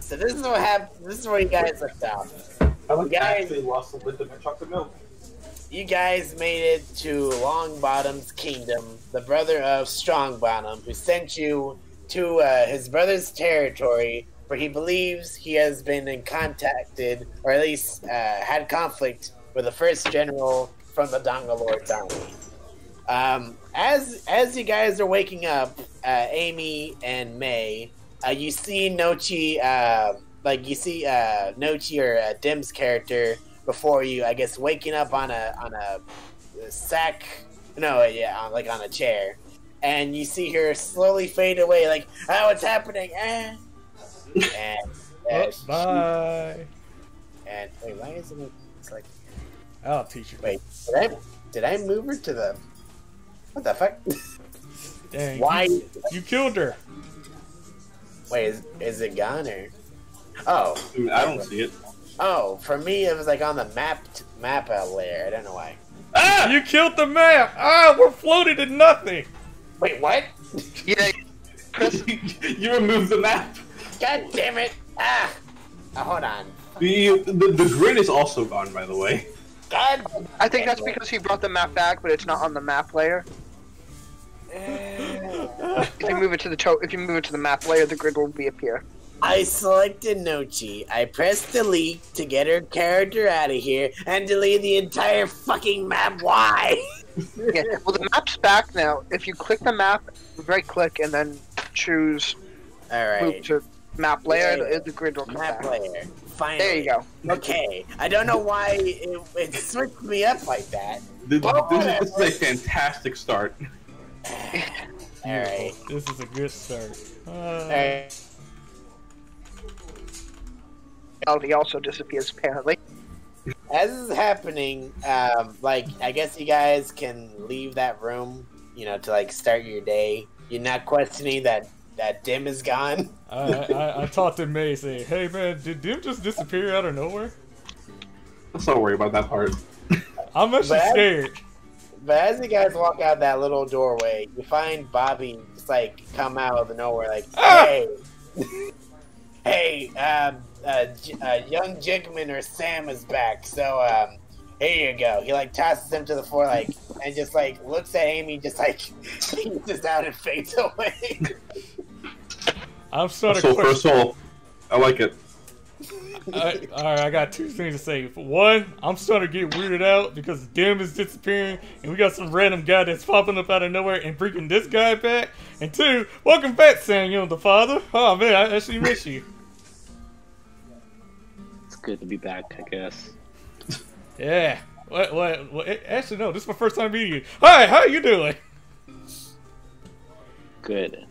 So this is what happened. This is where you guys left off. I actually lost a lid of my chocolate milk. You guys made it to Longbottom's kingdom, the brother of Strongbottom, who sent you to his brother's territory, where he believes he has been in contacted, or at least had conflict with the first general from the Dongle Lord's army. As you guys are waking up, Amy and May, you see Nochi, Nochi or Dim's character before you, I guess, waking up on a sack, on a chair, and you see her slowly fade away, like, oh, what's happening? And bye. And wait, why isn't it? It's like, I'll teach you. Wait, did I move her to the? What the fuck? Dang, why? You killed her. Wait, is it gone or? Oh, I don't see it. Oh, for me it was like on the map layer. I don't know why. Ah! You killed the map! Ah, we're floating in nothing! Wait, what? Yeah, you removed the map. God damn it! Ah! Oh, hold on. The grid is also gone, by the way. God. I think that's because he brought the map back, but it's not on the map layer. If you move it to the map layer, the grid will reappear. I selected Nochi. I pressed delete to get her character out of here and delete the entire fucking map. Why? Yeah, well, the map's back now. If you click the map, right-click, and then choose move to map layer, the grid will come back. Map layer. Finally. There you go. Okay. I don't know why it switched me up like that. This is a fantastic start. Alright. This is a good start. Alright. He also disappears, apparently. As this is happening, I guess you guys can leave that room, to, start your day. You're not questioning that Dim is gone. I talked to May, saying, hey, man, did Dim just disappear out of nowhere? Let's not worry about that part. I'm actually scared. But as you guys walk out that little doorway, you find Bobby just, come out of nowhere, hey, hey, young Jigman or Sam is back, so here you go. He tosses him to the floor and just looks at Amy, just just out and fades away. I'm sort of first of all, I like it. Alright, I got two things to say. One, I'm starting to get weirded out because Dim is disappearing and we got some random guy that's popping up out of nowhere and bringing this guy back. And two, welcome back, Samuel the father. Oh man, I actually miss you. Good to be back, I guess. Yeah. What? Actually, no. This is my first time meeting you. Hi, how you doing? Good.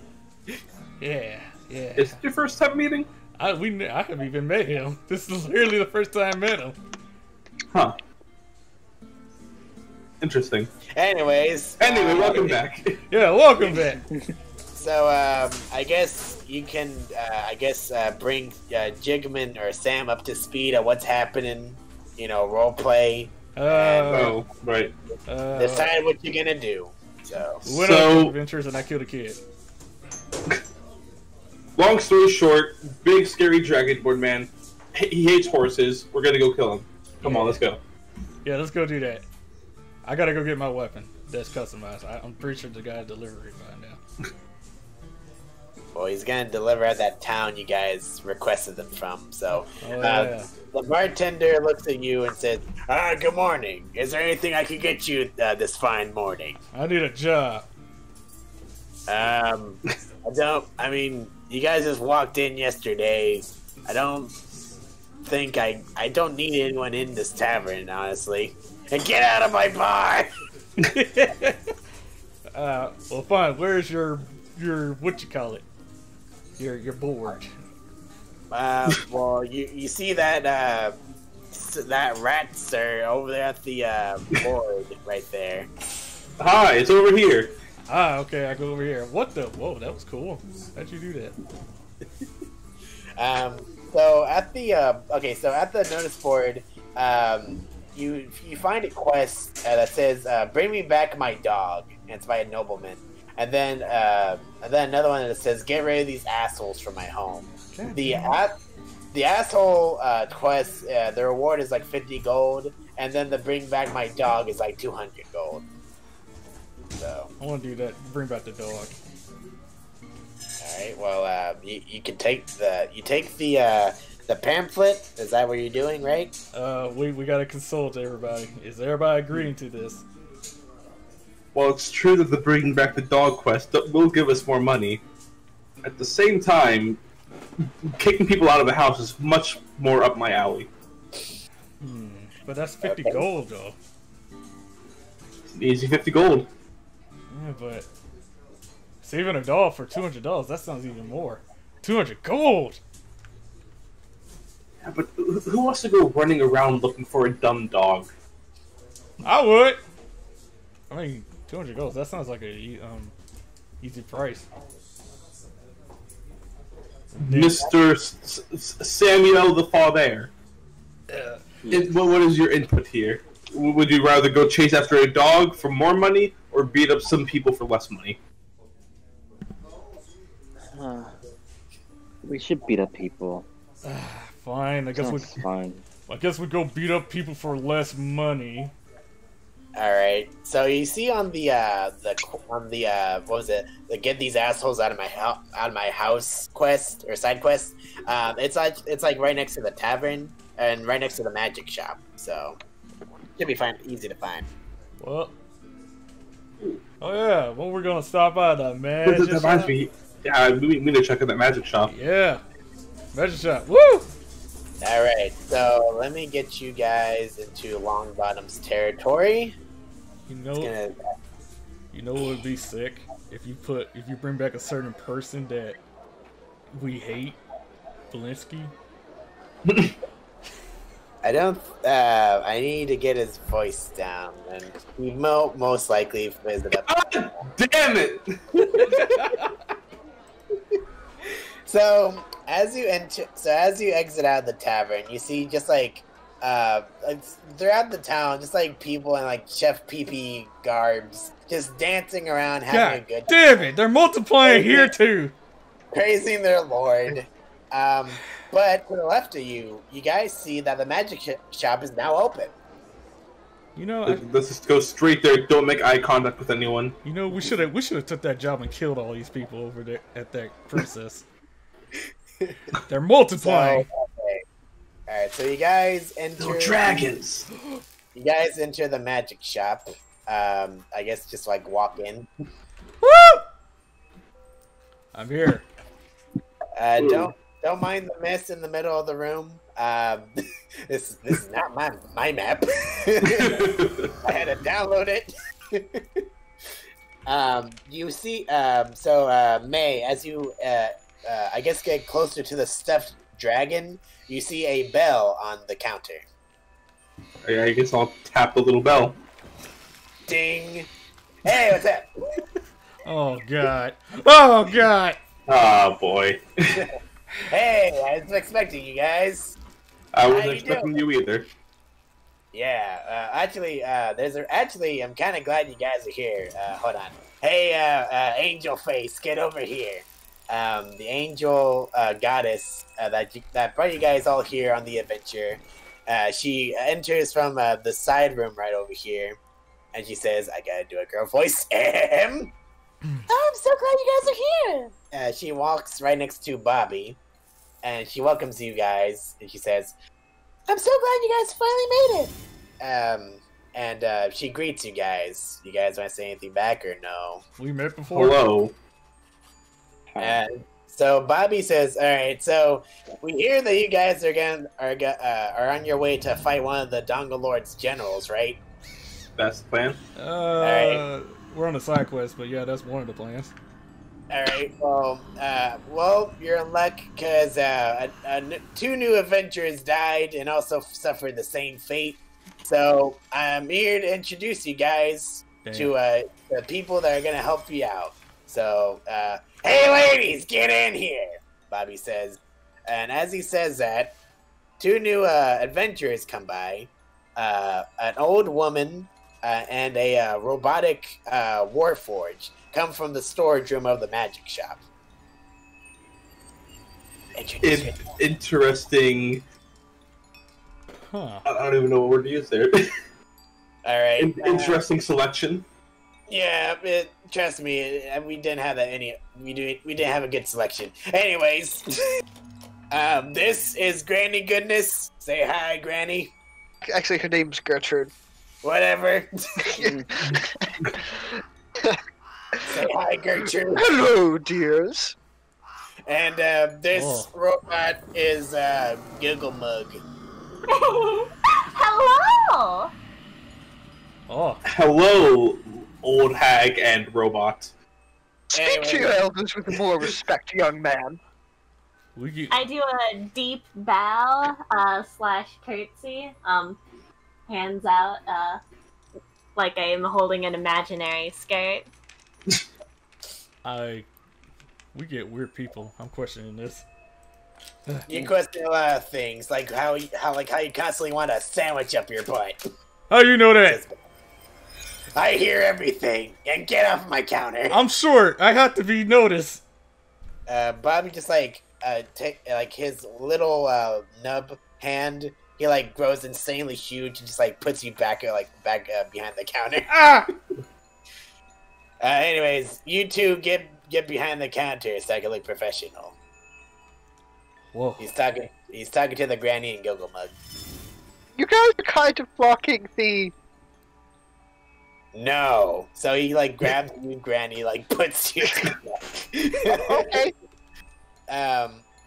Yeah. Is it your first time meeting? I haven't even met him. This is literally the first time I met him. Huh. Interesting. Anyway, welcome back. Yeah, welcome back. So, I guess you can, bring Jigman or Sam up to speed on what's happening, role play. Right. Decide what you're gonna do. So, went on adventures and I killed a kid. Long story short, big scary dragonborn man. He hates horses. We're gonna go kill him. Come on, let's go. Yeah, let's go do that. I gotta go get my weapon that's customized. I'm pretty sure the guy delivered it by now. Well, he's gonna deliver at that town you guys requested them from. So, yeah. The bartender looks at you and says, "Good morning. Is there anything I could get you this fine morning?" I need a job. You guys just walked in yesterday. I don't think I don't need anyone in this tavern, honestly. And get out of my bar! Well, fine. Where's your what you call it? Your board. Well, you see that rat, sir, over there at the board right there. Hi, it's over here. Ah, okay, I go over here. What the? Whoa, that was cool. How'd you do that? So at the notice board, you find a quest that says "Bring me back my dog," and it's by a nobleman. And then another one that says, "Get rid of these assholes from my home." the asshole quest, the reward is like 50 gold, and then the bring back my dog is like 200 gold. So I want to do that. Bring back the dog. All right. Well, you can take the pamphlet. Is that what you're doing, right? We got to consult everybody. Is everybody agreeing to this? Well, it's true that the bringing back the dog quest will give us more money. At the same time, kicking people out of the house is much more up my alley. But that's 50 gold, though. Easy 50 gold. Yeah, but saving a dog for $200, that sounds even more. 200 gold! Yeah, but who wants to go running around looking for a dumb dog? I would! I mean, 200 gold, that sounds like a easy price. Mr. Samuel the Father. What is your input here? Would you rather go chase after a dog for more money or beat up some people for less money? We should beat up people. Fine, I guess we fine. I guess we go beat up people for less money. All right. So you see on the what was it? The get these assholes out of my house quest or side quest. It's like right next to the tavern and right next to the magic shop. So should be fine, easy to find. Well, oh yeah, well we're gonna stop by the magic That shop. reminds me. Yeah, we need to check out that magic shop. Yeah, magic shop. Woo! All right. So let me get you guys into Longbottom's territory. You know what would be sick if you bring back a certain person that we hate, Blinsky. I need to get his voice down, and he most likely visit up. God damn it! So as you exit out of the tavern, you see just like throughout the town, just like people in like Chef Pee-Pee garbs, just dancing around, having a good damn it! They're multiplying here too, praising their lord. But to the left of you, you guys see that the magic shop is now open. You know, let's just go straight there. Don't make eye contact with anyone. You know, we should have took that job and killed all these people over there at that princess. They're multiplying. So, okay. All right, so you guys enter. No dragons. You guys enter the magic shop. I guess just like walk in. Woo! I'm here. Don't mind the mess in the middle of the room. This is not my map. I had to download it. You see, May, as you I guess get closer to the stuffed dragon, you see a bell on the counter. I guess I'll tap the little bell. Ding! Hey, what's up? Oh god! Oh god! Oh boy. Hey, I was expecting you guys. I wasn't expecting you either. Yeah, actually, I'm kind of glad you guys are here. Hold on. Hey, Angel Face, get over here. The angel goddess that brought you guys all here on the adventure. She enters from the side room right over here, and she says, "I gotta do a girl voice." I'm so glad you guys are here. She walks right next to Bobby, and she welcomes you guys, and she says, "I'm so glad you guys finally made it." And she greets you guys. You guys want to say anything back or no? We met before. Hello. And so Bobby says, "All right, so we hear that you guys are on your way to fight one of the Dongle Lord's generals, right?" That's the plan. Right. We're on a side quest, but yeah, that's one of the plans. All right. Well, you're in luck because 2 new adventurers died and also suffered the same fate. So I'm here to introduce you guys to the people that are gonna help you out. So, hey, ladies, get in here, Bobby says. And as he says that, 2 new adventurers come by. An old woman and a robotic warforged come from the storage room of the magic shop. Interesting. Huh. I don't even know what word to use there. All right. Interesting selection. Yeah, trust me, we didn't have we didn't have a good selection. Anyways, this is Granny Goodness. Say hi, Granny. Actually, her name's Gertrude. Whatever. Say hi, Gertrude. Hello, dears. And this robot is Giggle Mug. Hello! Oh. Hello, old hag and robot. Speak to your elders with more respect, young man. I do a deep bow / curtsy, hands out like I'm holding an imaginary skirt. We get weird people. I'm questioning this. You question a lot of things, like how you constantly want a sandwich up your butt. How you know that? I hear everything, and get off my counter. I'm short. I have to be noticed. Bobby just take his little nub hand. He grows insanely huge and just puts you back behind the counter. Ah! Anyways, you two get behind the counter so I can look professional. Whoa. He's talking to the Granny and Giggle Mug. You guys are kind of blocking the... No. So he grabs you, Granny, puts you to Okay.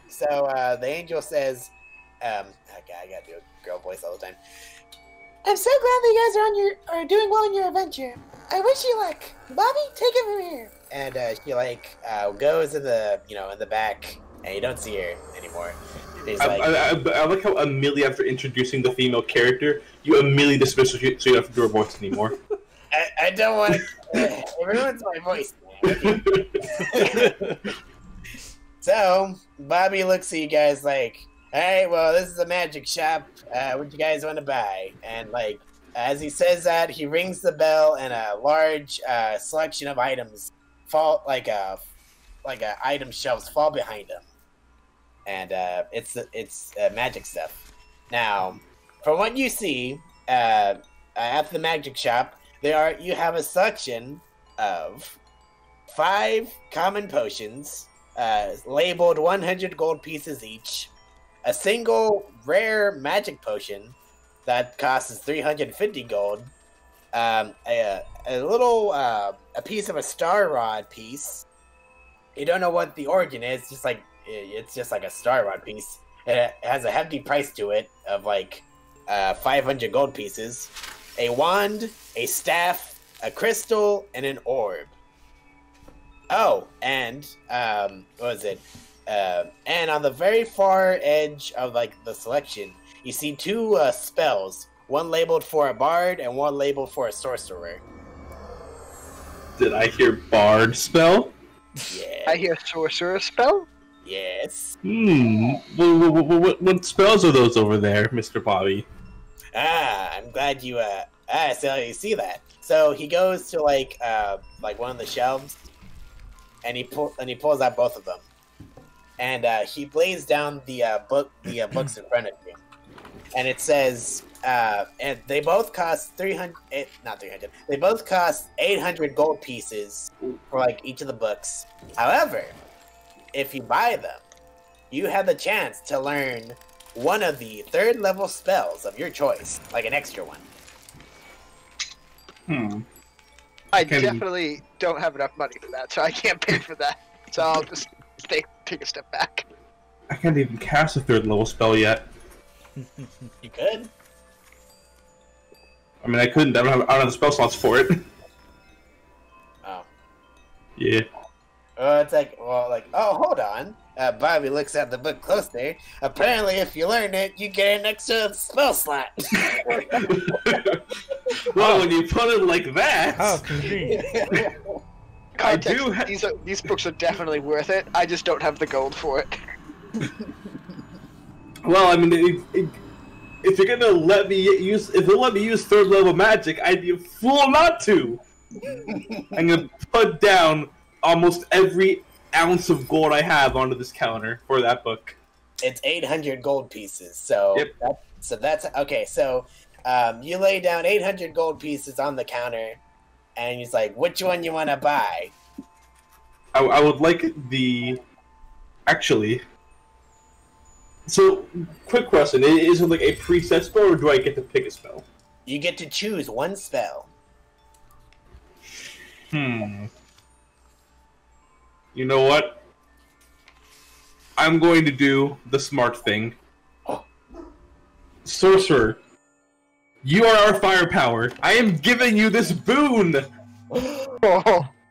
So the angel says, okay, I gotta do a girl voice all the time. I'm so glad that you guys are doing well in your adventure. I wish you luck. Bobby, take it from here. And she goes in the in the back, and you don't see her anymore. I like how immediately after introducing the female character, you immediately dismiss her so you don't have to do her voice anymore. I don't want to. It ruins my voice, man. So Bobby looks at you guys like, "Alright, well, this is a magic shop. What you guys want to buy?" And as he says that, he rings the bell, and a large selection of items fall item shelves fall behind him, and it's magic stuff. Now, from what you see at the magic shop, you have a selection of 5 common potions labeled 100 gold pieces each, a single rare magic potion that costs 350 gold, a piece of a star rod piece. You don't know what the origin is, it's just a star rod piece. It has a hefty price to it of 500 gold pieces, a wand, a staff, a crystal, and an orb. Oh, and what was it? And on the very far edge of the selection, you see 2 spells, one labeled for a bard and one labeled for a sorcerer. Did I hear bard spell? Yeah. I hear sorcerer spell? Yes. What spells are those over there, Mr. Bobby? I'm glad you so you see that. So he goes to one of the shelves, and he pulls out both of them, and he lays down the books in front of him, and it says, and they both cost 300. Not 300. They both cost 800 gold pieces for each of the books. However, if you buy them, you have the chance to learn one of the 3rd level spells of your choice, an extra one. I definitely don't have enough money for that, so I can't pay for that. So I'll just take a step back. I can't even cast a 3rd level spell yet. You could. I mean, I couldn't. I don't have the spell slots for it. Oh. Yeah. Oh, it's oh, hold on. Bobby looks at the book closer. Apparently, if you learn it, you get an extra spell slot. Well, when you put it like that... How convenient. These books are definitely worth it. I just don't have the gold for it. Well, I mean, if you're gonna let me use 3rd level magic, I'd be a fool not to. I'm gonna put down almost every ounce of gold I have onto this counter for that book. It's 800 gold pieces. So, Yep. that's okay. So, you lay down 800 gold pieces on the counter, and he's like, "Which one you want to buy?" I would like the. Actually. So, quick question: is it like a preset spell, or do I get to pick a spell? You get to choose one spell. You know what? I'm going to do the smart thing. Sorcerer, you are our firepower. I am giving you this boon!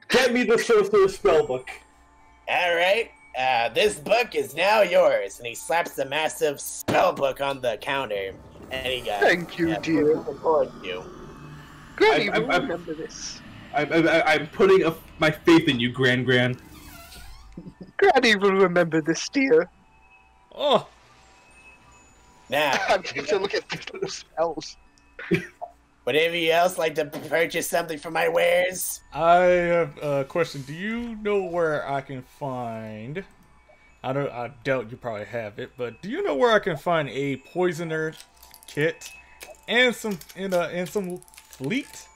Get me the Sorcerer spellbook. Alright, this book is now yours. And he slaps the massive spellbook on the counter. And he goes, Thank you, dear. You. Granny, you remember this. I'm putting my faith in you, Gran. Granny will remember this, dear. Oh! Now, I'm going to look at these little spells. would anybody else like to purchase something for my wares? I have a question. Do you know where I can find... I doubt you probably have it, but do you know where I can find a poisoner kit and some fleet?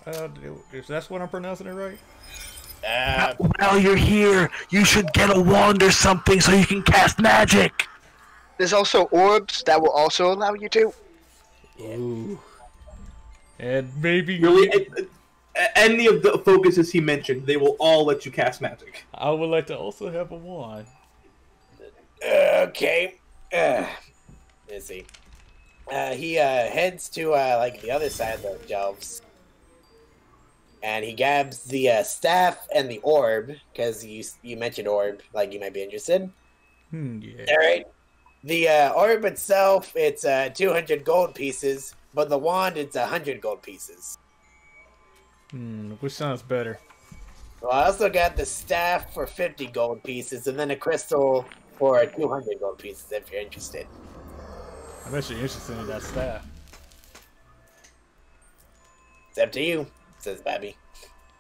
If that's what I'm pronouncing it right? While you're here, you should get a wand or something so you can cast magic. There's also orbs that will also allow you to. Ooh. And maybe... Really, any of the focuses he mentioned, they will all let you cast magic. I would like to also have a wand. Okay. Let's see. He heads to like the other side of the shelves. And he grabs the staff and the orb, because you mentioned orb, like you might be interested. Yeah. Alright. The orb itself, it's 200 gold pieces, but the wand, it's 100 gold pieces. Which sounds better? Well, I also got the staff for 50 gold pieces, and then a crystal for 200 gold pieces, if you're interested. I'm actually interested in that staff. It's up to you, says Bobby.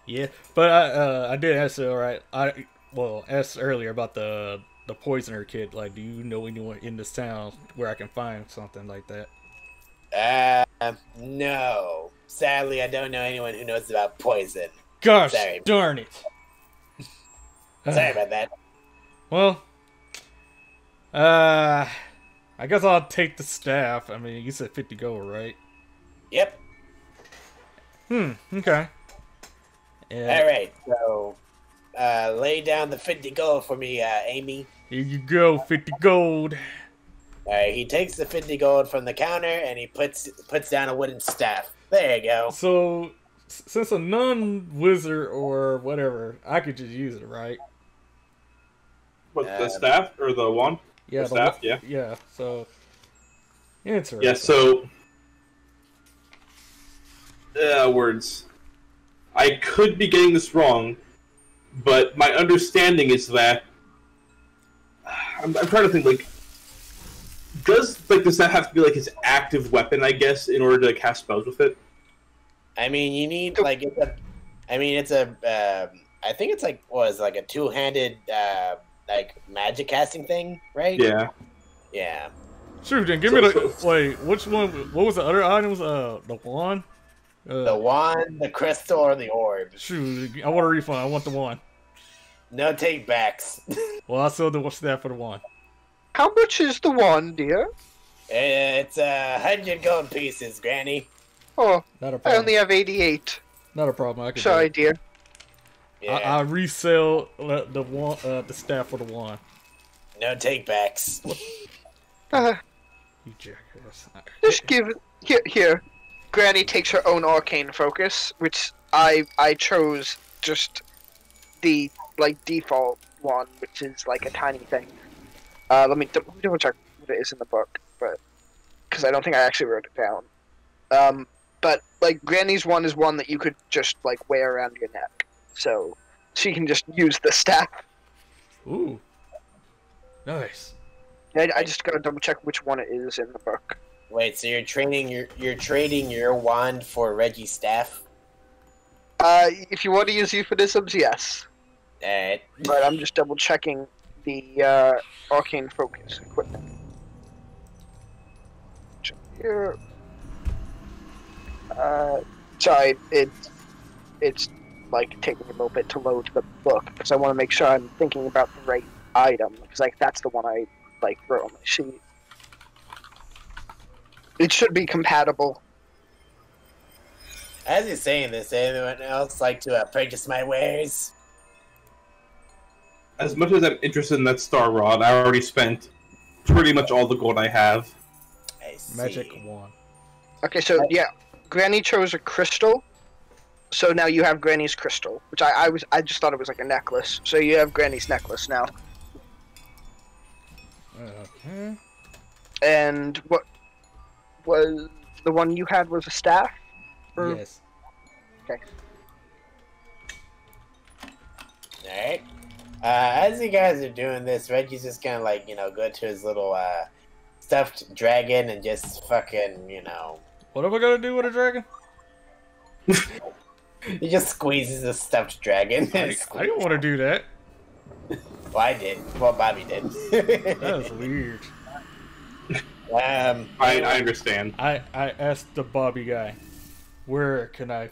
Yeah, but I did ask, alright, asked earlier about the poisoner kid. Like, do you know anyone in this town where I can find something like that? No. Sadly, I don't know anyone who knows about poison. Gosh, Sorry. darn it. Sorry about that. Well, I guess I'll take the staff. I mean, you said 50 gold, right? Yep. Okay. Yeah. Alright, so, lay down the 50 gold for me, Amy. Here you go, 50 gold. Alright, he takes the 50 gold from the counter, and he puts down a wooden staff. There you go. So, since a non-wizard or whatever, I could just use it, right? What, the staff or the wand? Yeah, the staff. Yeah. Yeah. So, interesting. Yeah. So, words. I could be getting this wrong, but my understanding is that I'm trying to think. Like, does the staff have to be like his active weapon? I guess in order to cast spells with it. I mean, you need like I think it's like like a two-handed like magic casting thing, right? Yeah. Yeah. Sure, then give me the wait. Which one? What was the other items? The wand. The wand, the crystal, or the orb. Shoot, I want a refund. I want the wand. No take backs. Well, I'll sell the staff for the wand. How much is the wand, dear? It's 100 gold pieces, Granny. Oh, Not a I problem. only have 88. Not a problem. I can. Sorry, dear. Yeah. I resell the wand, the staff for the wand. No take backs. You jackass. Just give it here. Granny takes her own arcane focus, which I chose just the default one, which is like a tiny thing. Let me double check what it is in the book, but because I don't think I actually wrote it down. But like Granny's one is one that you could just like wear around your neck, so she can just use the staff. Ooh, nice. I just gotta double check which one it is in the book. Wait, so you're trading your wand for Reggie's staff? If you want to use euphemisms, yes. Alright. But I'm just double checking the arcane focus equipment. Here. Sorry, it's like taking a little bit to load the book because I want to make sure I'm thinking about the right item because like that's the one I like wrote on my sheet. It should be compatible. As you're saying this, anyone else like to purchase my wares? As much as I'm interested in that star rod, I already spent pretty much all the gold I have. I see. Magic wand. Okay, so yeah, Granny chose a crystal. So now you have Granny's crystal, which I just thought it was like a necklace. So you have Granny's necklace now. Okay. And what was the one you had was a staff? Or... Yes. Okay. Alright. As you guys are doing this, Reggie's just gonna like, go to his little stuffed dragon and just fucking, What am I gonna do with a dragon? He just squeezes the stuffed dragon. I don't want to do that. Well, I did. Well, Bobby did. That was weird. I understand. I asked the Bobby guy, where can I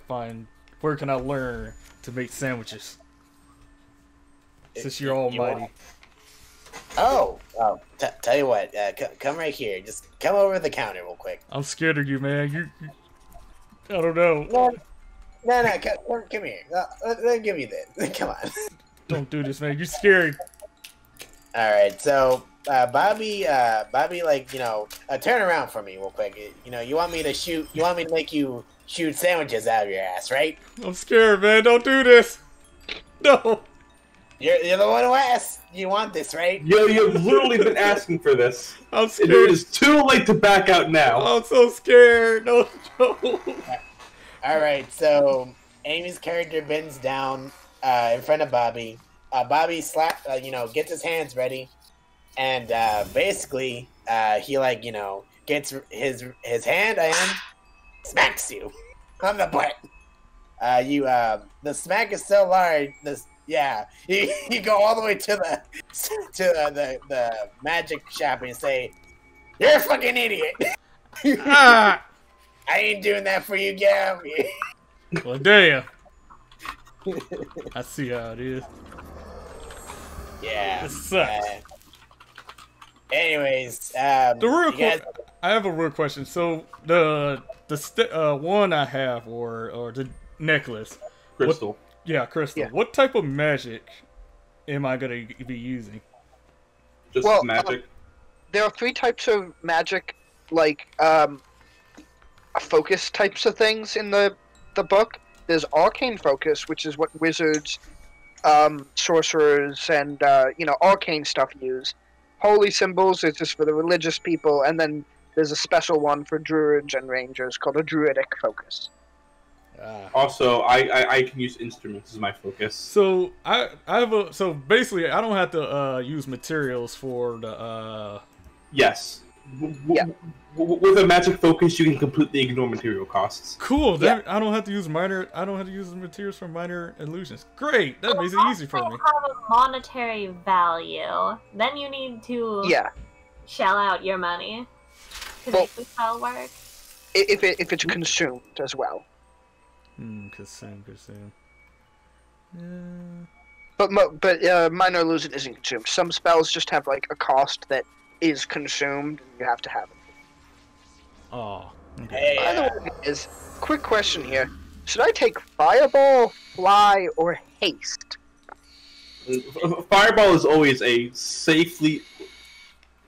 learn to make sandwiches? Since you're almighty. Tell you what, come right here. Just come over the counter real quick. I'm scared of you, man. You I don't know. No, come here. Let me give you this. Come on. Don't do this, man. You're scary. Alright, so, Bobby, like, turn around for me real quick. You want me to make you shoot sandwiches out of your ass, right? I'm scared, man. Don't do this. No. You're the one who asked. You want this, right? You've literally been asking for this. I'm scared. It is too late to back out now. I'm so scared. No. Alright, so Amy's character bends down in front of Bobby. Bobby gets his hands ready, and basically he gets his hand and smacks you on the butt. The smack is so large. You go all the way to the magic shop and say, "You're a fucking idiot." Ah. I ain't doing that for you, get out of here. Well, damn. I see how it is. Yeah. This sucks. Anyways, I have a real question. So the one I have, or the necklace, Crystal. Crystal. Yeah. What type of magic am I gonna be using? Just magic. There are 3 types of magic, like focus types of things in the book. There's arcane focus, which is what wizards, sorcerers, and arcane stuff use. Holy symbols is just for the religious people, and then there's a special one for druids and rangers called a druidic focus. Also, I can use instruments as my focus. So I have so basically I don't have to use materials for the Yes. Yeah. With a magic focus, you can completely ignore material costs. Cool. Yeah. I don't have to use the materials for minor illusions. Great. That makes it easy for me. Have a monetary value. Then you need to shell out your money to make the spell work. If it's consumed as well. Consume. Yeah. But minor illusion isn't consumed. Some spells just have like a cost that is consumed, and you have to have it. Oh. Okay. Hey, By the way, quick question here: should I take Fireball, Fly, or Haste? Fireball is always a safely.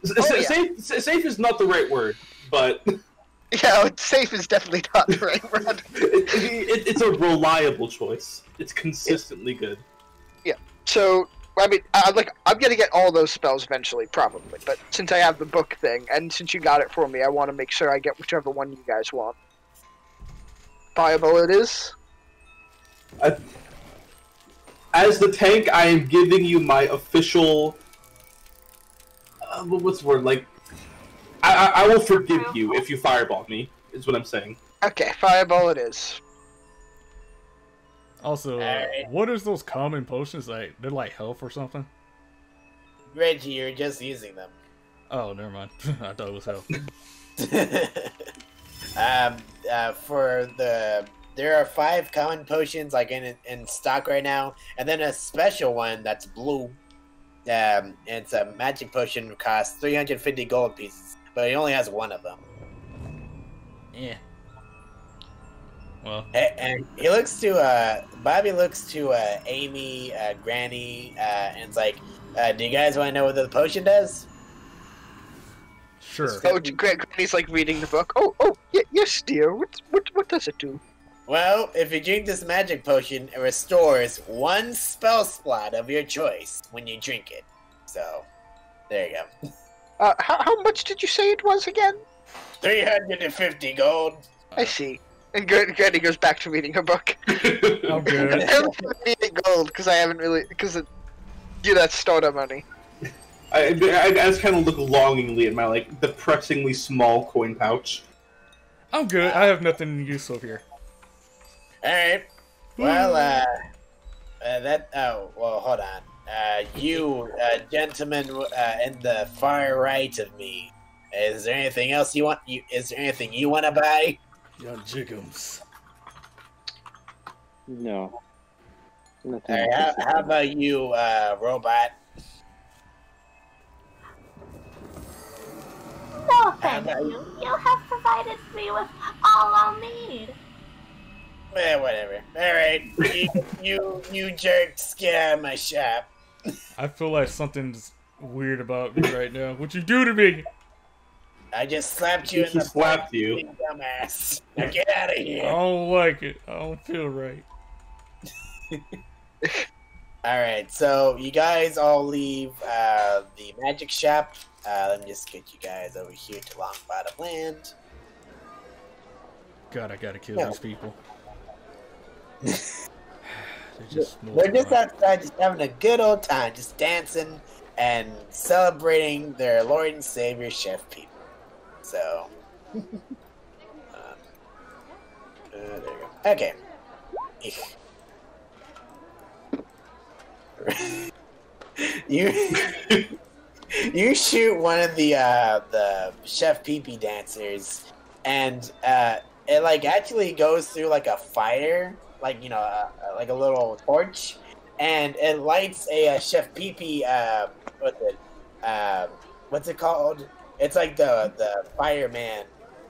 yeah. Safe is not the right word, but Yeah, safe is definitely not the right word. it's a reliable choice. It's consistently good. Yeah. So I mean, I'm gonna get all those spells eventually, probably. But since I have the book thing, and since you got it for me, I want to make sure I get whichever one you guys want. Fireball it is. As the tank, I am giving you my official. What's the word? Like, I will forgive you if you fireball me. Is what I'm saying. Okay, Fireball it is. Also, what is those common potions like? They're like health or something. Reggie, you're just using them. Oh, never mind. I thought it was health. There are 5 common potions like in stock right now, and then a special one that's blue. It's a magic potion, costs 350 gold pieces, but he only has 1 of them. Yeah. Well. And he looks to Bobby looks to Amy, Granny, and it's like, do you guys want to know what the potion does? Sure. Oh, Granny's like reading the book. Oh, yes, dear. What does it do? Well, if you drink this magic potion, it restores 1 spell slot of your choice when you drink it. So, there you go. How much did you say it was again? 350 gold. I see. And Granny goes back to reading her book. I'm good. I haven't been reading gold because I haven't really that's starter money. I just kind of look longingly at my like depressingly small coin pouch. I'm good. I have nothing useful here. All right. Well, hold on. You gentleman in the far right of me. Is there anything else you want? Is there anything you want to buy? Young Jiggums. No. Nothing. All right, how about you, robot? No, thank you. You have provided me with all I'll need. Whatever. All right, you jerks, get out of my shop. I feel like something's weird about me right now. What'd you do to me? I just slapped you in the slapped you, dumbass. Now get out of here. I don't like it. I don't feel right. All right, so you guys all leave the magic shop. Let me just get you guys over here to Longbottom Land. God, I gotta kill these people. They're just outside, just having a good old time, just dancing and celebrating their Lord and Savior, Chef People. So, there you go. Okay. You shoot one of the Chef Pee-Pee dancers, and it like actually goes through like a fire, like like a little torch, and it lights a Chef Pee-Pee what's it called? It's like the fireman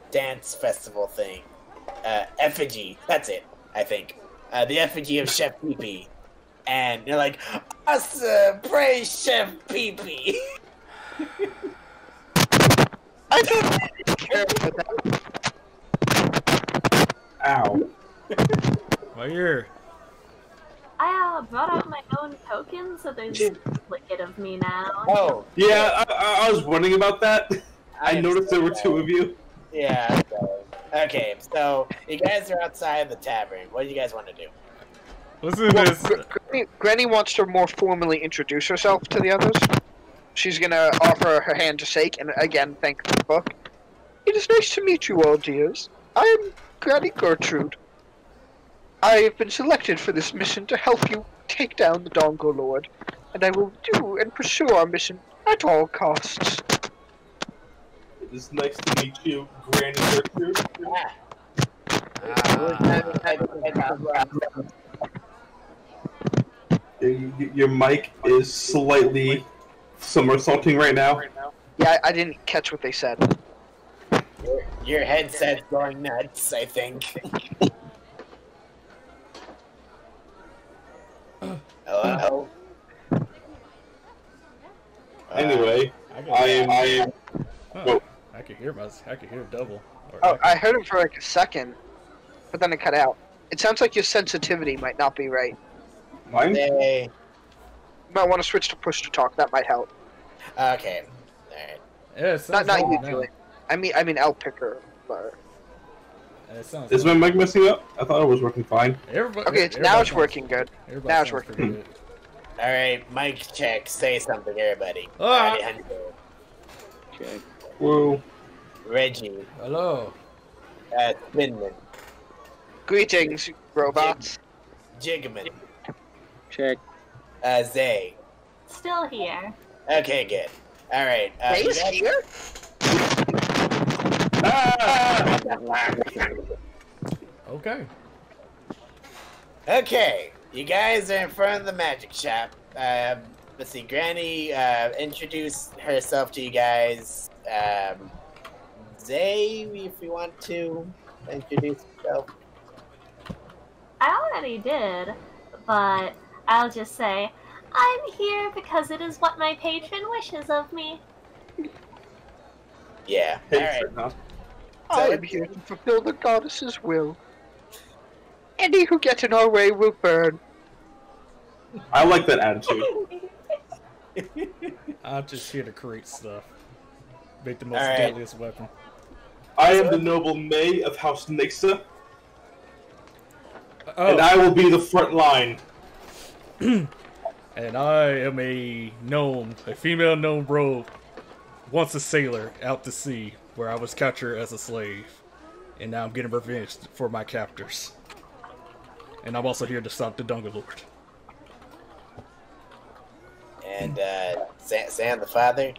dance festival thing. Effigy. That's it, I think. The effigy of Chef Pee-Pee. And you're like, awesome! Praise Chef Pee-Pee! I don't care for that. Ow. My ear. I brought out my own token, so there's a duplicate of me now. Oh. Yeah, I was wondering about that. I noticed there were 2 of you. Yeah, okay, so you guys are outside the tavern. What do you guys want to do? Listen to this. Granny wants to more formally introduce herself to the others. She's gonna offer her hand to shake, and again, thank the book. It is nice to meet you all, dears. I am Granny Gertrude. I have been selected for this mission to help you take down the Dongle Lord, and I will do and pursue our mission at all costs. It is nice to meet you, Granny Gertrude. Your mic is slightly somersaulting right now. Yeah, I didn't catch what they said. Your headset's going nuts, I think. Hello? Anyway, I am. Oh, I could hear double. I heard it for like a second, but then it cut out. It sounds like your sensitivity might not be right. Mine? You might want to switch to push to talk. That might help. Okay. Alright. Yeah, not you, Julian. I mean L Picker. But... Is my mic messing up? I thought it was working fine. Okay, now it's working good. Now it's working good. Alright, mic check. Say something, everybody. Check. Whoa. Reggie. Hello. Spinman. Greetings, robots. Jigman. Check. Zay. Still here. Okay, good. All right. He's here? Okay. Okay, you guys are in front of the magic shop. Let's see, Granny introduced herself to you guys. Zay, if you want to introduce yourself. I already did, but I'll just say, I'm here because it is what my patron wishes of me. Yeah, alright. I am here to fulfill the goddess's will. Any who get in our way will burn. I like that attitude. I'm just here to create stuff. Make the most deadliest weapon. I am the noble May of House Nixa. And I will be the front line. And I am a gnome, a female gnome rogue, once a sailor out to sea, where I was captured as a slave. And now I'm getting revenge for my captors. And I'm also here to stop the Dongle Lord. And Sam the father?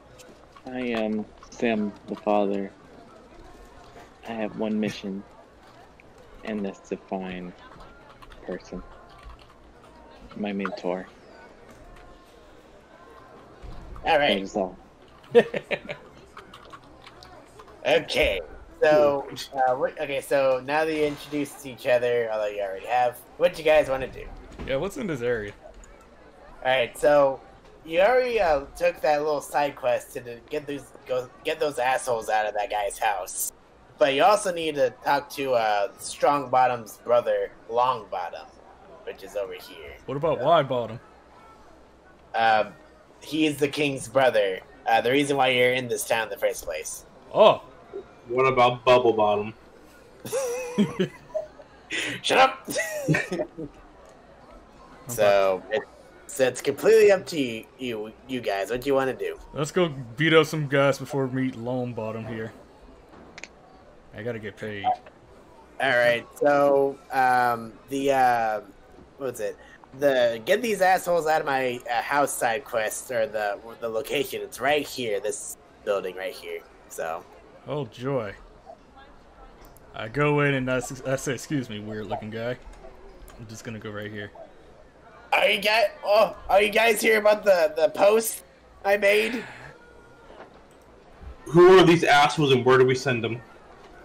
I am Sam the father. I have one mission, and that's to find person. My mentor. Alright. That is all. Okay. So, so now that you introduced each other, although you already have, what do you guys want to do? Yeah, what's in this area? Alright, so you already took that little side quest to get those assholes out of that guy's house. But you also need to talk to Strongbottom's brother, Longbottom, which is over here. What about Widebottom? He is the king's brother. The reason why you're in this town in the first place. Oh. What about Bubble Bottom? Shut up! So it's completely up to you guys. What do you want to do? Let's go beat up some guys before we meet Longbottom here. I gotta get paid. Alright, so, what's it? Get these assholes out of my house side quest, or the location. It's right here, this building right here, so. Oh, joy. I go in and I say, excuse me, weird looking guy. I'm just gonna go right here. Are you guys here about the post I made? Who are these assholes and where do we send them?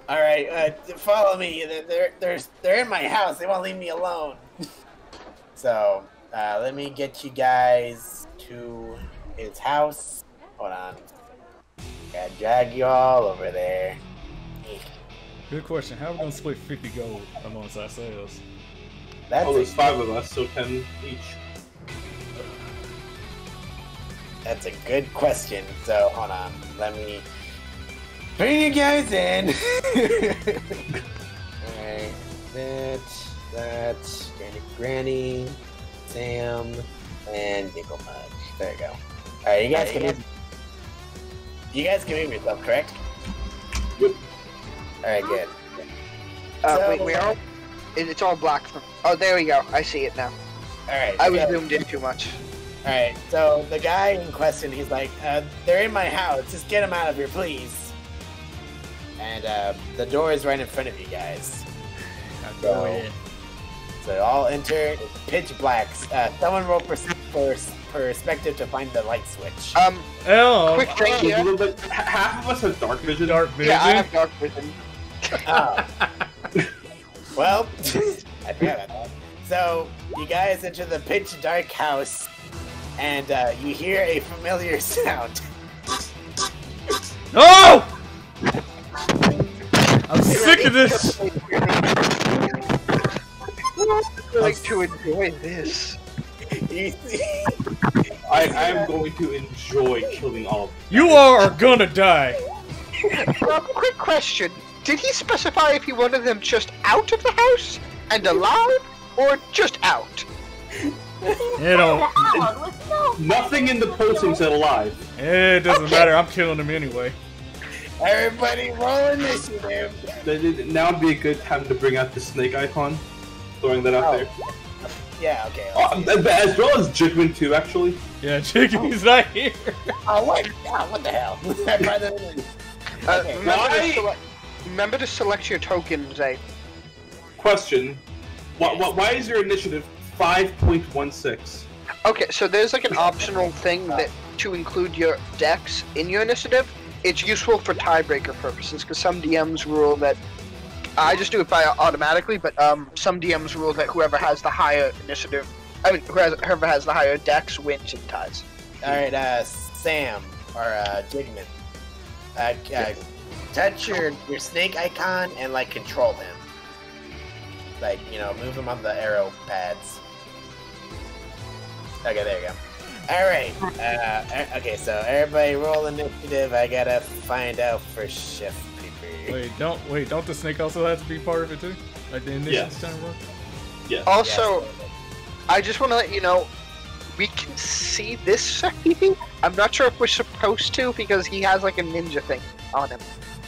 Alright, follow me. They're in my house. They won't leave me alone. So, let me get you guys to his house. Hold on. Gotta drag you all over there. Good question. How are we gonna split 50 gold amongst ourselves? There's 5 of us, so 10 each. That's a good question. So, hold on. Let me bring you guys in. Alright. That. Granny, Sam, and Nickel Mudge. There you go. Alright, you guys can move yourself, correct? Yep. Alright, good. Wait, we are? It's all black. Oh, there we go. I see it now. Alright. I was zoomed in too much. Alright, so the guy in question, he's like, they're in my house. Just get them out of here, please. And the door is right in front of you guys. Go in. So all enter. It's pitch black. Someone roll perspective to find the light switch. Quick thing here. Half of us have dark vision. Dark vision. Yeah, I have dark vision. Oh. Well, I forgot about that. So you guys enter the pitch dark house, and you hear a familiar sound. No! I'm sick of this. I like to enjoy this. I am going to enjoy killing all of them. You are gonna die. Quick question. Did he specify if he wanted them just out of the house and alive, or just out? You know, nothing in the posting said alive. It doesn't matter. I'm killing him anyway. Everybody roll initiative. Now would be a good time to bring out the snake icon. Throwing that out there. Yeah, okay. As well as Jigman too, actually. Yeah, Chicken's not here. Oh, what? Oh, what the hell? Okay. Remember to select your token, Zay. Question: Why is your initiative 5.16? Okay, so there's like an optional thing that to include your dex in your initiative. It's useful for tiebreaker purposes because some DMs rule that I just do it by automatically, but some DMs rule that whoever has the higher initiative, whoever has the higher dex wins and ties. All right, Sam or Jigman, touch your snake icon and like control him, like move him on the arrow pads. Okay, there you go. All right. Okay, so everybody roll initiative. I gotta find out for Chef Peepee. Wait, don't the snake also have to be part of it too? Like the initiative kind of work? Yeah. Also, I just want to let you know, we can see this Chef Peepee. I'm not sure if we're supposed to because he has like a ninja thing on him.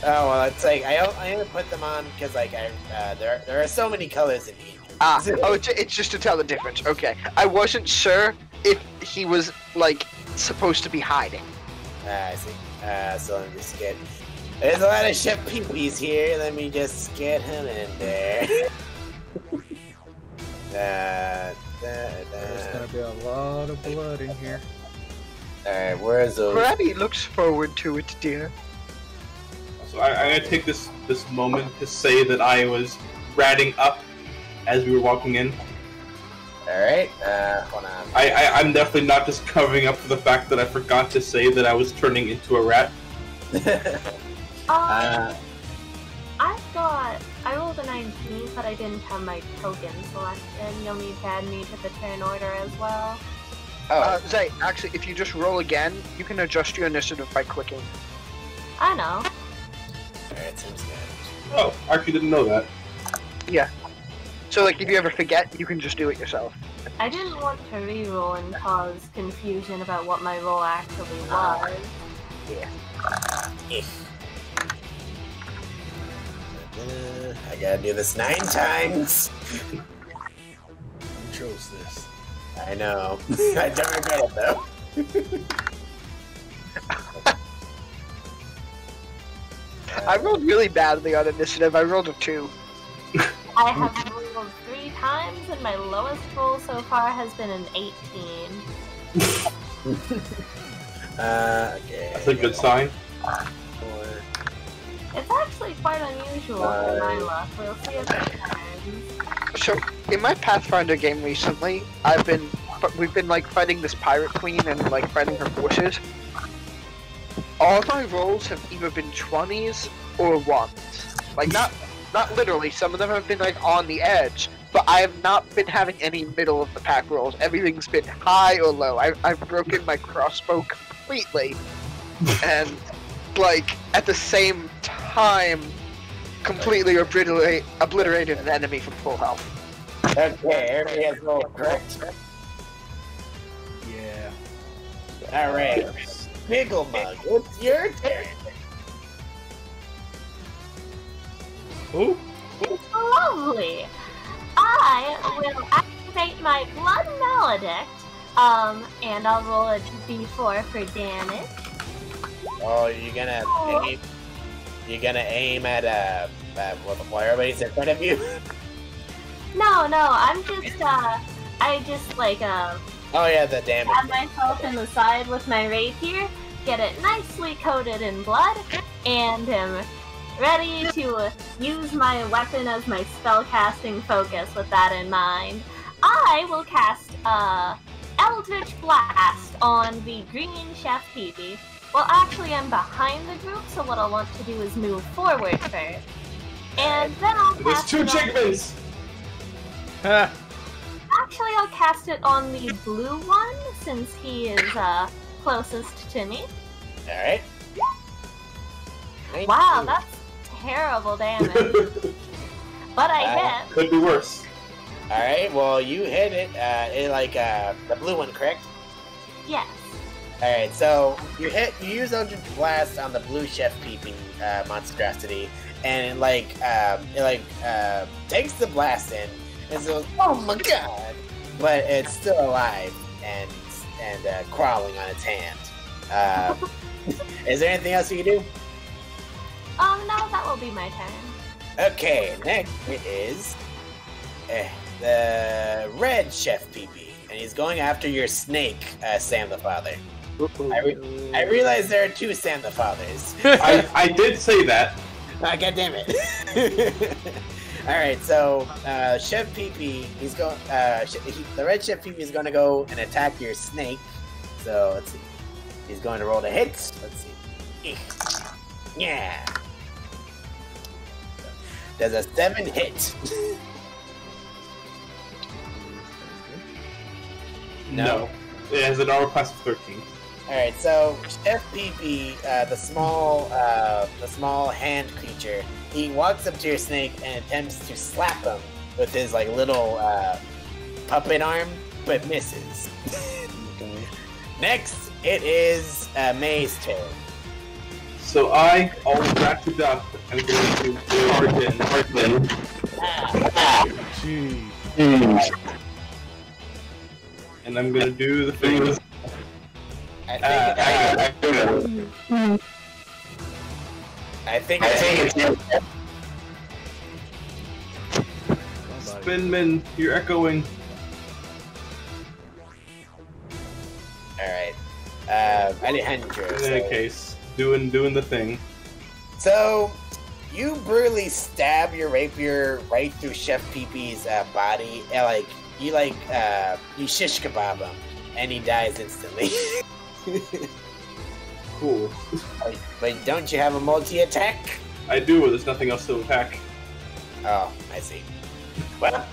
Oh well, it's like I only put them on because like there are so many colors in here. It's just to tell the difference. Okay, I wasn't sure if he was like supposed to be hiding. I see. So let me just get. There's a lot of Chef Peepees here. Let me just get him in there. There's gonna be a lot of blood in here. All right, where's those? Krabby looks forward to it, dear. So I'm gonna take this moment to say that I was ratting up as we were walking in. Alright, hold on. I'm definitely not just covering up for the fact that I forgot to say that I was turning into a rat. I rolled a 19, but I didn't have my token selected. You'll need to add me to the turn order as well. Zay, actually, if you just roll again, you can adjust your initiative by clicking. I know. Alright, seems good. Oh, I actually didn't know that. Yeah. So, like, if you ever forget, you can just do it yourself. I didn't want to re-roll and cause confusion about what my roll actually was. Yeah. I gotta do this 9 times. Who chose this? I know. I don't regret it though. I rolled really badly on initiative. I rolled a 2. I have rolled 3 times, and my lowest roll so far has been an 18. Okay. That's a good sign. 4. It's actually quite unusual for my luck. We'll see if it turns. So, in my Pathfinder game recently, we've been like fighting this pirate queen and like fighting her forces. All my rolls have either been 20s or 1s. Like not literally. Some of them have been like on the edge, but I have not been having any middle of the pack rolls. Everything's been high or low. I've broken my crossbow completely, and like at the same time, completely obliterated an enemy from full health. Okay, everybody has rolled correct. Yeah. Alright. Wiggle Mug, it's your turn. Ooh. Lovely! I will activate my Blood Maledict, and I'll roll a d4 for damage. Oh, you're gonna aim at while everybody's in front of you? No, I'm just, I just, like, Oh yeah, the damage. stab myself in the side with my rapier, get it nicely coated in blood, and am ready to use my weapon as my spellcasting focus with that in mind. I will cast, Eldritch Blast on the green Chef Peepee. Well, actually, I'm behind the group, so what I'll want to do is move forward first. And then I'll There's cast 2 it on... chickens! Ha! Actually, I'll cast it on the blue one, since he is, closest to me. Alright. Wow, that's terrible damage. But I hit. Could be worse. Alright, well, you hit it, the blue one, correct? Yes. Alright, so you use Eldritch Blast on the blue Chef Peepee monstrosity, and it takes the blast in, and so, oh my god! but it's still alive and crawling on its hand. Is there anything else you can do? No, that will be my turn. Okay, next it is the red Chef Pee-Pee, and he's going after your snake, Sam the Father. I realize there are two Sam the Fathers. I did say that. God damn it. Alright, so Chef Pee-Pee, he's going. The red Chef Pee-Pee is going to go and attack your snake. So let's see. He's going to roll the hits. Let's see. Yeah. Does a 7 hit? No. It has an armor class of 13. Alright, so Chef Pee-Pee, the small hand creature, he walks up to your snake and attempts to slap him with his like little puppet arm, but misses. Next, it is May's turn. So I, all wrapped up, am going to charge in. Jeez. And I'm gonna do the thing. I think it's Spinman, you're echoing. Alright. Alejandro. In any case, doing the thing. So, you brutally stab your rapier right through Chef Pee-Pee's body, and you shish kebab him, and he dies instantly. Cool. But don't you have a multi-attack? I do, but there's nothing else to attack. Oh, I see. Well,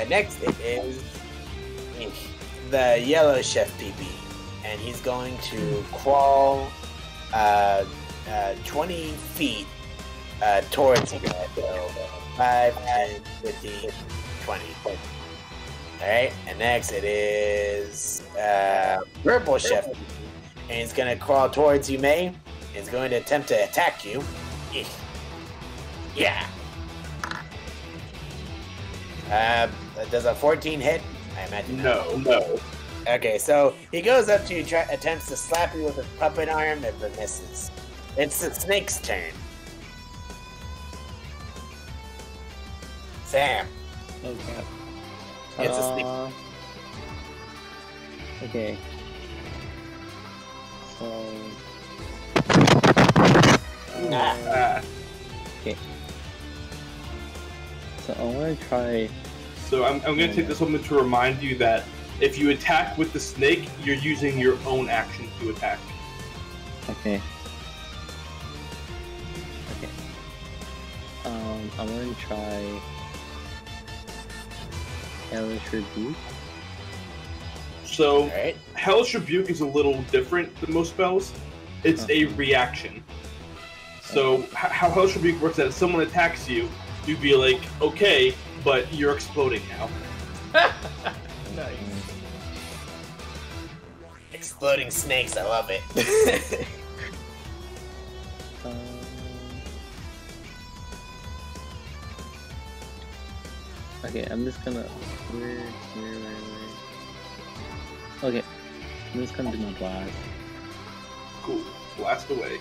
next it is the yellow Chef Pee-Pee, and he's going to crawl 20 feet towards you guys. So 5, 10, 15, 20. Alright, and next it is purple Chef Pee-Pee, and he's going to crawl towards you, May. He's going to attempt to attack you. Yeah. Does a 14 hit? I imagine No. Okay, so he goes up to you, attempts to slap you with his puppet arm, but misses. It's the snake's turn. Sam. Oh crap. It's a snake. Okay. So. Okay. So I want to try. So I'm going to take this moment to remind you that if you attack with the snake, you're using your own action to attack. Okay. Okay. I want to try Hellish Rebuke. So, Alright. Hellish Rebuke is a little different than most spells. It's a reaction. So, how Hellish Rebuke works is that if someone attacks you, you'd be like, okay, but you're exploding now. Nice. Exploding snakes, I love it. Okay, I'm just gonna. Where? Okay, I'm just gonna do my blast. Cool. Blast away.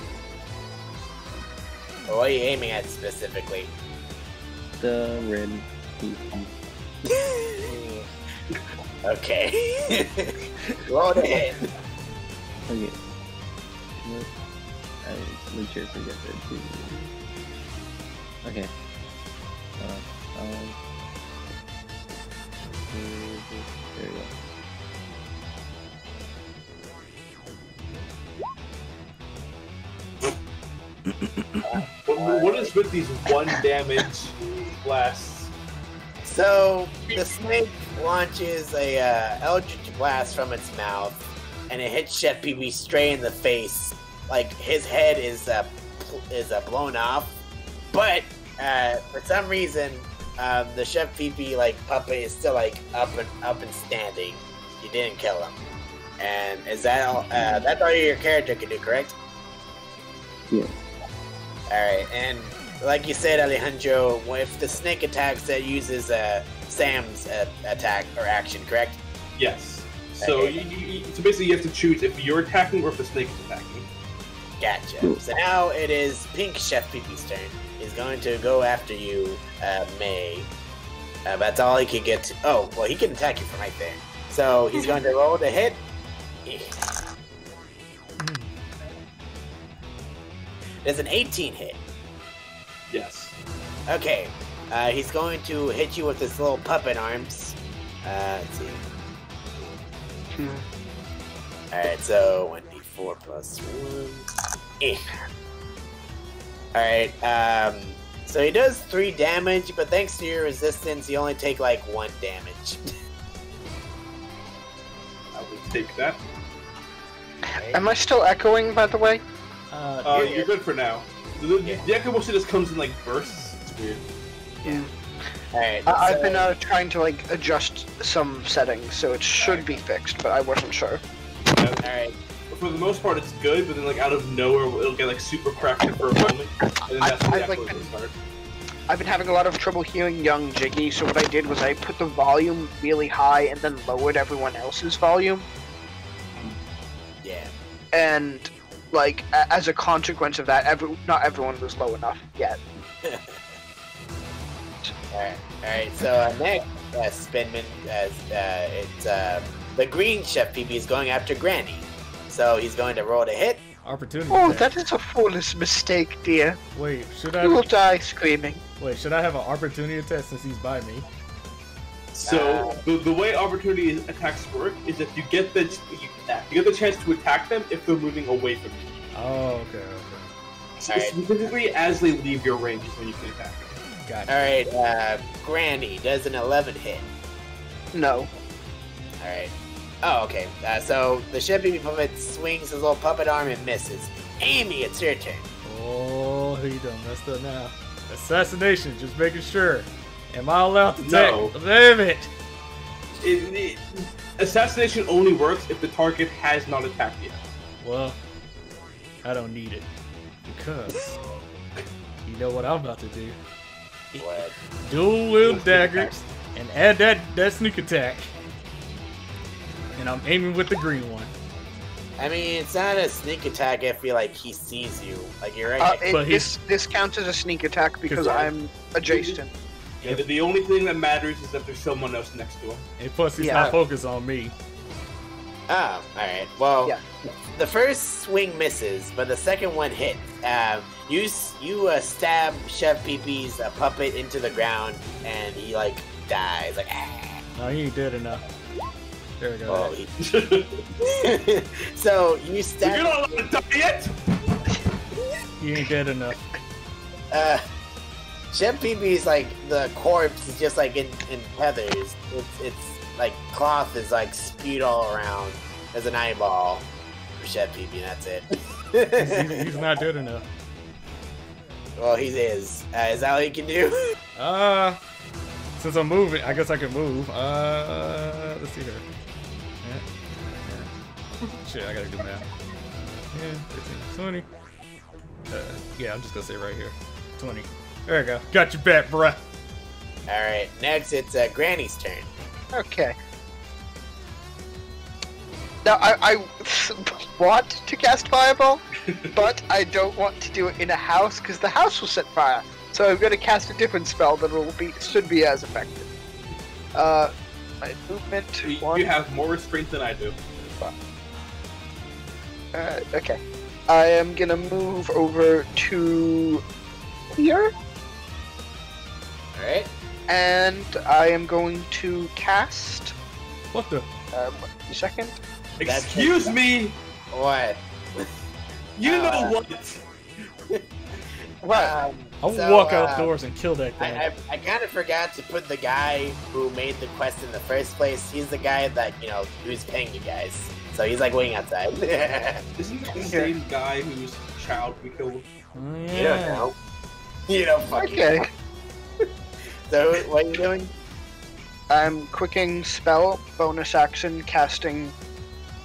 What are you aiming at specifically? The red PP. Okay. Roll the hit. Okay. I legit forget that too. Okay. There we go. What is with these 1 damage blasts? So, the snake launches a eldritch blast from its mouth, and it hits Chef Pee-Pee straight in the face. Like, his head is blown off, but for some reason, the Chef Pee-Pee puppet is still up and standing. You didn't kill him, and is that all? That's all your character can do, correct? Yeah. All right, and like you said, Alejandro, if the snake attacks, that uses Sam's attack or action, correct? Yes. So, Okay. so basically, you have to choose if you're attacking or if the snake is attacking. Gotcha. So now it is Pink Chef Pee-Pee's turn. He's going to go after you, May. That's all he can get to. Oh, well, he can attack you from right there. So he's going to roll to hit. There's an 18 hit. Yes. Okay. He's going to hit you with his little puppet arms. Let's see. Alright, so 1d4 plus 1. Alright, so he does 3 damage, but thanks to your resistance, you only take like 1 damage. I will take that. Am I still echoing, by the way? You're good for now. The echo mostly just comes in like bursts. It's weird. Yeah. Alright. I've been trying to like adjust some settings, so it should be fixed, but I wasn't sure. Alright. For the most part, it's good, but then like out of nowhere, it'll get like super cracked for a moment, and then that's when the echo will start. I've been having a lot of trouble hearing young Jiggy, so what I did was I put the volume really high and then lowered everyone else's volume. Yeah. And like as a consequence of that, not everyone was low enough yet. Alright, so next, Spinman, it's the green Chef Pee-Pee is going after Granny. So he's going to roll to hit. Opportunity. Oh, attack. that is a foolish mistake, dear. Wait, should I? You will die screaming. Wait, should I have an opportunity attack since he's by me? So the way opportunity attacks work is if you get the chance to attack them if they're moving away from you. Oh, okay. Specifically, as they leave your range is when you can attack them. Gotcha. Alright, Granny does an 11 hit. No. Alright. Oh, okay. So the Chef Pee-Pee puppet swings his little puppet arm and misses. Amy, it's your turn. Oh, he done messed up now. Assassination, just making sure. Am I allowed to attack? No. Damn it! Assassination only works if the target has not attacked yet. Well, I don't need it. Because you know what I'm about to do. What? Dual wield daggers and add that sneak attack. And I'm aiming with the green one. I mean, it's not a sneak attack if he sees you. Like, you're right. But This counts as a sneak attack because I'm adjacent. Yeah, the only thing that matters is that there's someone else next to him. And plus, he's not focused on me. Oh, alright. Well, Yeah. the first swing misses, but the second one hits. You stab Chef Pee-Pee's puppet into the ground, and he, like, dies. Like, ah. No, he ain't dead enough. There we go. Oh, so, you stab... You're not allowed to die yet? He ain't dead enough. Chef Pee-Pee's, like, the corpse is just, like, in feathers. It's like, cloth is, like, spewed all around. There's an eyeball for Chef Pee-Pee, and that's it. He's not dead enough. Well, he is. Is that all you can do? Since I'm moving, I guess I can move. Let's see here. Shit, I gotta do math. 10, 15, 20. Yeah, I'm just gonna say right here. 20. There we go. Got your back, bruh. Alright, next it's Granny's turn. Okay. Now, I want to cast Fireball, but I don't want to do it in a house, because the house will set fire. So I'm going to cast a different spell that should be as effective. My movement... You have more restraint than I do. Okay. I am going to move over to here. Alright. And I am going to cast... What the? a second. Excuse me! What? You know what? Wow. I'll walk outdoors and kill that thing. I kind of forgot to put the guy who made the quest in the first place. He's the guy that, who's paying you guys. So he's like waiting outside. Isn't that the same guy whose child we killed? Yeah. You don't know. You don't fucking know. Okay. So, what are you doing? I'm quicking spell, bonus action, casting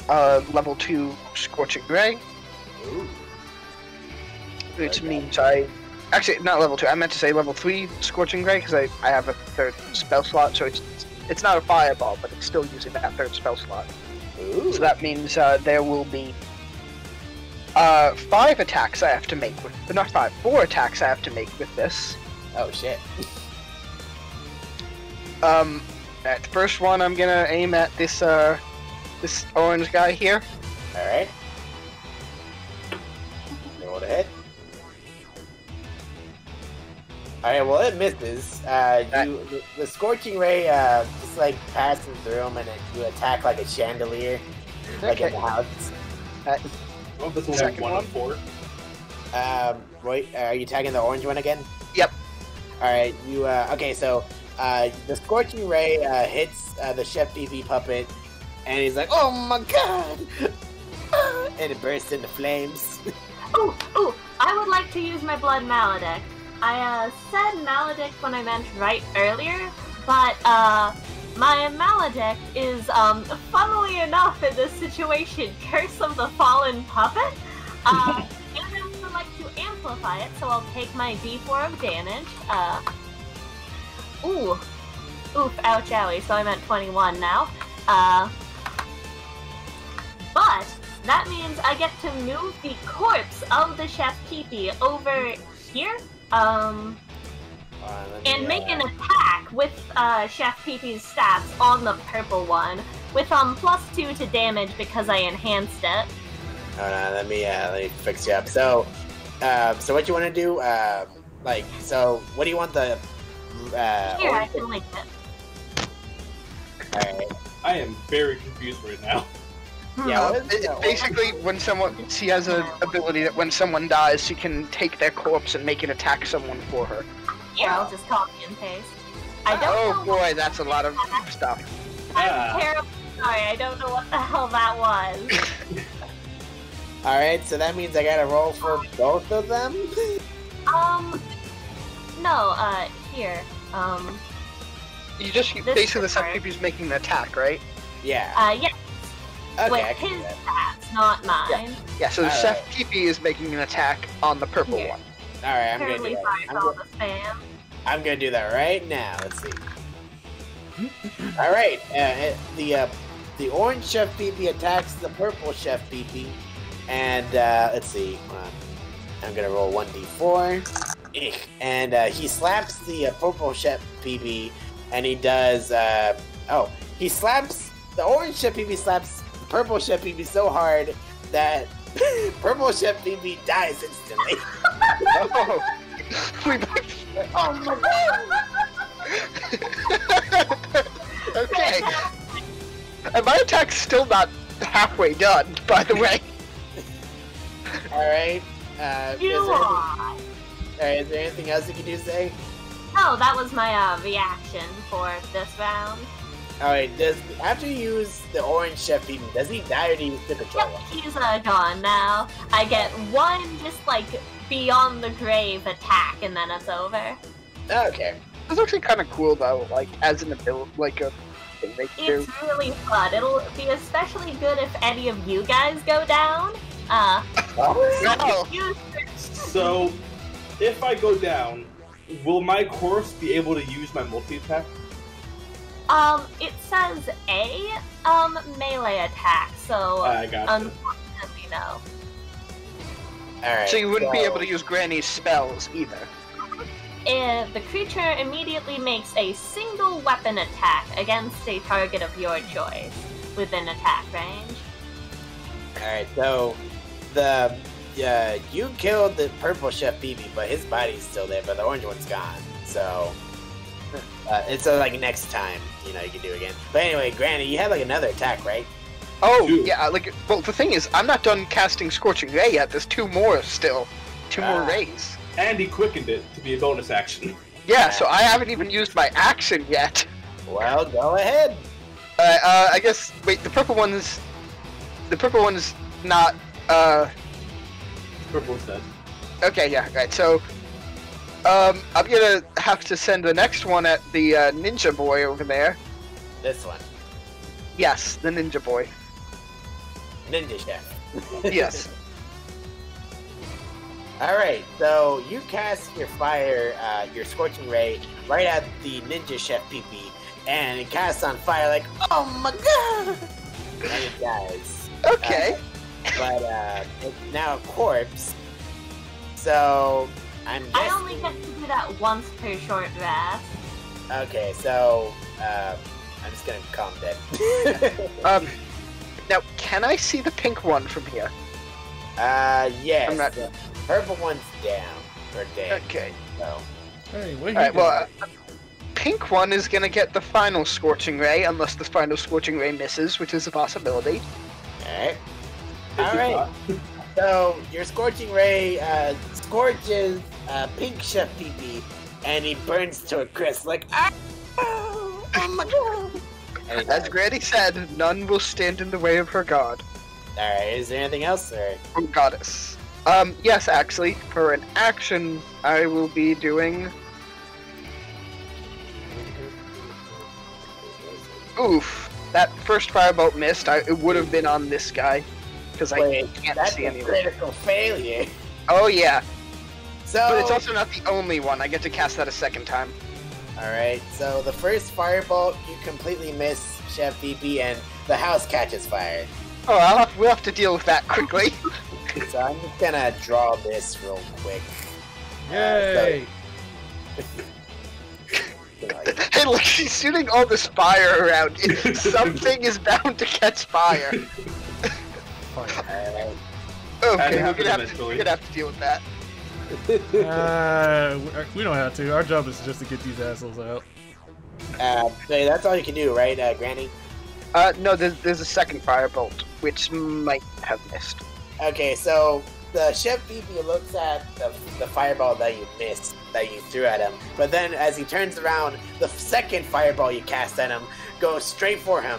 level 2 Scorching Ray. Ooh. Which means actually, not level 2, I meant to say level 3 Scorching Ray, because I have a third spell slot, so it's It's not a fireball, but it's still using that third spell slot. Ooh. So that means there will be 5 attacks I have to make with, not 5, 4 attacks I have to make with this. Oh shit. At the first one, I'm gonna aim at this this orange guy here. All right. Roll to hit. All right. Well, it misses. The scorching ray just like passes through him, and then you attack like a chandelier, like in the house. Oh, this will Second be 1 of 4. Wait, are you tagging the orange one again? Yep. All right. You okay? So the scorching ray hits the Chef BB puppet, and he's like, "Oh my god!" And it bursts into flames. Ooh, I would like to use my blood maledict. I said maledict when I meant right earlier, but my maledict is, funnily enough in this situation, Curse of the Fallen Puppet. And I would like to amplify it, so I'll take my D4 of damage. Oof, ouch, owie, so I'm at 21 now. But that means I get to move the corpse of the Chef Peepee over here, and make an attack with Chef Peepee's stats on the purple one with +2 to damage because I enhanced it. Hold on, let me fix you up. So what you want to do? So what do you want the? Here, I can link it. All right. I am very confused right now. Yeah. Basically, when she has an ability that when someone dies, she can take their corpse and make it attack someone for her. Here, I'll just copy and paste. I don't Oh know boy, that's a lot of stuff. I'm terribly sorry, I don't know what the hell that was. All right. So that means I gotta roll for both of them. No, here. You just basically the Chef Peepee's making an attack, right? Yeah. Yeah. Okay. With I can do his that. stats, not mine. Yeah. So the All Chef Peepee is making an attack on the purple Here. one. All right. I'm gonna Terribly do sorry that. for all the spam. I'm gonna do that right now. Let's see. All right. The orange Chef Peepee attacks the purple Chef Peepee, and let's see. Hold on. I'm gonna roll 1d4, and he slaps the purple Chef Peepee, and he does. He slaps the orange Chef Peepee slaps the purple Chef Peepee so hard that purple Chef Peepee dies instantly. Oh my god! Okay. And my attack's still not halfway done, by the way. Alright. You is there anything else you can do, say? No, that was my reaction for this round. Alright, after you use the orange Chef Peepee, does he die or do you still control Yep, him? he's gone now. I get one just like beyond the grave attack and then it's over. Okay. It's actually kind of cool though, like as an ability, like a thing they can do. It's really fun. It'll be especially good if any of you guys go down. No. So, if I go down, will my corpse be able to use my multi-attack? It says a melee attack, so I gotcha. unfortunately no. Alright. So you wouldn't be able to use Granny's spells either. The creature immediately makes a single weapon attack against a target of your choice within attack range. Alright, so you killed the purple Chef Peepee, but his body's still there, but the orange one's gone. So it's like next time, you can do again. But anyway, Granny, you have like another attack, right? Oh, Two. yeah, well, the thing is, I'm not done casting Scorching Ray yet. There's 2 more still. 2 more rays. And he quickened it to be a bonus action. Yeah, so I haven't even used my action yet. Well, go ahead. I guess, wait, the purple one's not, Purple's dead. okay, yeah, right, so, I'm gonna have to send the next one at the, ninja boy over there. This one. Yes, the ninja boy. Ninja Chef. Yes. Alright, so you cast your fire, your Scorching Ray, right at the Ninja Chef Peepee, and he casts on fire like, oh my god! And it dies. Okay. But it's now a corpse. So I'm guessing... I only get to do that once per short rest. Okay, so I'm just gonna calm down. Now, can I see the pink one from here? Yes. I'm not- The purple one's down. Or dead. Okay. So. Hey, what Alright, well, pink one is gonna get the final Scorching Ray, unless the final Scorching Ray misses, which is a possibility. Alright. Alright. So, your Scorching Ray scorches Pink Chef PP, and he burns to a crisp, like, oh my god! And As Granny said, none will stand in the way of her god. Alright, is there anything else, or? Or goddess. Yes, actually, for an action, I will be doing... Oof. That first firebolt missed. It would have been on this guy. Because I can't that's see a anything. critical failure. Oh, yeah. So, But it's also not the only one. I get to cast that a second time. alright, so the first firebolt, you completely miss Chef PP, and the house catches fire. Oh, we'll have to deal with that quickly. So I'm just gonna draw this real quick. Yay! Hey, look, she's shooting all this fire around. Something is bound to catch fire. Alright. Okay, happens we're gonna eventually. have to deal with that. We don't have to. Our job is just to get these assholes out. So that's all you can do, right, Granny? No, there's a second firebolt, which might have missed. Okay, so the Chef PP looks at the fireball that you missed, that you threw at him, but then as he turns around, the second fireball you cast at him goes straight for him.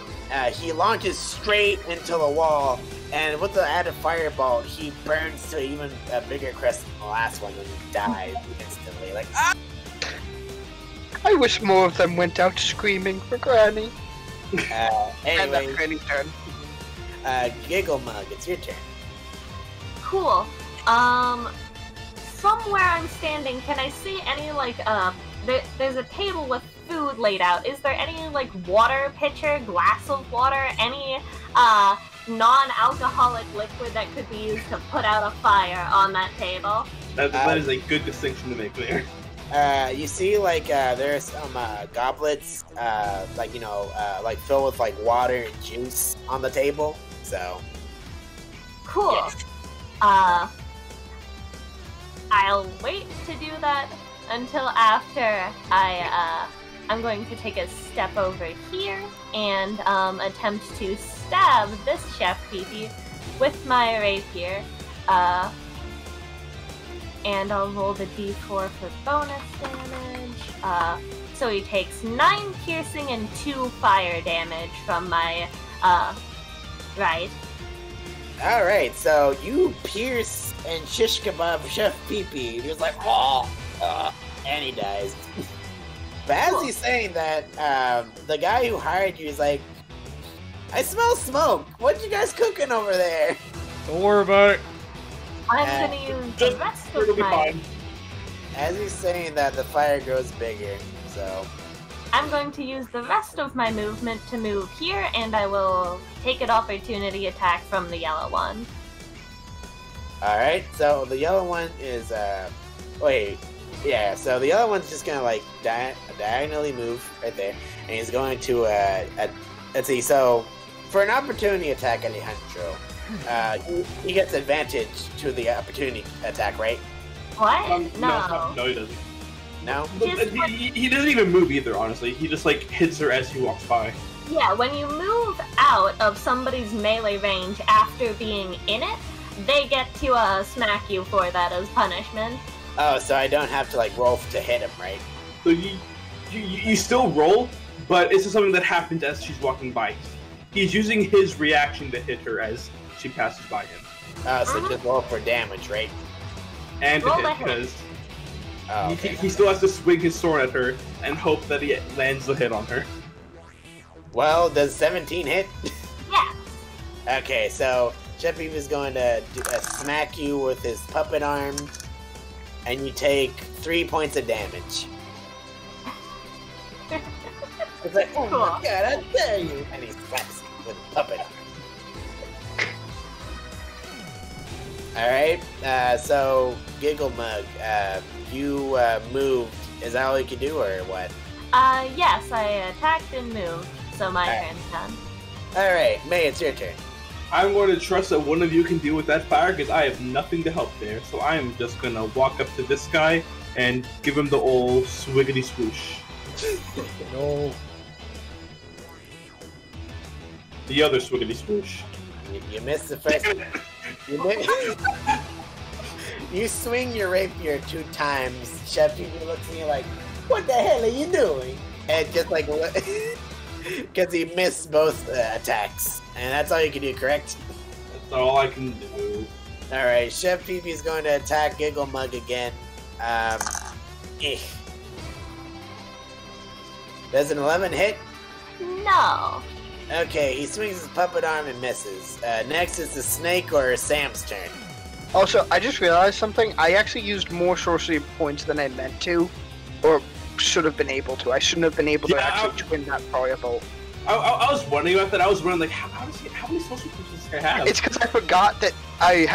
He launches straight into the wall, and with the added fireball, he burns to even a bigger crest than the last one, and he dies instantly. Like, ah! I wish more of them went out screaming for Granny. And Anyway, that's Granny's turn. Giggle Mug, it's your turn. Cool. From where I'm standing, can I see any, like, there's a table with food laid out. Is there any, like, water pitcher, glass of water, any, non-alcoholic liquid that could be used to put out a fire on that table? That is a good distinction to make there. You see, like, there's some goblets, like, like filled with, like, water and juice on the table, so. Cool. Yeah. I'll wait to do that until after I'm going to take a step over here and, attempt to stab this Chef PP with my rapier, and I'll roll the d4 for bonus damage. So he takes 9 piercing and 2 fire damage from my, right. Alright, so you pierce and shish kebab Chef PP. He was like, oh, and he dies. But as he's saying that, the guy who hired you is like, I smell smoke. What you guys cooking over there? Don't worry about it. I'm gonna use the rest of my... As he's saying that, the fire grows bigger, so... I'm going to use the rest of my movement to move here, and I will take an opportunity attack from the yellow one. Alright, so the yellow one is, wait, yeah, so the other one's just gonna, like, diagonally move right there, and he's going to, let's see, so, for an opportunity attack, Alejandro, he gets advantage to the opportunity attack, right? What? No, he doesn't. No? He doesn't even move either, honestly. He just, like, hits her as he walks by. Yeah, when you move out of somebody's melee range after being in it, they get to smack you for that as punishment. Oh, so I don't have to, like, roll to hit him, right? So you still roll, but it's just something that happens as she's walking by. He's using his reaction to hit her as she passes by him. Oh, so just roll for damage, right? And to Roll hit, the hit. because Oh, okay. he still has to swing his sword at her and hope that he lands the hit on her. Well, does 17 hit? Yeah. Okay, so Chef Eve is going to smack you with his puppet arm, and you take 3 points of damage. It's like, oh Cool. my god, I dare you! And he slaps you with a puppet arm. Alright, so Giggle Mug, you moved. Is that all you can do, or what? Yes, I attacked and moved, so my Alright. turn's done. Alright, May, it's your turn. I'm going to trust that one of you can deal with that fire because I have nothing to help there. So I am just going to walk up to this guy and give him the old swiggity swoosh. No. The other swiggity swoosh. You missed the first. You swing your rapier 2 times. Chef Pee-Pee looks at you like, "What the hell are you doing?" And just like, because he missed both attacks, and that's all you can do, correct? That's all I can do. All right, Chef Pee-Pee is going to attack Giggle Mug again. Does an 11 hit? No. Okay, he swings his puppet arm and misses. Next is the snake or Sam's turn. Also, I just realized something. I actually used more sorcery points than I meant to, or should have been able to. I shouldn't have been able to actually twin that fireball. I was wondering about that. I was wondering, like, how many social points does this guy have? It's because I forgot that I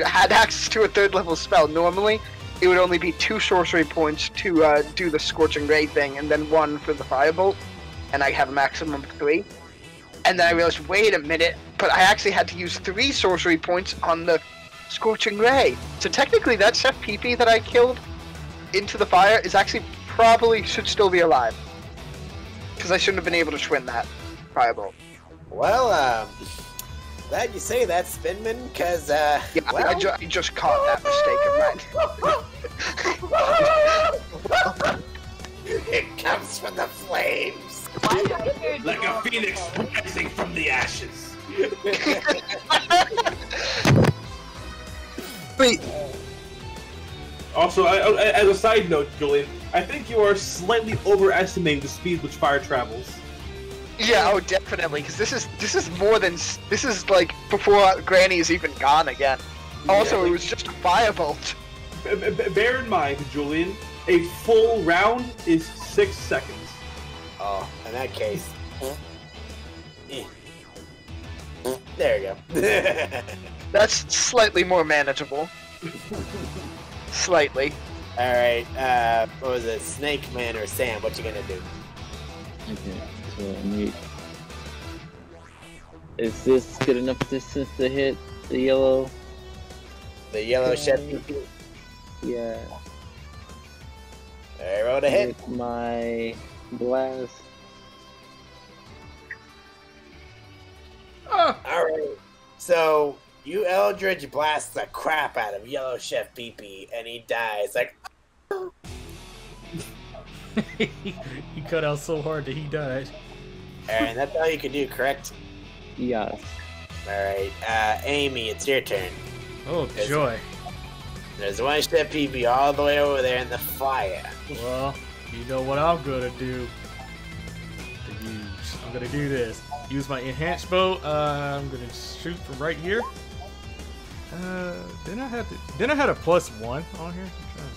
had access to a 3rd level spell. Normally, it would only be 2 sorcery points to do the Scorching Ray thing, and then 1 for the Firebolt, and I have a maximum of 3. And then I realized, wait a minute, but I actually had to use 3 sorcery points on the Scorching Ray. So technically, that Chef Pee-Pee that I killed into the fire is actually probably should still be alive. Because I shouldn't have been able to twin that Firebolt. Well, glad you say that, Spinman, because, Yeah, well... I just caught that mistake of mine. It comes from the flames. Why do I hear Like a phoenix rising from the ashes. Wait, Also, as a side note, Julian, I think you are slightly overestimating the speed which fire travels. yeah, oh, definitely, because this is more than this is like before Granny is even gone again. Also, it was just a firebolt. Bear in mind, Julian, a full round is 6 seconds. Oh, in that case... There you go. That's slightly more manageable. Slightly. Alright, what was it? Snake Man or Sam, what you gonna do? Okay, so is this good enough distance to hit the yellow? The yellow Chef Pee-Pee? Yeah. Alright, roll to hit. With my blast. Alright, so you Eldritch blast the crap out of yellow Chef Pee-Pee, and he dies. Like, He cut out so hard that he died. alright, that's all you can do, correct? Yes. Alright, Amy, it's your turn. Oh, joy. There's one Chef Pee-Pee all the way over there in the fire. Well, you know what I'm gonna do. I'm gonna do this. Use my enhanced bow. I'm gonna shoot from right here. Then I had a +1 on here. I'm trying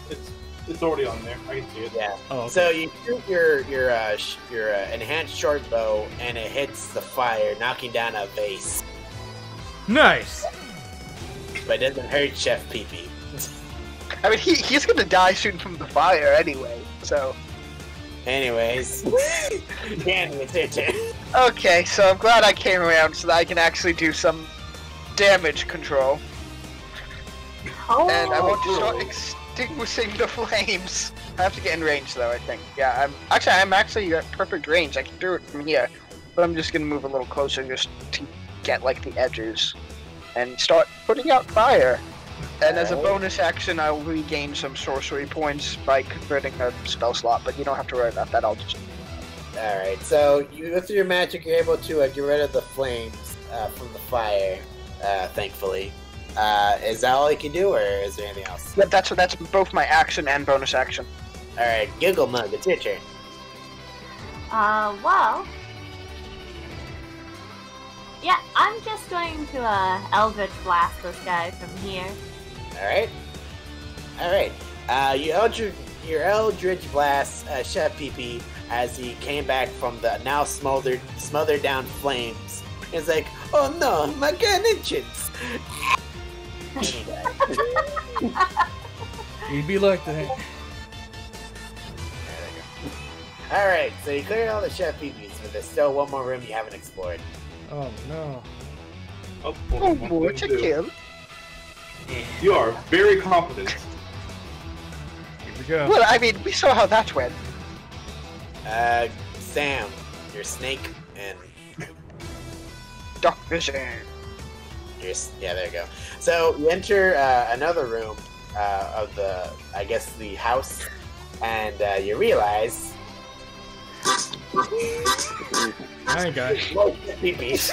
to see. It's already on there. I can see it. Yeah. Oh, okay. So you shoot your enhanced short bow, and it hits the fire, knocking down a vase. Nice. But it doesn't hurt Chef Pee-Pee. I mean, he's gonna die shooting from the fire anyway, so... Anyways, Danny, it's your turn. Okay, so I'm glad I came around so that I can actually do some damage control. And I want to start extinguishing the flames. I have to get in range though, I think. Yeah, I'm actually at perfect range. I can do it from here. But I'm just gonna move a little closer just to get like the edges. And start putting out fire. And as a bonus action, I'll regain some sorcery points by converting a spell slot, but you don't have to worry about that, I'll just... Alright, so with your magic, you're able to get rid of the flames from the fire, thankfully. Is that all you can do, or is there anything else? Yeah, that's both my action and bonus action. Alright, Giggle Mug, it's your turn. Well... Yeah, I'm just going to, Eldritch Blast this guy from here. Alright. Alright. You your Eldritch Blast Chef Pee-Pee as he came back from the now smothered down flames. He's like, oh no, my connections. And he died. He'd be like that. Alright, so you cleared all the Chef Pee-Pees, but there's still one more room you haven't explored. Oh no. Oh, more to kill. You are very confident. Here we go. Well, I mean, we saw how that went. Sam, your snake, and Dr. Zan. yeah, there you go. So you enter another room of I guess the house, and you realize I ain't got it. Pee-Pees.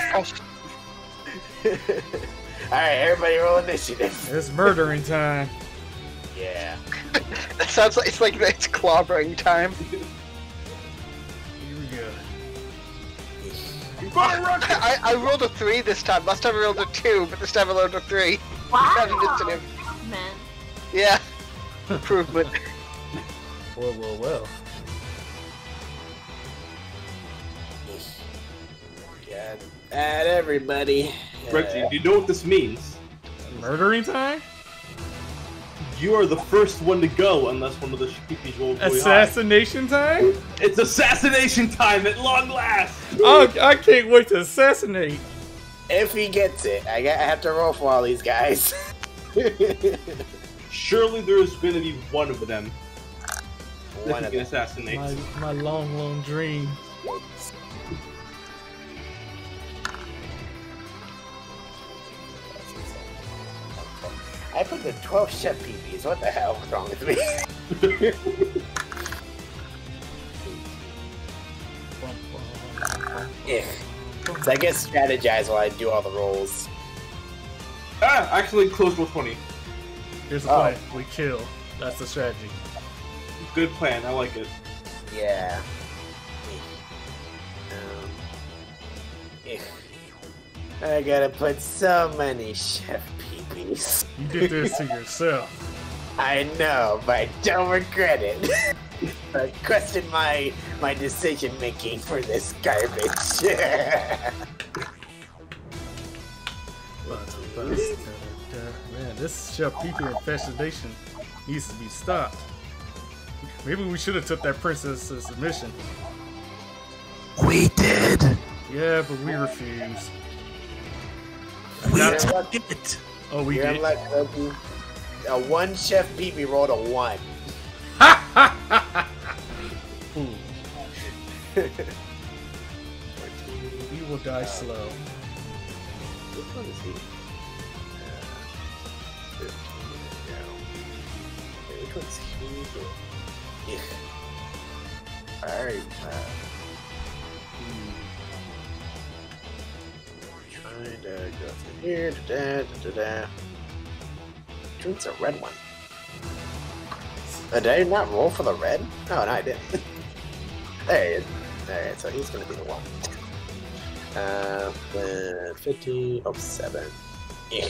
Alright, everybody roll initiative. It's murdering time. Yeah. That sounds like it's clobbering time. Here we go. I rolled a 3 this time. Last time I rolled a 2, but this time I rolled a 3. Wow. That's an initiative. Man. Yeah. Improvement. Well. God, at everybody. Reggie, do you know what this means? Murdering time? You are the first one to go unless one of the Pee-Pees rolls really high. Assassination time? It's assassination time at long last! Oh, I can't wait to assassinate. If he gets it, I have to roll for all these guys. Surely there's gonna be one of them One that of you can them. assassinate. My long dream. I put the 12 Chef Pee-Pees. What the hell is wrong with me? Yeah. So I guess strategize while I do all the rolls. Actually, close roll 20. Here's the plan. We kill. That's the strategy. Good plan, I like it. Yeah. I gotta put so many Chef Pee-Pees. You did this to yourself. I know, but I don't regret it. I question my decision making for this garbage. Man, this Chef Pee-Pee infestation needs to be stopped. Maybe we should have took that princess's submission. We did. Yeah, but we refused. We Got it. took it. Oh, we You're did. unlucky, Loki. A one Chef Pee-Pee rolled a 1. Fool. We will die slow. Which one is he? 15 now. Wait, which one's he? Yeah. Alright, trying to go through here. Which one's a red one? Did I not roll for the red? Oh, no, I didn't. There he is. Alright, so he's gonna be the one. Then 50, 7. Yeah.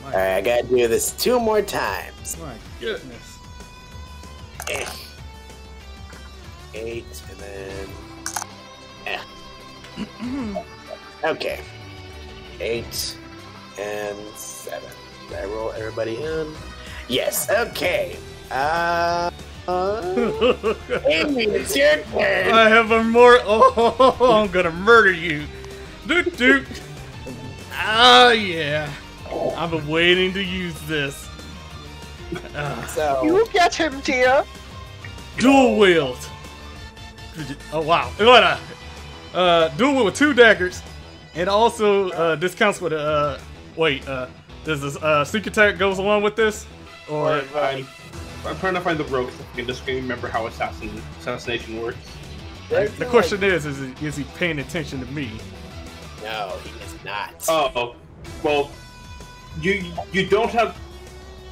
Alright, I gotta do this 2 more times. My goodness. 8, and then... Okay. 8 and 7. Did I roll everybody in? Yes, okay. Amy, it's your turn. I have a more. Oh, I'm gonna murder you. Doot doot. Ah, yeah. I've been waiting to use this. So, You get him, dear. Dual wield. Oh wow. What dual wield with 2 daggers, and also discounts with does this sneak attack goes along with this, or I'm trying to find the ropes. I can just remember how assassination works. the question is he paying attention to me? no, he is not. Oh, well, you don't have.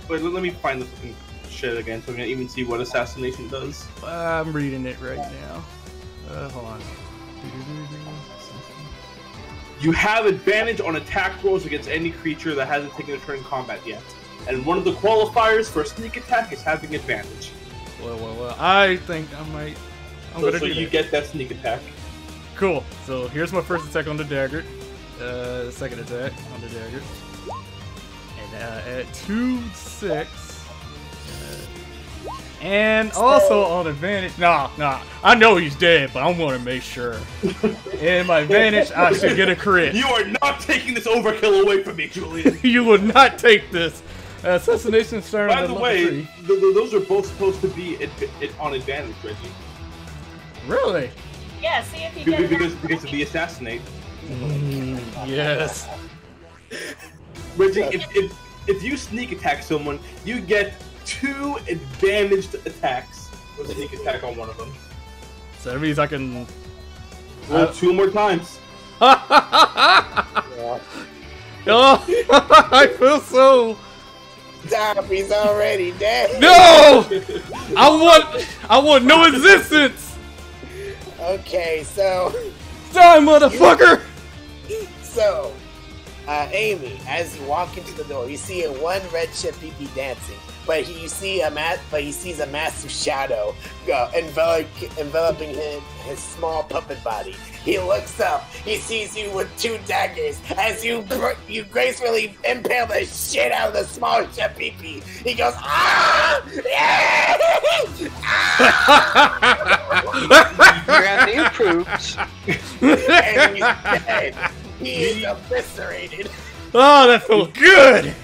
Wait, let me find the fucking shit again so I can even see what assassination does. I'm reading it right now. Hold on. You have advantage on attack rolls against any creature that hasn't taken a turn in combat yet. And one of the qualifiers for a sneak attack is having advantage. Well. I think I might. I'm gonna So do you that. get that sneak attack. Cool. So here's my first attack on the dagger. Second attack on the dagger. And at 2-6. And also on advantage. Nah. I know he's dead, but I want to make sure. And my advantage, I should get a crit. You are not taking this overkill away from me, Julian. You will not take this. Assassination started By at the level way, 3. those are both supposed to be on advantage, Reggie. Really? Yeah, see if you get Because of the assassinate. Yes. Reggie, if you sneak attack someone, you get 2 advantaged attacks. Or sneak attack on one of them. So that means I can. Roll 2 more times. Oh, I feel so. Stop, he's already dead. No! I want no existence. Okay, so Die, motherfucker! So, Amy, as you walk into the door, you see one red chip PP dancing, but he sees a massive shadow enveloping his small puppet body. He looks up. He sees you with 2 daggers as you gracefully impale the shit out of the small chip PP. He goes, ah! Randy approves. And he's dead. He's eviscerated. Oh, that felt good.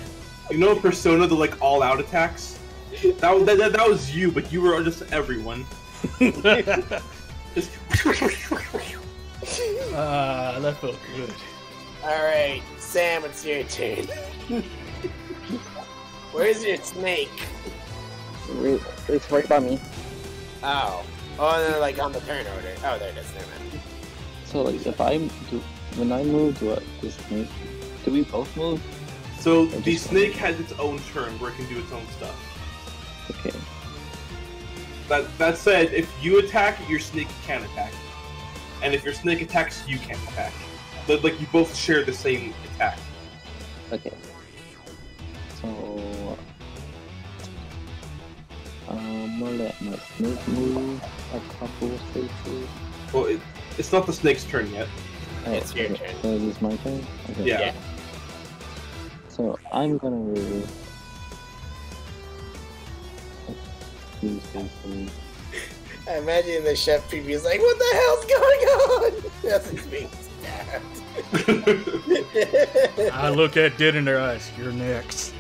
You know Persona, the like all-out attacks? That was you, but you were just everyone. Just That felt good. Alright, Sam, it's your turn. Where's your snake? It's right by me. Oh, no, like on the turn order. Oh, there it is. Never mind. So like, when I move, do snake? Do we both move? so the snake has its own turn where it can do its own stuff. Okay. That said, if you attack, your snake can attack, and if your snake attacks, you can't attack. But like you both share the same attack. Okay. So I'm gonna let my snake move a couple spaces. Well, it's not the snake's turn yet. Oh, It's your okay. turn. So it is my turn? Okay. Yeah. So I'm gonna move. Few spaces. I imagine the chef preview is like, what the hell's going on? Nothing's being stabbed. I look at dead in their eyes. You're next.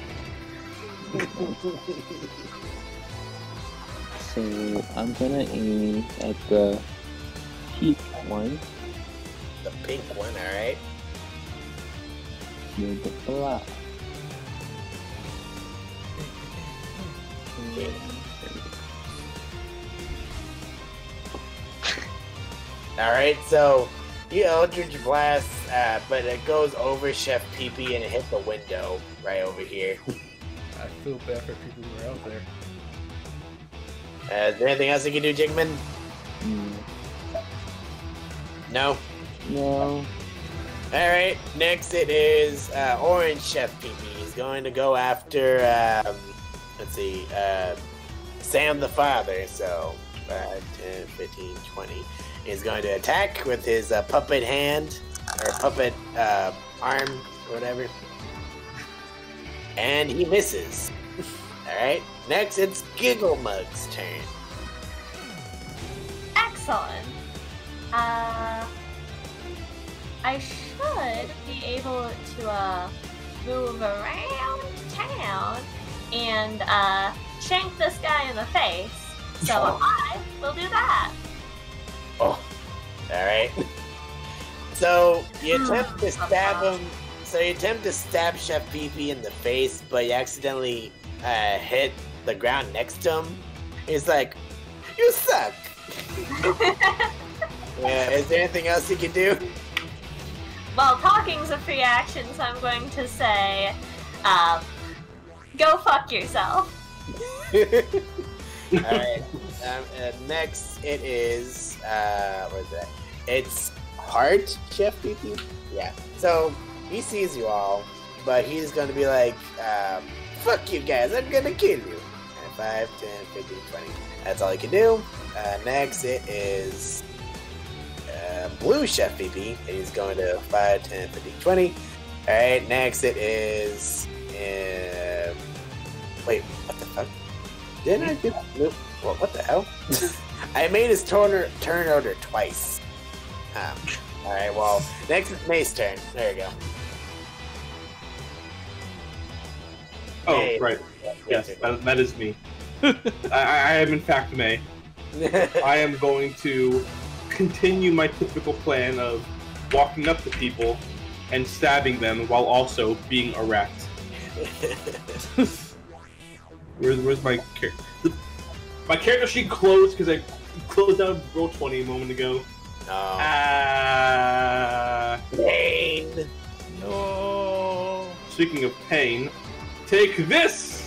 So I'm gonna aim at the peak one The pink one, alright? with the black. Alright, so you Eldritch Blast, but it goes over Chef PP and it hit the window right over here. I feel bad for people who are out there. Is there anything else you can do, Jigman? Mm, No? no. Alright, next it is Orange Chef PP. He's going to go after, let's see, Sam the Father. So, 5, 10, 15, 20. He's going to attack with his puppet hand, or puppet arm, or whatever. And he misses. Alright, next it's Giggle Mug's turn. Excellent. I should be able to move around town and shank this guy in the face. So I will do that. Oh, alright. So you attempt to stab him. So you attempt to stab Chef PP in the face, but you accidentally hit the ground next to him. He's like, "You suck." Yeah. Is there anything else you can do? Well, talking's a free action, so I'm going to say, go fuck yourself. Alright. Next it is where's that? It's Heart Chef PP. Yeah. So he sees you all, but he's gonna be like, "Fuck you guys! I'm gonna kill you." And 5, 10, 15, 20. That's all you can do. Next, it is Blue Chef PP, and he's going to 5, 10, 15, 20. Alright, next it is... wait, what the fuck? Didn't I do... Nope. Well, what the hell? I made his turn order twice. Alright, well, next is May's turn. There you go. Oh, May. right. Yes, that is me. I am in fact May. I am going to continue my typical plan of walking up to people and stabbing them while also being a rat. Where's my character? My character sheet closed because I closed out Roll20 a moment ago. Pain! No. Speaking of pain, take this!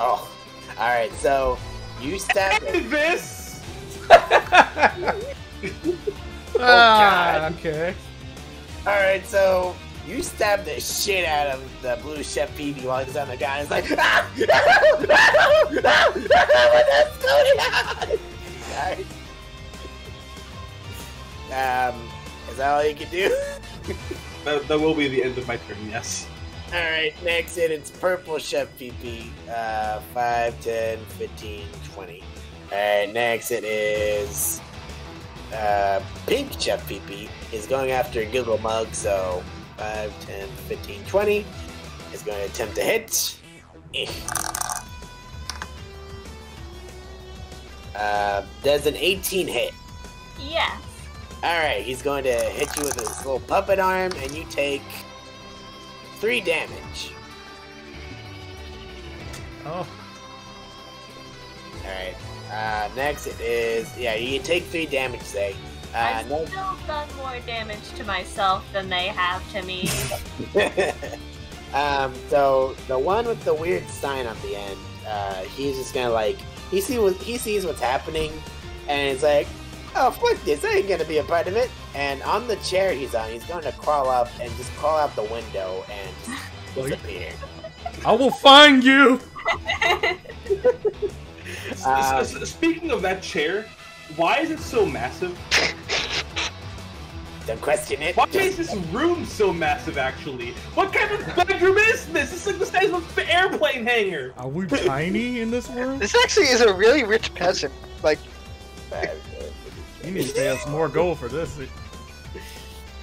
Oh, alright, so you stab him. This! God. Okay. Alright, so you stab the shit out of the Blue Chef PB while he's on the ground. It's like, what's going on? Alright. Is that all you can do? That will be the end of my turn, yes. Alright, next it's Purple Chef PP. 5, 10, 15, 20. Alright, next it is Pink Chef PP. Is going after Google Mug, so 5, 10, 15, 20. Is going to attempt to hit. Does an 18 hit? Yes. Alright, he's going to hit you with his little puppet arm, and you take 3 damage. Oh. Alright, next it is, yeah, you take 3 damage, say. I've still done more damage to myself than they have to me. So, the one with the weird sign on the end, he's just gonna like, he sees what's happening, and it's like, oh, fuck this, I ain't gonna be a part of it. And on the chair he's on, he's going to crawl up and just crawl out the window and disappear. I will find you! Speaking of that chair, why is it so massive? Don't question it. Why is this room so massive, actually? What kind of bedroom is this? It's like the size of an airplane hangar! Are we tiny in this room? This actually is a really rich peasant. Like, You need to pay us more gold for this.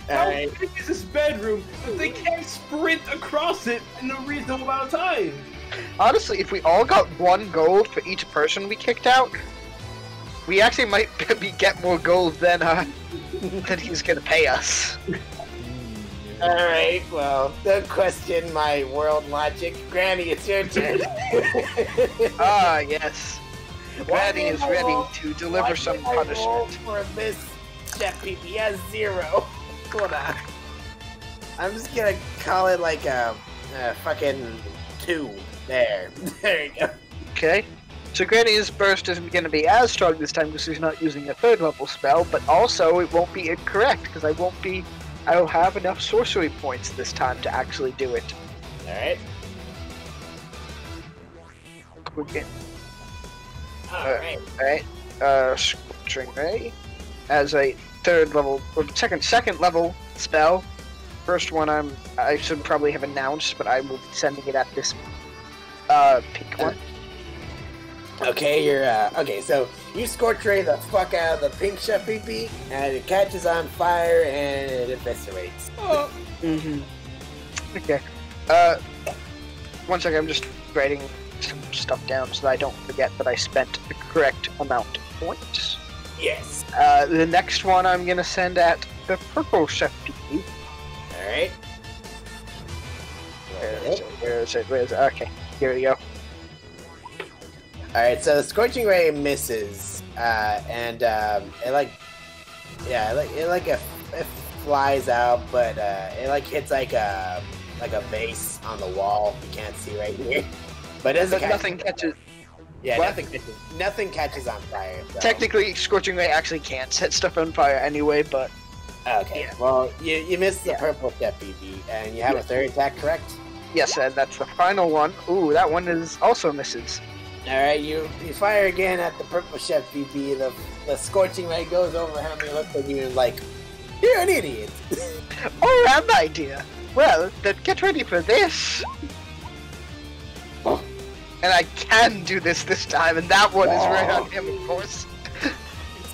How big is this bedroom that they can't sprint across it in a reasonable amount of time? honestly, if we all got 1 gold for each person we kicked out, we actually might get more gold than he's gonna pay us. Alright, well, don't question my world logic. Granny, it's your turn. Ah, yes. Granny is ready to deliver some punishment. For this Chef PP, he has 0. Hold on. I'm just gonna call it like a fucking 2. There. There you go. Okay. So Granny's burst isn't going to be as strong this time because he's not using a 3rd level spell, but also it won't be incorrect because I will have enough sorcery points this time to actually do it. Alright. Okay. Alright. Alright. Scorching Ray as a 3rd level, or second level spell. First one I should probably have announced, but I will be sending it at this pink one. Okay, okay, so you Scorch Ray the fuck out of the pink Chef PP, and it catches on fire and it eviscerates. Oh. Okay. 1 second, I'm just writing some stuff down so that I don't forget that I spent the correct amount of points. Yes. The next one I'm gonna send at the purple Chef PP. Alright. Where is it? Okay, here we go. Alright, so the Scorching Ray misses, and it flies out, but it hits like a base on the wall. You can't see right here, but it doesn't. Nothing catches. Yeah, what? nothing catches on fire. So. Technically, Scorching Ray actually can't set stuff on fire anyway, but okay. Yeah. Well, you missed the purple Chef BB, and you have a 3rd attack, correct? Yes, and that's the final one. Ooh, that one is also misses. Alright, you fire again at the purple chef PP. The scorching ray goes over him. He looks at you and like, you're an idiot. Oh, am I, dear? Well, then get ready for this. And I can do this time, and that one is right on him, of course.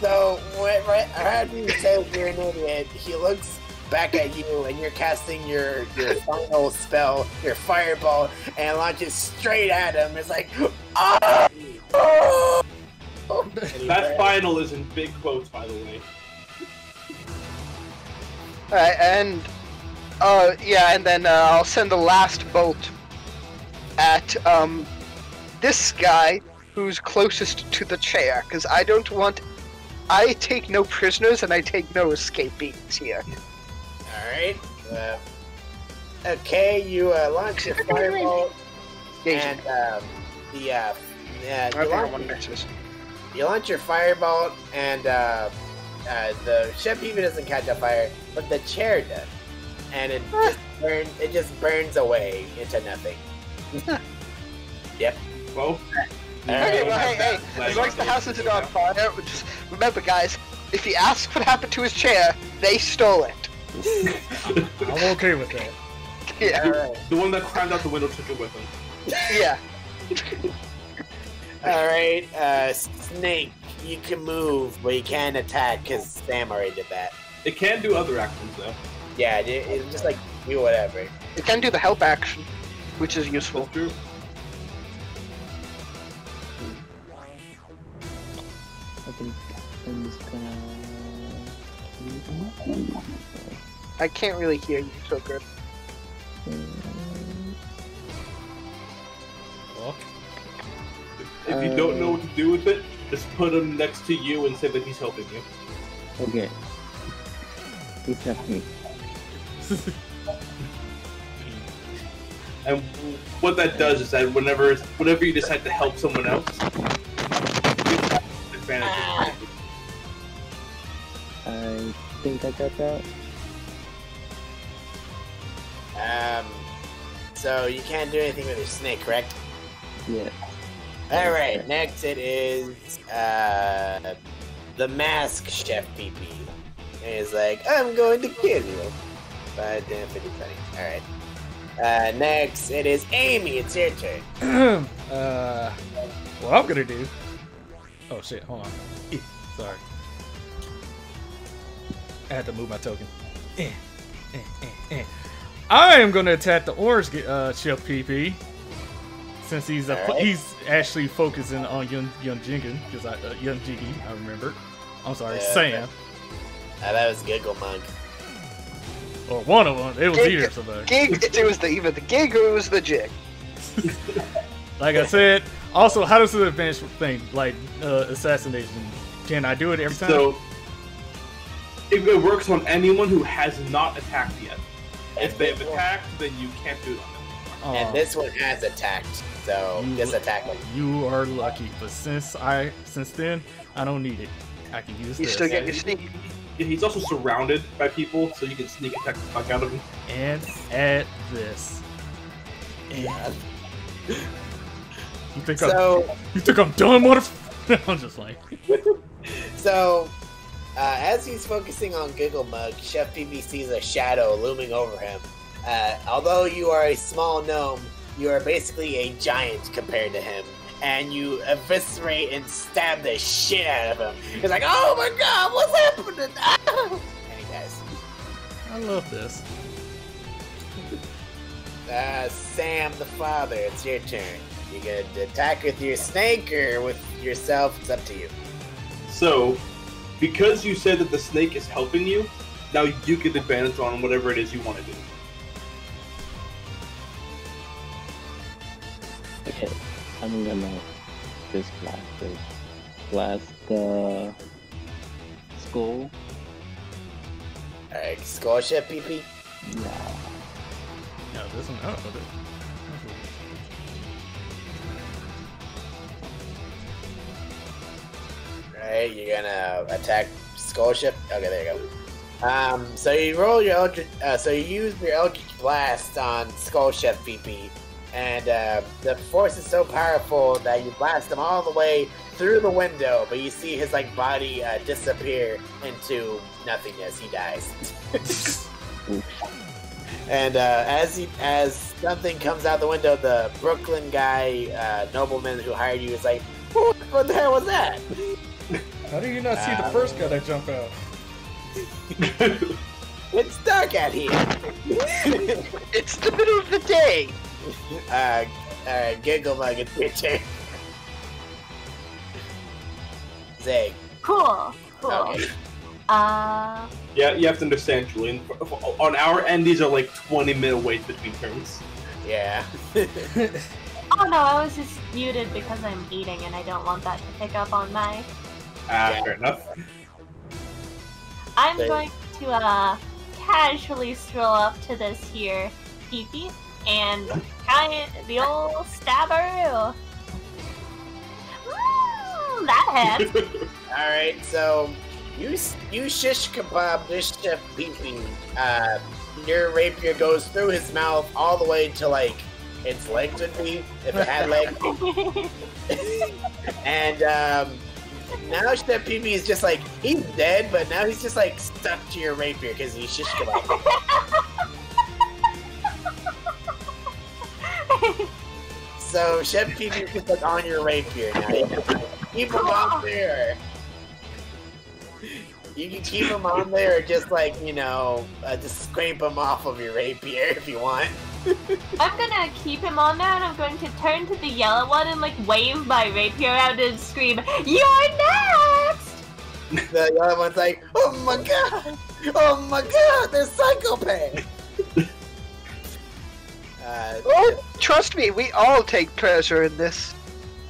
So, right after you say you're an idiot, he looks back at you, and you're casting your final spell, your fireball, and launches straight at him. It's like, ah! Oh! That final is in big quotes, by the way. Alright, and yeah, and then I'll send the last bolt at this guy who's closest to the chair, because I take no prisoners and I take no escapees here. Alright. Okay, you launch your fireball, and you launch your fireball, and the ship even doesn't catch on fire, but the chair does, and it just burns away into nothing. Yep. Well, Okay, well, hey, as long as the house isn't on fire, just remember, guys, if he asks what happened to his chair, they stole it. I'm okay with that. Yeah. the one that climbed out the window took it with him. Yeah. Alright, Snake, you can move, but you can't attack, because Sam already did that. It can do other actions, though. Yeah, it's just like, do whatever. It can do the help action, which is useful. That's true. I think I'm just gonna... I can't really hear you so good. Well, If you don't know what to do with it, just put him next to you and say that he's helping you. Okay. He helped me. And what that does is that whenever you decide to help someone else, you have advantage. I think I got that. So you can't do anything with your snake, correct? Yeah. Alright, next it is, the mask chef PP. And he's like, I'm going to kill you. But then pretty funny. Alright. Next it is Amy, it's your turn. what I'm gonna do... Oh shit, hold on. Sorry. I had to move my token. I am gonna attack the orange chef PP. Since he's actually focusing on young Jinkin, because young Jiggy, I remember. I'm sorry, Sam. That was Giggle Monk. Or one of them. It was either somebody. It was either the gig or it was the jig. Like I said, also, how does the advantage thing, like assassination, can I do it every time? So, it works on anyone who has not attacked yet. If they've attacked, then you can't do it on them. And this one has attacked, so just attack him. You are lucky, but since then, I don't need it. I can use You this. still get your sneak. Yeah, he's also surrounded by people, so you can sneak attack the fuck out of him. And add this. And you think I'm done, motherfucker? I'm just like. So, as he's focusing on Giggle Mug, Chef PB sees a shadow looming over him. Although you are a small gnome, you are basically a giant compared to him. And you eviscerate and stab the shit out of him. He's like, oh my god, what's happening? And he dies. I love this. Sam the father, it's your turn. You gonna attack with your snake or with yourself? It's up to you. So, because you said that the snake is helping you, now you get advantage on whatever it is you want to do. Okay. I'm gonna just blast the skull. Alright, skull ship PP? Yeah. No, this one. Oh, Alright, you're gonna attack skull ship? Okay, there you go. So you roll your Eldritch, so you use your Eldritch Blast on Skull Chef PP, and the force is so powerful that you blast him all the way through the window, but you see his like body disappear into nothingness. He dies. And as something comes out the window, the Brooklyn guy, nobleman who hired you, is like, "What the hell was that?" How do you not see the first guy that jumped out? It's dark out here. It's the middle of the day. Alright, Giggle Mug, it's your turn. Zay. Cool. Okay. Yeah, you have to understand, Julian. On our end, these are like 20-minute waits between turns. Yeah. Oh no, I was just muted because I'm eating and I don't want that to pick up on my... Fair enough. I'm going to casually stroll up to this here peepee and try the old stabber. That hit. Alright, so you shish kebab this Chef Peepee. Your rapier goes through his mouth all the way to like its legs would be, if it had legs. And now Chef Peepee is just like, he's dead, but now he's just like stuck to your rapier because he's shish kebab. So Chef Peepee is just like on your rapier now. You can keep him on there. You can keep him on there or just like, just scrape him off of your rapier if you want. I'm gonna keep him on there and I'm going to turn to the yellow one and like wave my rapier out and scream, "You're next!" The yellow one's like, "Oh my god! Oh my god, they're psychopaths!" Trust me, we all take pleasure in this.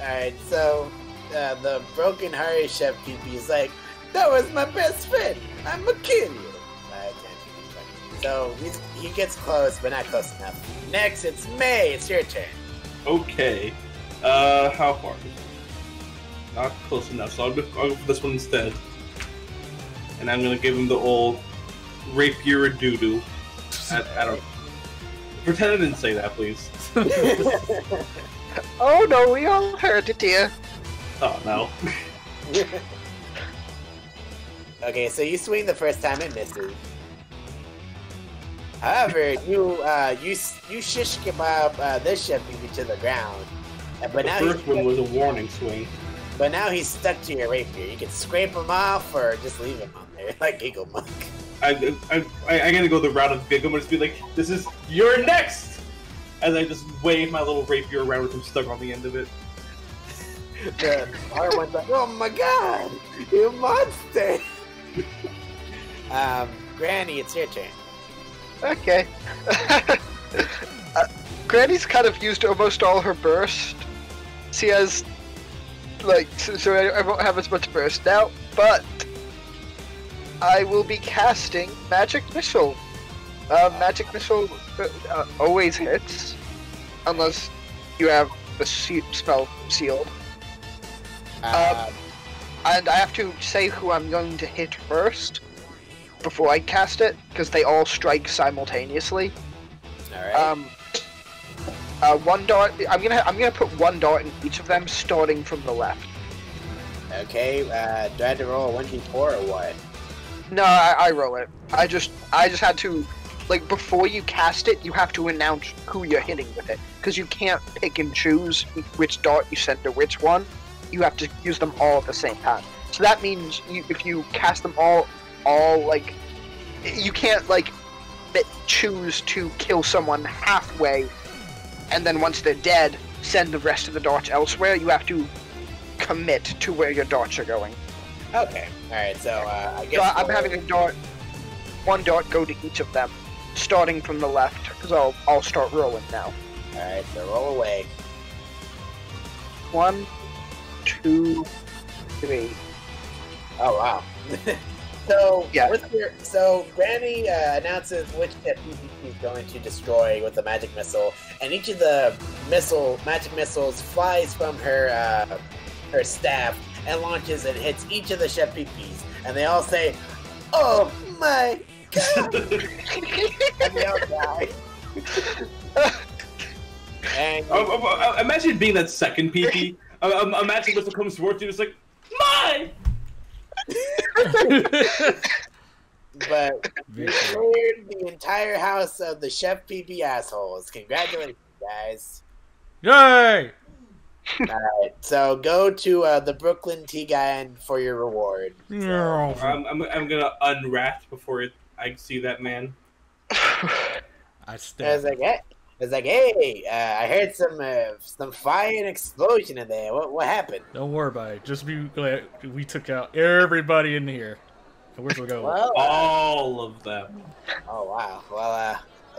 Alright, so the broken hearted Chef Peepee is like, "That was my best friend! I'm gonna kill you!" So he gets close, but not close enough. Next, it's May. It's your turn. Okay. How far? Not close enough, so I'll go for this one instead. And I'm gonna give him the old rapier doo-doo. I don't... Pretend I didn't say that, please. Oh no, we all heard it, dear. Oh no. Okay, so you swing the first time, it misses. However, you shish kebab this Chef Peepee to the ground. But now the first one was a warning swing. But now he's stuck to your rapier. You can scrape him off or just leave him on there, like Giggle Monk. I'm gonna go the route of Giggle and just be like, "This is you're next!" As I just wave my little rapier around with him stuck on the end of it. The other one's like, "Oh my god, you monster!" Granny, it's your turn. Okay. Granny's kind of used almost all her burst. She has, so I won't have as much burst now, but I will be casting Magic Missile. Magic Missile always hits, unless you have the spell sealed. And I have to say who I'm going to hit first before I cast it, because they all strike simultaneously. Alright. One dart. I'm gonna put one dart in each of them, starting from the left. Okay. Do I have to roll a 1d4 or what? No, I roll it. I just had to, before you cast it, you have to announce who you're hitting with it, because you can't pick and choose which dart you send to which one. You have to use them all at the same time. So that means if you cast them all you can't choose to kill someone halfway and then once they're dead send the rest of the darts elsewhere. You have to commit to where your darts are going. Okay. Alright, so I guess... So I'm having one dart go to each of them, starting from the left, because I'll start rolling now. Alright, so roll away. 1, 2, 3. Oh, wow. So, yeah. So Granny announces which Chef Peepee she's going to destroy with the magic missile, and each of the magic missiles flies from her staff and launches and hits each of the Chef Peepees, and they all say, Oh my god! And they all die. And imagine being that second PP. Imagine if it comes towards you, it's like, my! But you cleared the entire house of the Chef PP assholes. Congratulations, guys. Yay! Alright, so go to the Brooklyn Tea Guide for your reward. So, I'm gonna unwrap before I see that man. I was like, hey, I heard some fire and explosion in there. What happened? Don't worry about it. Just be glad we took out everybody in here. So where's we go? Well, all of them. Oh wow.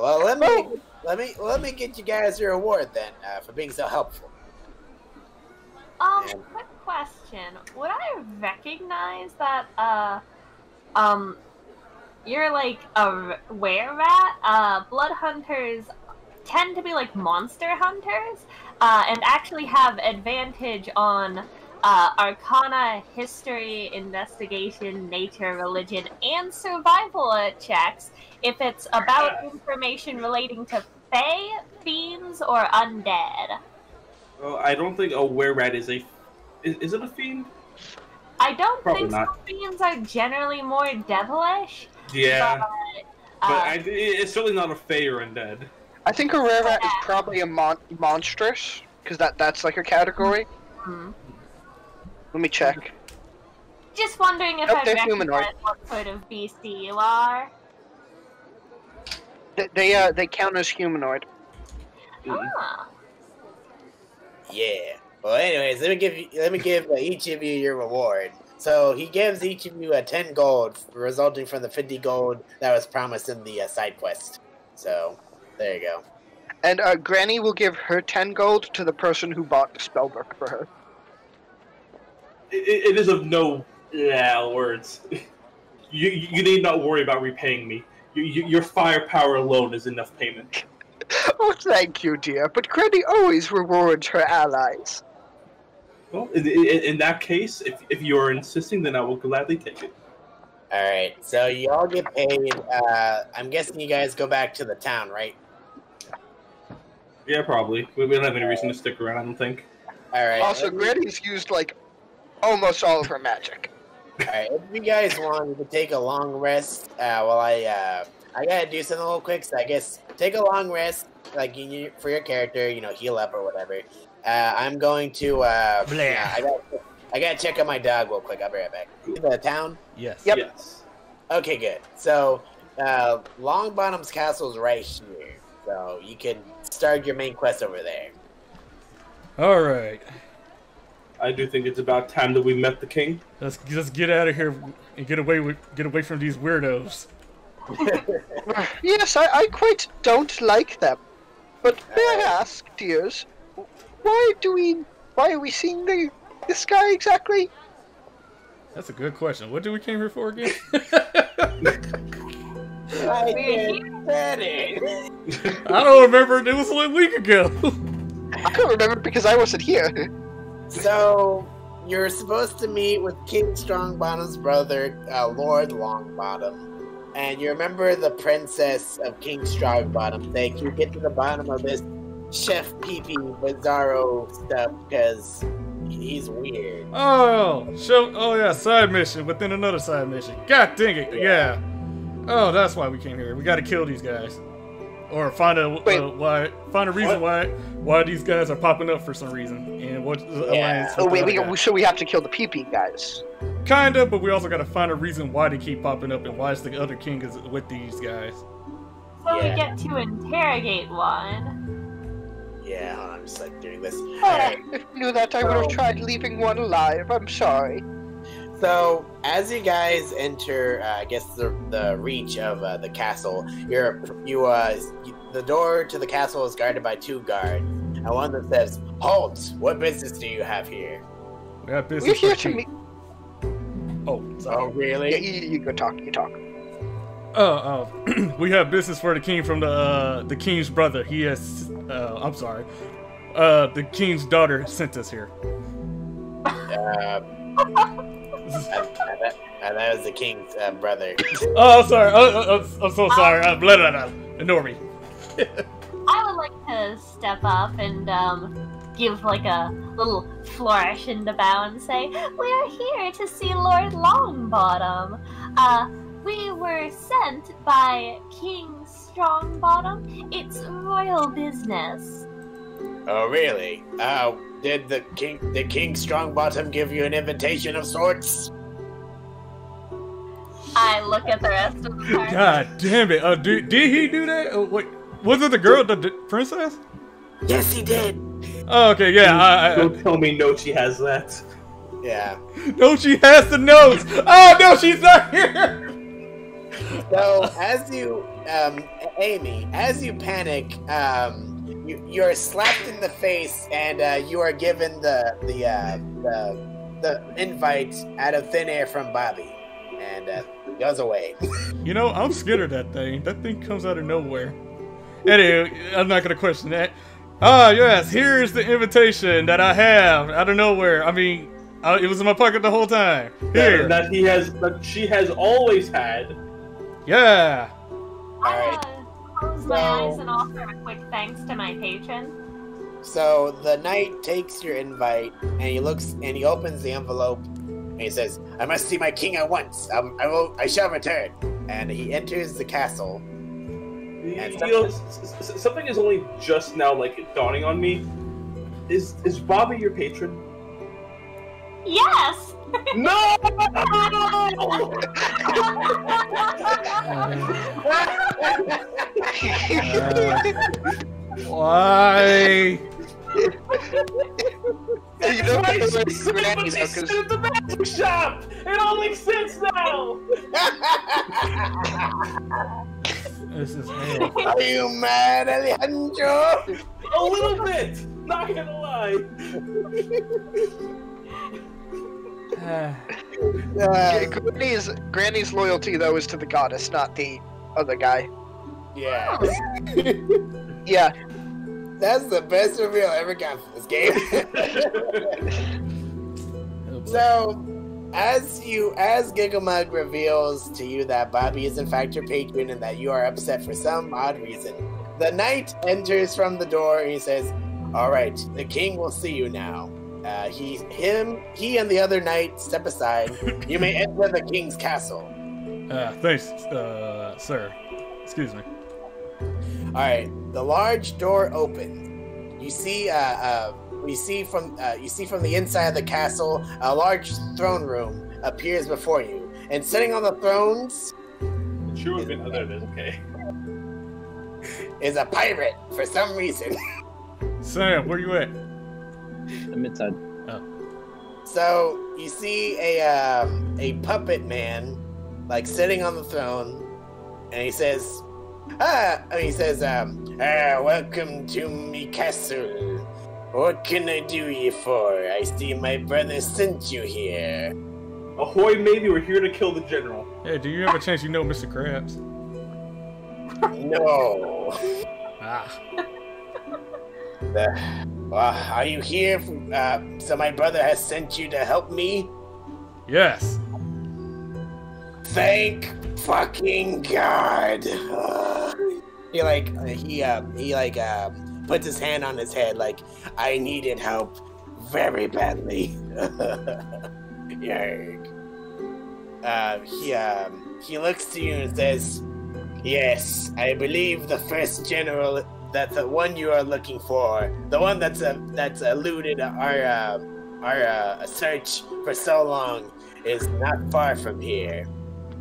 Well, let me get you guys your reward then for being so helpful. Quick question. Would I recognize that, you're like a were-rat? Blood hunters tend to be like monster hunters, and actually have advantage on, Arcana, History, Investigation, Nature, Religion, and Survival checks if it's about information relating to Fae, Fiends, or Undead. Well, I don't think a were-rat is a... Is it a fiend? I don't Probably think not. so. Fiends are generally more devilish. Yeah. But it's certainly not a Fae or undead. I think a rare rat is probably a monstrous, because that's like a category. Hmm. Let me check. Just wondering if Nope, I they're recognize humanoid. what sort of beast you are. They count as humanoid. Ah. Yeah. Well, anyways, let me give each of you your reward. So he gives each of you 10 gold, resulting from the 50 gold that was promised in the side quest. So there you go. And Granny will give her 10 gold to the person who bought the spellbook for her. It is of no words. You need not worry about repaying me. Your firepower alone is enough payment. Oh, thank you, dear. But Granny always rewards her allies. Well, in that case, if you are insisting, then I will gladly take it. Alright, so you all get paid. I'm guessing you guys go back to the town, right? Yeah, probably. We don't have any reason to stick around, I don't think. Alright. Also, Granny's used, like, almost all of her magic. Alright, if you guys want, you can take a long rest while I gotta do something real quick, so I guess take a long rest, like, for your character, heal up or whatever. I'm going to, I gotta check on my dog real quick. I'll be right back. The town? Yes. Yep. Yes. Okay, good. So, Longbottom's castle is right here, so you can start your main quest over there. All right. I do think it's about time that we met the king. Let's get out of here and get away from these weirdos. Yes, I quite don't like them. But may I ask, dears, why are we seeing this guy exactly? That's a good question. What did we came here for again? I just said it. I don't remember. It was a week ago. I don't remember because I wasn't here. So, you're supposed to meet with King Strongbottom's brother, Lord Longbottom. And you remember the princess of King Strongbottom. Like, you get to the bottom of this Chef PP Bizarro stuff because he's weird. Oh yeah, side mission within another side mission. God dang it, yeah. Oh, that's why we came here. We got to kill these guys, or find a reason why these guys are popping up for some reason, and what alliance. Oh wait, so we have to kill the PP guys. Kinda, but we also got to find a reason why they keep popping up and why is the other king is with these guys. So we get to interrogate one. Yeah, hold on, I'm just like doing this. If I knew that, I would have tried leaving one alive. I'm sorry. So, as you guys enter, I guess the reach of the castle, the door to the castle is guarded by 2 guards, and one of them says, "Halt! What business do you have here?" We have business. We're here to meet. Oh, sorry. Oh, really? Yeah, you go talk. You talk. We have business for the king from the king's brother. He has, I'm sorry, the king's daughter sent us here. That was the king's brother. Oh, I'm sorry. I'm so sorry. Blah, blah, blah. Ignore me. I would like to step up and give like a little flourish and a bow and say, we are here to see Lord Longbottom. We were sent by King Strongbottom. It's royal business. Oh, really? Did the King Strongbottom give you an invitation of sorts? I look at the rest of the party. God damn it. Did he do that? Wait, was it the girl, the princess? Yes, he did. Oh, okay, yeah. Don't tell me Nochi has that. Yeah. No, she has the notes. Oh, no, she's not here. So, as you, Amy, as you panic, you're slapped in the face, and you are given the invite out of thin air from Bobby, and goes away. You know, I'm scared of that thing. That thing comes out of nowhere. Anyway, I'm not gonna question that. Ah, yes, here's the invitation that I have out of nowhere. I mean, it was in my pocket the whole time. Here. That she has always had. Yeah. I close my eyes and offer a quick thanks to my patron. So the knight takes your invite, and he looks, and he opens the envelope, and he says, "I must see my king at once. I shall return." And he enters the castle. And something is only just now like dawning on me. Is Bobby your patron? Yes. No! Why? You know, Why is she said at the magic shop? It all makes sense now. This is hell. Are you mad, Alejandro? A little bit. Not gonna lie. Granny's loyalty though is to the goddess, not the other guy. Yeah. Yeah. That's the best reveal I ever got from this game. So, as Gigamug reveals to you that Bobby is in fact your patron and that you are upset for some odd reason, the knight enters from the door and he says, "All right, the king will see you now. He and the other knight step aside. You may enter the king's castle." Thanks, sir. Excuse me. All right, the large door opens. You see, from the inside of the castle, a large throne room appears before you, and sitting on the thrones. It sure would have been other than okay. Is a pirate for some reason. Sam, where you at? I'm inside. Oh. So you see a puppet man, like sitting on the throne, and he says, "Welcome to me castle. What can I do you for? I see my brother sent you here." Ahoy, maybe we're here to kill the general. Hey, do you have a chance you know Mr. Krabs? No. Ah. Are you here? So my brother has sent you to help me? Yes. Thank fucking God. He puts his hand on his head like, I needed help very badly. Yerg. He looks to you and says, "Yes, I believe the first general, that's the one you are looking for, the one that's eluded our search for so long, is not far from here,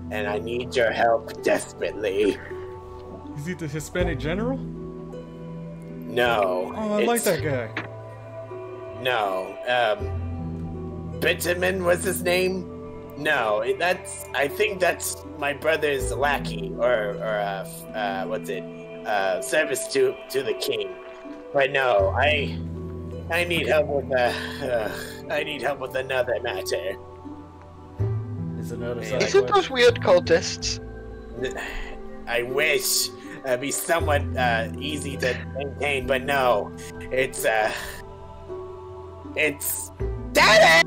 and I need your help desperately." Is he the Hispanic general? No. Oh, I like that guy. No. Bitumen was his name? No, I think that's my brother's lackey, or service to the king. But no, I need help with another matter. Is another side Is it quest? those weird cultists? I wish it'd be somewhat easy to maintain, but no, it's Daddy!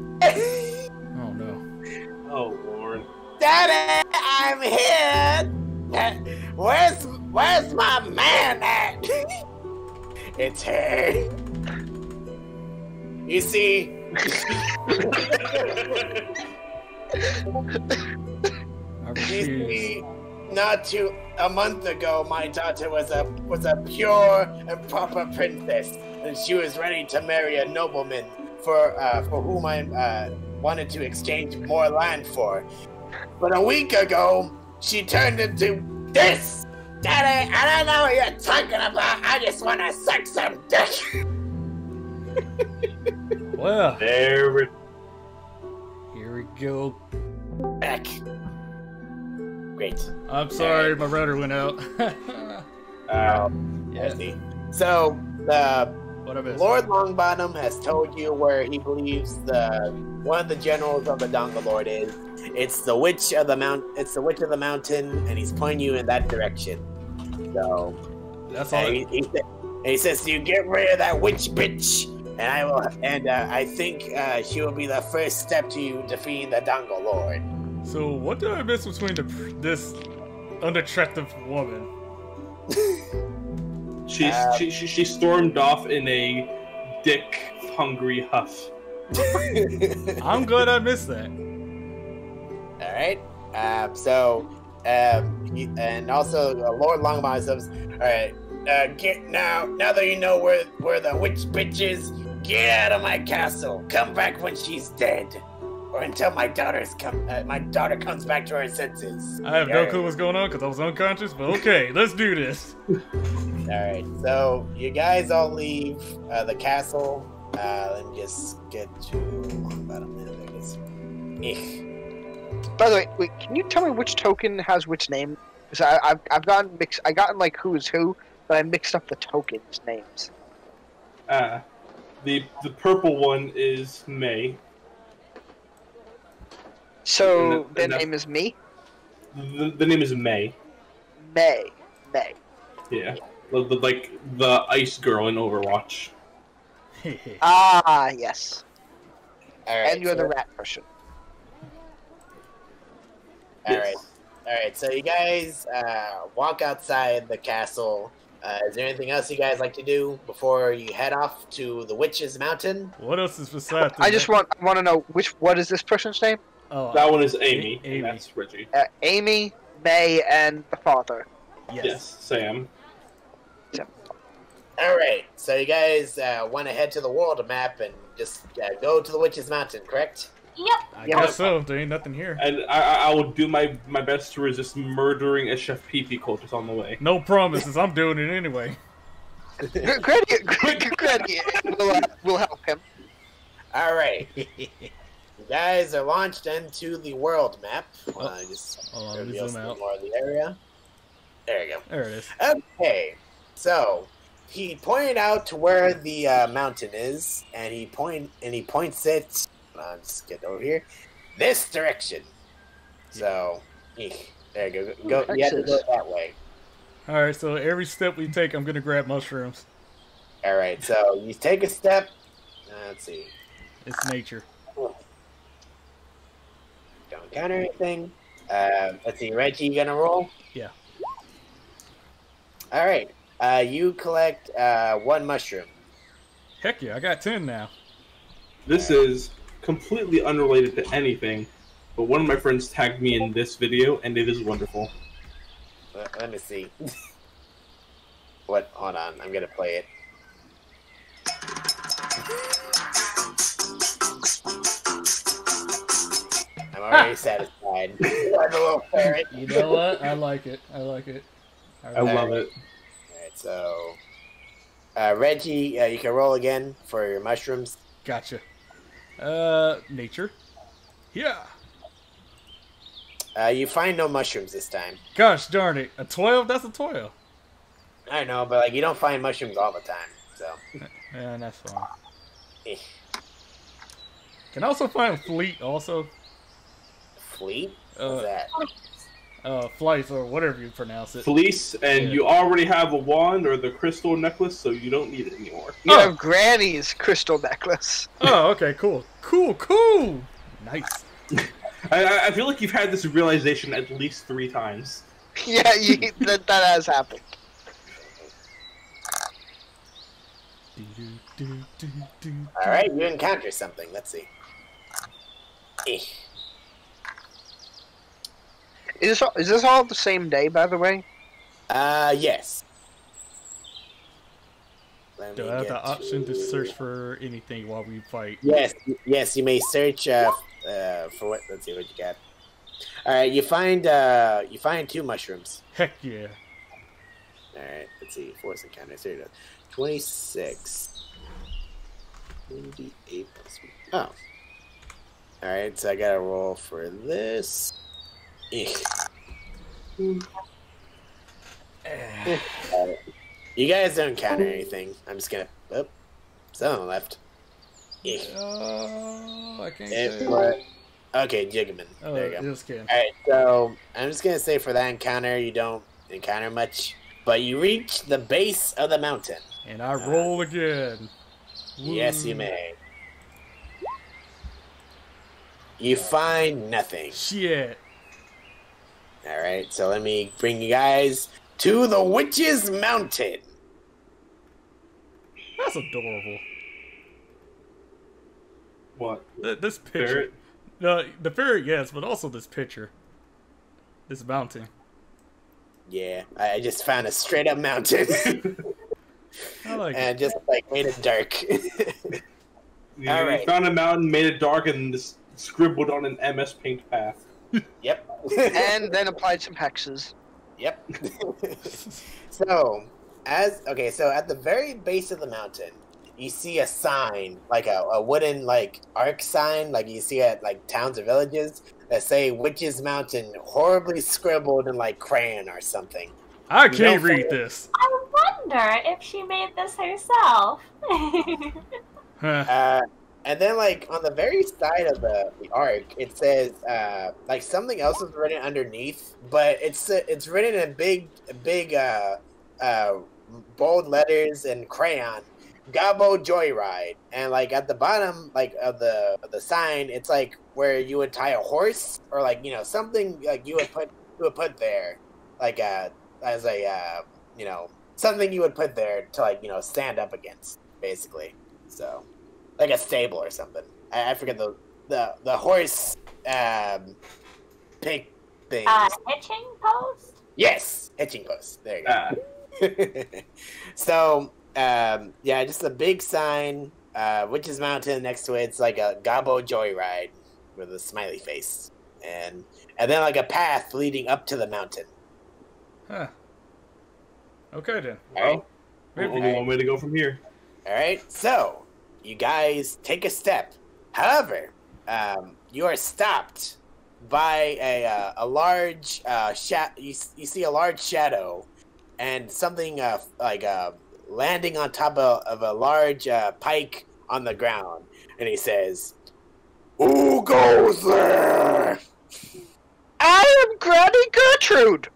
Daddy, I'm here. Where's my man at? It's her. You see. Not a month ago, my daughter was a pure and proper princess, and she was ready to marry a nobleman for whom I wanted to exchange more land for. But a week ago, she turned into this. Daddy, I don't know what you're talking about. I just want to suck some dick. Well, Here we go. Back. Great. I'm sorry, my router went out. I see. So What I missed? Lord Longbottom has told you where he believes one of the generals of the Dongle Lord is. It's the witch of the mountain, and he's pointing you in that direction. So That's all. he says you get rid of that witch bitch, and I will. And I think she will be the first step to you defeating the Dongle Lord. So what did I miss between this unattractive woman? She stormed off in a dick-hungry huff. I'm glad I missed that. All right. And also Lord Longbottom says, "All right, now that you know where the witch bitch is, get out of my castle. Come back when she's dead, or until my daughter comes back to her senses." I have no clue what's going on because I was unconscious, but okay, let's do this. All right. So you guys all leave the castle. Let me just get to Longbottom. There it is. By the way, wait, can you tell me which token has which name? Because I've gotten mixed. I gotten like who is who, but I mixed up the tokens names. The purple one is May. So the name is me. The name is May. May. Yeah, like the ice girl in Overwatch. Ah, yes. All right. And you're the rat person. All right. So you guys walk outside the castle. Is there anything else you guys like to do before you head off to the Witch's Mountain? What else is besides? I want to know what is this person's name? Oh, That one is Amy. Amy. And that's Reggie. Amy, May, and the father. yes. Sam. All right. So you guys want to head to the world map and just go to the Witch's Mountain, correct? Yep. I guess so. There ain't nothing here. And I will do my best to resist murdering a Chef PP cultist on the way. No promises. I'm doing it anyway. Granny will help him. All right. You guys are launched into the world map. Just let me reveal zoom some out. more of the area. There you go. There it is. Okay, so he pointed out to where the mountain is, and he points it. I'll just get over here. This direction. So, there you go. You have to go that way. All right. So every step we take, I'm gonna grab mushrooms. All right. So you take a step. Let's see. It's nature. Don't encounter anything. Let's see. Reggie, you gonna roll? Yeah. All right. You collect 1 mushroom. Heck yeah! I got 10 now. This is completely unrelated to anything, but one of my friends tagged me in this video, and it is wonderful. Let me see. What? Hold on. I'm gonna play it. I'm already satisfied. I'm a little ferret. You know what? I like it. I like it. I love it. Alright, so Reggie, you can roll again for your mushrooms. Gotcha. Nature. Yeah. You find no mushrooms this time. Gosh darn it. A 12? That's a 12. I know, but like you don't find mushrooms all the time, so. Yeah, that's fine. Eh. Can I also find fleet also? Fleet? What's that? Flights or whatever you pronounce it. Fleece, and Yeah. you already have a wand or the crystal necklace, so you don't need it anymore. You have Granny's crystal necklace. Oh, okay, cool. Cool. Nice. I feel like you've had this realization at least 3 times. Yeah, that has happened. All right, you encounter something. Let's see. Is this all the same day, by the way? Yes. Do I have the option to search for anything while we fight? Yes, you may search for what? Let's see what you got. All right, you find 2 mushrooms. Heck yeah. All right, let's see. Force encounters. Here it is. 26. 28 plus 1. Oh. All right, so I gotta roll for this. You guys don't encounter anything. I'm just gonna. Oh, someone left. I can't It say. was, okay, Jiggaman. Oh, there you go. just kidding. Alright, so I'm just gonna say for that encounter, you don't encounter much, but you reach the base of the mountain. And I roll again. Yes, Woo. you may. You find nothing. Shit. Alright, so let me bring you guys to the Witch's Mountain. That's adorable. What? This picture. Ferret? No, the ferret, yes, but also this picture. This mountain. Yeah, I just found a straight up mountain. I like it. And just like made it dark. You Alright. found a mountain, made it dark, and just scribbled on an MS Paint path. Yep. And then applied some hexes. Yep. So at the very base of the mountain, you see a sign, like a wooden like arc sign, like you see at like towns or villages that say "Witch's Mountain," horribly scribbled in like crayon or something. I can't read this. I wonder if she made this herself. Huh. And then like on the very side of the arc, it says like something else is written underneath, but it's written in big bold letters and crayon. Gabo Joyride, and like at the bottom like of the sign, it's like where you would tie a horse or like something like you would put there, like as a something you would put there to like stand up against, basically. So like a stable or something. I forget the horse pig thing. Hitching post? Yes, hitching post. There you go. So. Yeah, just a big sign, Witch's Mountain next to it. It's like a Gabo Joyride with a smiley face, and then like a path leading up to the mountain. Huh. Okay then. All right, One way to go from here. all right. So you guys take a step. However, you are stopped by a large you see a large shadow, and something landing on top of a large pike on the ground, and he says, "Who goes there?" I am Granny Gertrude!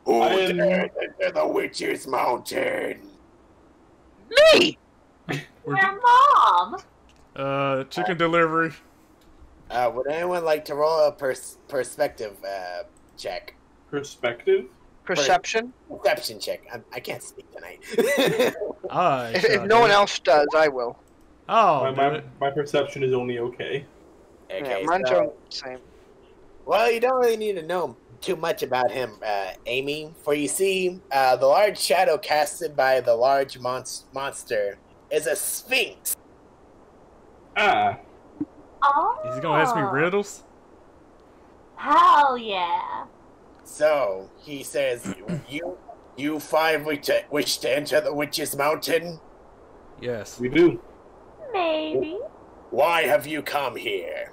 Who I am- dares enter the Witch's Mountain? Me! Your mom! Chicken delivery. Would anyone like to roll a perspective check? Perspective? Perception? Perception check. I can't speak tonight. If no one else does, I will. Oh, My perception is only okay. Okay, Yeah, mine's so- on the same. Well, you don't really need to know too much about him, Amy, for you see, the large shadow casted by the large monster is a sphinx. Ah. Oh. Is he gonna ask me riddles? Hell yeah. So, he says, you five wish to enter the Witch's Mountain? Yes. We do. Maybe. Why have you come here?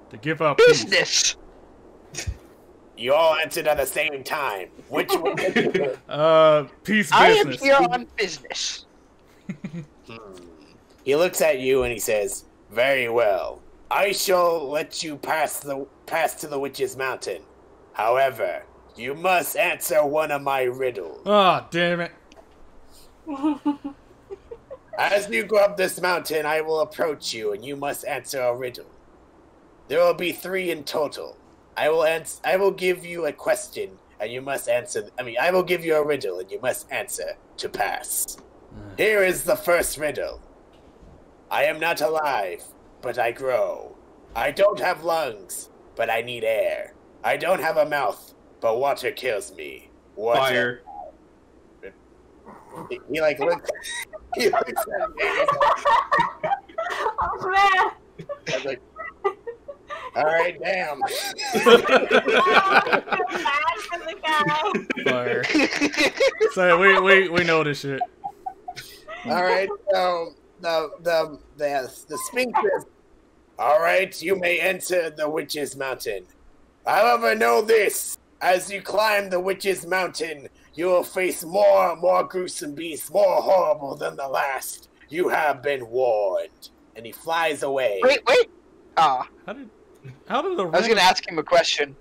To give up peace. Business! You all entered at the same time. Which one? Peace I am business. here on business. He looks at you and he says, "Very well. I shall let you pass to the Witch's Mountain. However, you must answer one of my riddles." Ah, damn it. As you go up this mountain, I will approach you, and you must answer a riddle. There will be 3 in total. I will give you a question, and you must answer. I will give you a riddle, and you must answer to pass. Here is the first riddle. I am not alive, but I grow. I don't have lungs, but I need air. I don't have a mouth, but water kills me. Fire. He like looks. He looks at me. Oh man! I was like, all right, damn. Fire. So we know this shit. All right, so the Sphinx says, all right, you may enter the Witch's Mountain. However, know this: as you climb the Witch's Mountain, you will face more gruesome beasts, more horrible than the last. You have been warned. And he flies away. Wait. How did the I was gonna ask him a question.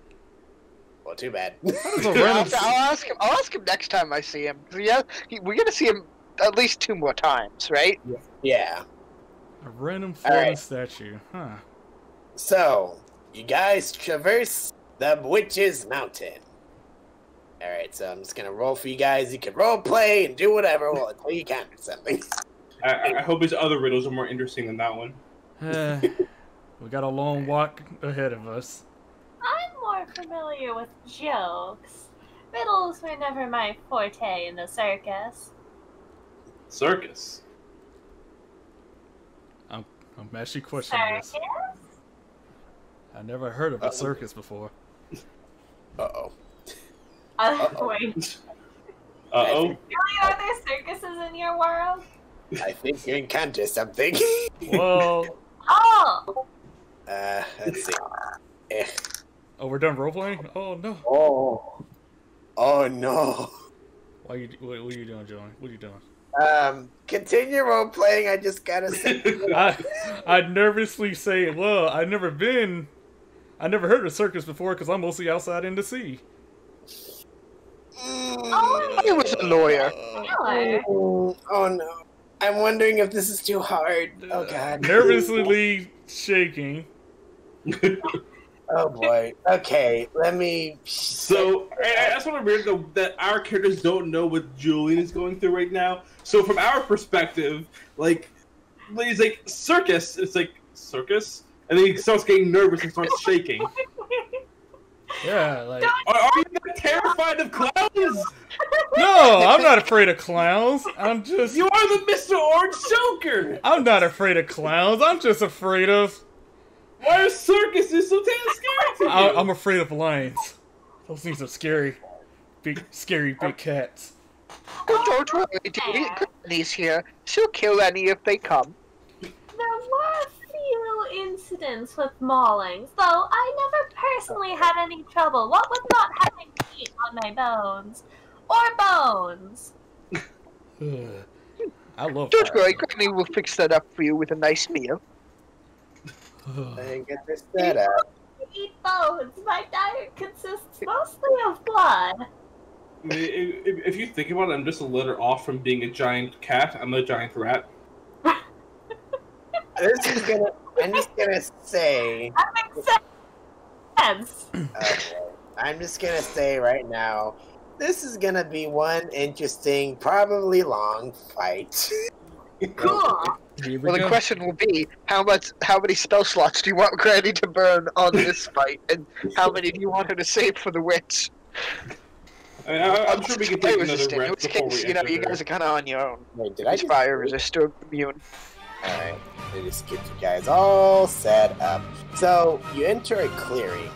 Well, too bad. I'll ask him next time I see him. Yeah, we're gonna see him at least 2 more times, right? Yeah. A random fallen statue, huh? So, you guys traverse the Witch's Mountain. Alright, so I'm just gonna roll for you guys. You can role play and do whatever until you can do something. I hope his other riddles are more interesting than that one. We got a long walk ahead of us. I'm more familiar with jokes. Riddles were never my forte in the circus. Circus? I'm actually questioning this. Circus? I never heard of a circus before. Uh-oh. Wait. Uh-oh. Really, are there circuses in your world? I think you encounter something. Well... Oh! Let's see. Oh, we're done roleplaying? Oh, no. Oh, no. What are you doing, Julian? What are you doing? Continue role-playing, I just gotta say. I nervously say, well, I've never heard of circus before because I'm mostly outside in the sea. Oh, He was a lawyer. Oh, no. I'm wondering if this is too hard. Oh, God. Nervously shaking. Oh, boy. Okay, let me... So, that's what I'm weird, though, that our characters don't know what Julian is going through right now. So, from our perspective, like, he's like, circus. It's like, circus? And then he starts getting nervous and starts shaking. Yeah, like... Are you not terrified of clowns? No, I'm not afraid of clowns. I'm just... You are the Mr.OrangeJoker! I'm not afraid of clowns. I'm just afraid of... Why are circuses so damn scary to you? I'm afraid of lions. Those things are scary. Scary big cats. Don't worry, dude. Granny's here. She'll kill any if they come. there were a few incidents with maulings, though I never personally had any trouble. What with not having meat on my bones? Or bones? I love Don't worry, Granny will fix that up for you with a nice meal. I get this set up. I eat bones. My diet consists mostly of blood. I mean, if you think about it, I'm just a letter off from being a giant cat. I'm a giant rat. I'm just gonna say... That makes sense. Okay. I'm just gonna say right now, this is gonna be one interesting, probably long fight. Cool. Well, the question will be, how many spell slots do you want Granny to burn on this fight, and how many do you want her to save for the witch? I'm sure we can take another resistant. rest In which before case, we you know, enter you there. guys are kind of on your own. Wait, did I He's just... fire resistor immune. Alright, I just get you guys all set up. So, you enter a clearing.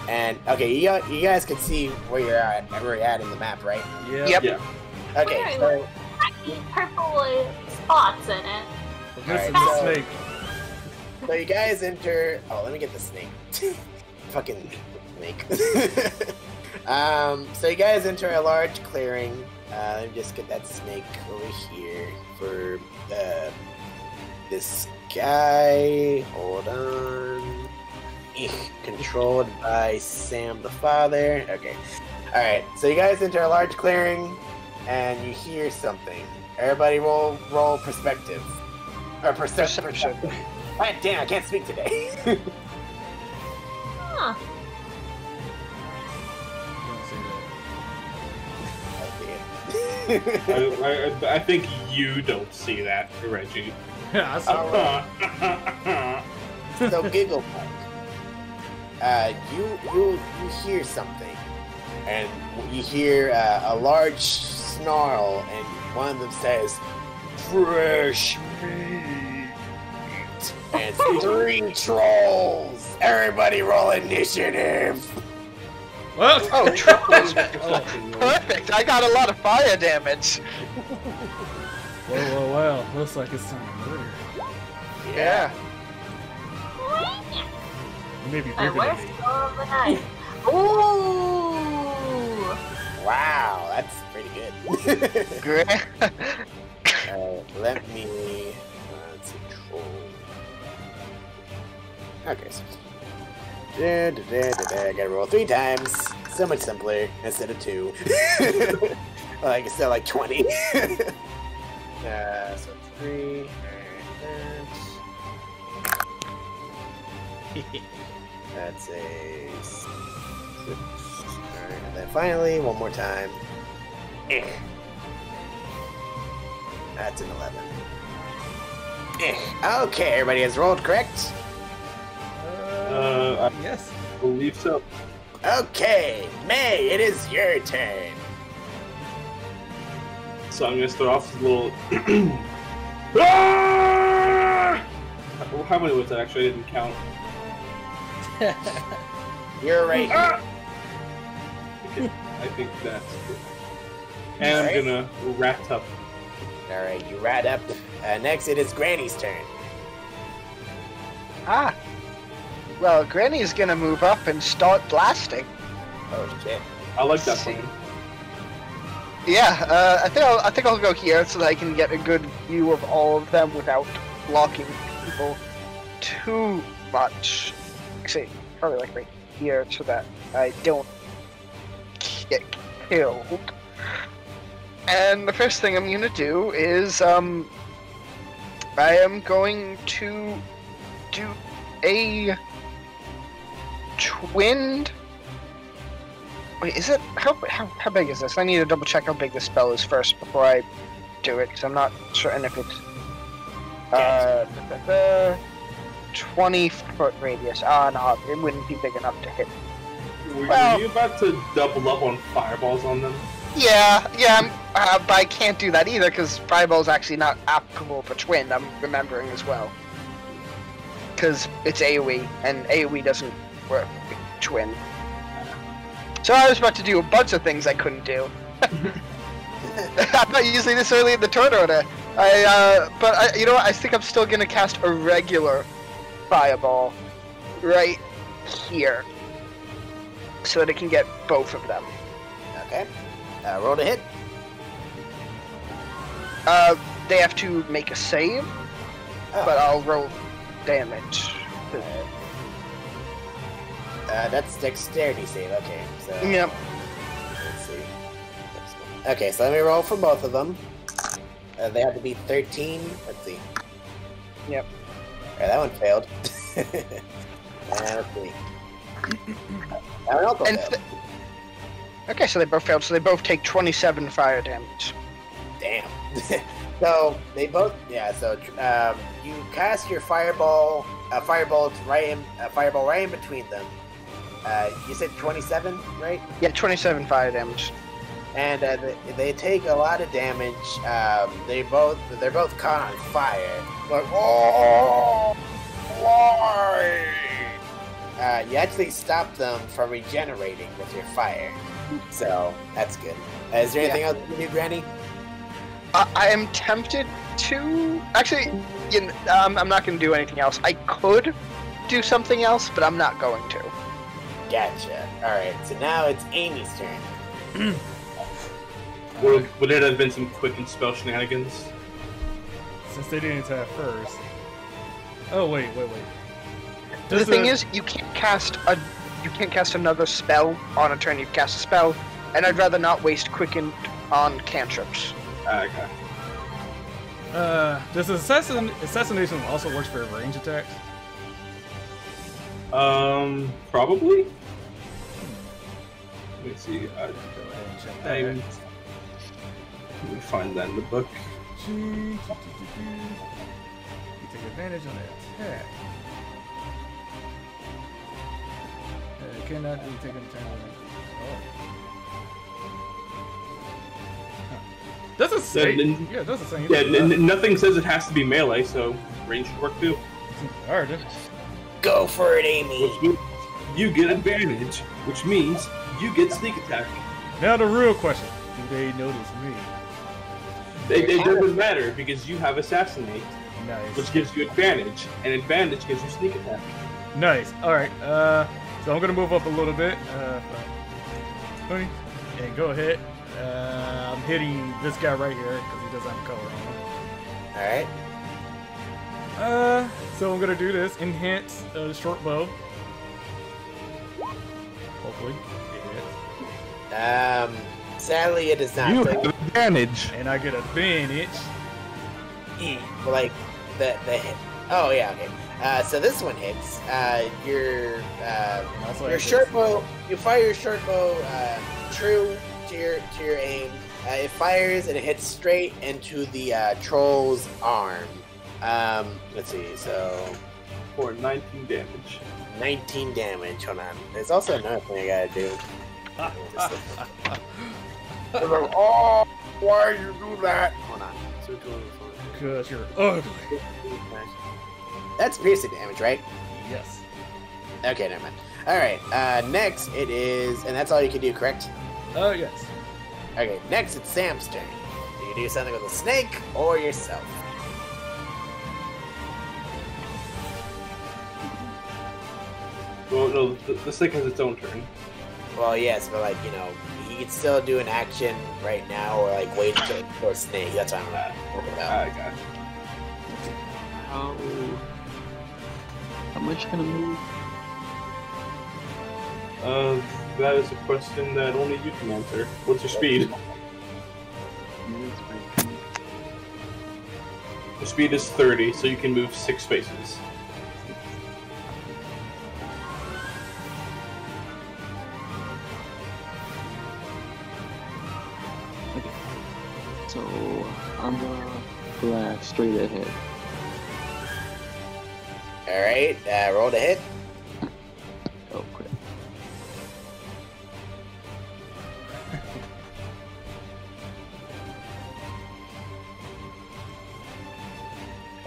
And, okay, you guys can see where you're at in the map, right? Yeah. Yep. Yeah. Okay, Clearing so... with tiny purple spots in it. This is Alright, the so- snake. So you guys enter... Oh, let me get the snake. Fucking snake. So you guys enter a large clearing. Let me just get that snake over here for this guy. Hold on. Controlled by Sam the Father. Okay. Alright, so you guys enter a large clearing, and you hear something. Everybody roll perspective. Or perception. God damn, I can't speak today. Huh. I think you don't see that, Reggie. Yeah, I saw So Giggle you hear something, and you hear a large snarl, and one of them says, "Fresh meat," and 3 trolls. Everybody roll initiative. Well, Oh, trolls! Perfect. I got a lot of fire damage. well. Looks like it's time to murder. Yeah. Maybe My bigger worst than me. roll of the night. Ooh! Wow, that's pretty good. Great. Let me. Let's see, troll. Okay, so. I gotta roll 3 times. So much simpler instead of 2. Like instead of like 20. So 3. That's a 6. Alright, and then finally, one more time. That's an 11. Okay, everybody has rolled, correct? I Yes. believe so. Okay, May, it is your turn. So I'm gonna start off with a little. Ah! How many was that actually? I didn't count. You're right here. Ah! Okay, I think that's good. And I'm gonna rat up. Alright, you rat up. Next, it is Granny's turn. Ah. Well, Granny's gonna move up and start blasting. Oh shit. I like that plan. Yeah, I think I'll go here so that I can get a good view of all of them without blocking people too much. Actually, probably like right here so that I don't get killed. And the first thing I'm gonna do is I am going to do a twinned. Wait, is it how big is this? I need to double check how big this spell is first before I do it because I'm not certain if it's 20-foot radius. No, it wouldn't be big enough to hit. Were you about to double up on fireballs on them? Yeah, but I can't do that either because fireball's actually not applicable for twin. I'm remembering as well because it's AOE and AOE doesn't work with twin. So I was about to do a bunch of things I couldn't do. I'm not usually this early in the turn order. But you know what? I think I'm still gonna cast a regular fireball right here, so that it can get both of them. Okay. Roll to hit. They have to make a save, but I'll roll damage. That's dexterity save. Okay. So. Yep. Let's see. Okay, so let me roll for both of them. They have to be 13. Let's see. Yep. Alright, that one failed. Let's see. That one also failed. Okay, so they both failed. So they both take 27 fire damage. Damn. So they both, yeah. So you cast your fireball right in between them. You said 27, right? Yeah, 27 fire damage. And they take a lot of damage. They're both caught on fire. But why? You actually stop them from regenerating with your fire. So that's good. Is there anything else you can do, Granny? I am tempted to actually. I'm not going to do anything else. I could do something else, but I'm not going to. Gotcha. All right. So now it's Amy's turn. Would it have been some quick and spell shenanigans? Since they didn't attack first. Oh wait. The thing is, you can't cast another spell on a turn. You cast a spell, and I'd rather not waste quicken on cantrips. Okay. Does assassination also works for range attacks? Probably. Let me see. Go ahead and check that. Let me find that in the book. You take advantage on that attack. Cannot be taken turn. Doesn't say. Yeah, it doesn't say. Nothing says it has to be melee, so range should work too. Alright, then. Go for it, Amy. Which means you get advantage, which means you get sneak attack. Now the real question: do they notice me? It doesn't matter because you have assassinate, Nice. which gives you advantage, and advantage gives you sneak attack. Nice. All right. So I'm gonna move up a little bit. And go ahead. I'm hitting this guy right here because he doesn't have a color on him. Alright. So I'm gonna do this. Enhance short bow. Hopefully it hits. Sadly, it is not. You have advantage. And I get advantage. Like the hit. Oh yeah, okay. So this one hits. Your short bow. You fire your short bow true to your aim. It fires and it hits straight into the troll's arm. Let's see. So For 19 damage. 19 damage. Hold on. There's also another thing I gotta do. Oh, why you do that? Hold on. Because you're ugly. That's piercing damage, right? Yes. Okay, never mind. Alright, next it is, and that's all you can do, correct? Yes. Okay, next it's Sam's turn. You can do something with a snake or yourself. Well, no, the snake has its own turn. Well, yes, but like, you know, you can still do an action right now or like wait for a snake. That's what I'm talking about. I got it. How much can I move? That is a question that only you can answer. What's your speed? Your speed is 30, so you can move 6 spaces. Okay. So I'm gonna fly straight ahead. Alright, roll to hit. Oh crap.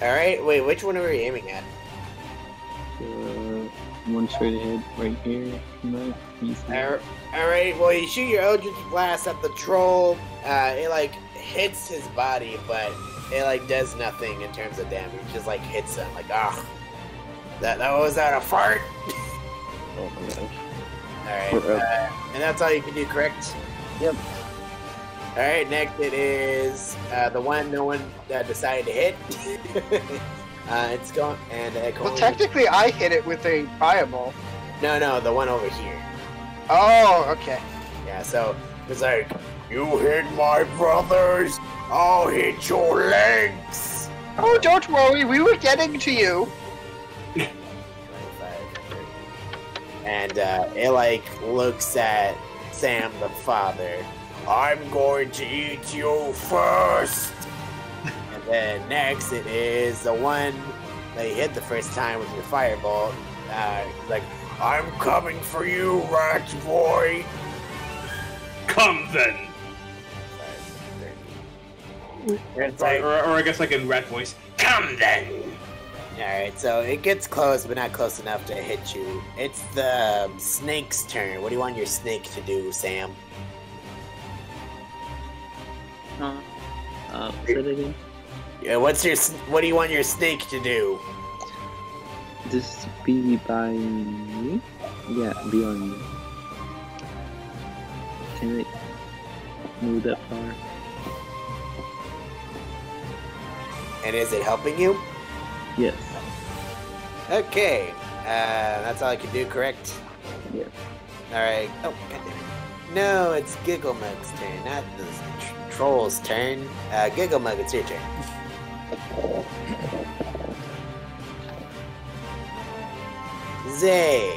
Alright, wait, which one are we aiming at? One straight ahead, right here. Alright, well, you shoot your Eldritch Blast at the troll. It, like, hits his body, but it, like, does nothing in terms of damage. It just, like, hits him. Like, ah. That was that a fart? Oh my gosh. Alright, and that's all you can do, correct? Yep. Alright, next it is the one no one decided to hit. It's going, and Well, technically, I hit it with a fireball. No, the one over here. Oh, okay. Yeah, so it's like, you hit my brothers, I'll hit your legs. Oh, don't worry, we were getting to you. And it like looks at Sam the father. I'm going to eat you first. And then next it is the one that you hit the first time with your fireball. Like, I'm coming for you, rat boy. Come then! It's like, Or I guess like in rat voice. Come then! alright, so it gets close, but not close enough to hit you. It's the snake's turn. What do you want your snake to do, Sam? Say that again. Yeah, what do you want your snake to do? Just be by me? Yeah, be on me. Can it move that far? And is it helping you? Yes. Okay, that's all I can do, correct? Yeah. Alright. Oh, goddammit. No, it's Giggle Mug's turn, not the troll's turn. Giggle Mug, it's your turn. Zay.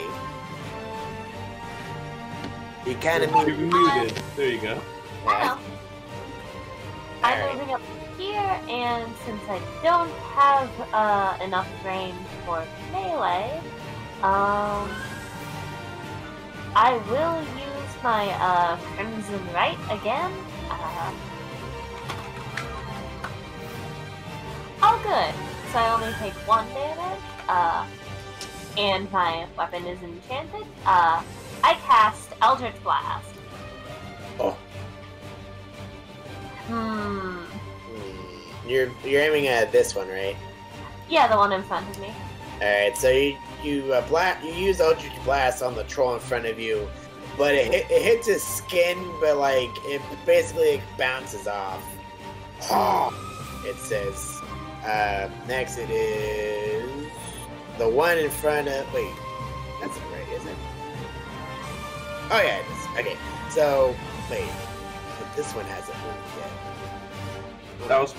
You kind of You're muted. There you go. I know. I'm Alright. moving up here, and since I don't have enough range for melee, I will use my Crimson Right again. Oh, good. So I only take 1 damage. And my weapon is enchanted. I cast Eldritch Blast. Oh. Hmm. You're aiming at this one, right? Yeah, the one in front of me. All right. So you use Eldritch Blast on the troll in front of you, but it hits his skin, but like it basically bounces off. It says. Next it is the one in front of. Wait, that's it, right? Is it? Oh yeah, it is. Okay. So wait, but this one hasn't moved yet. That was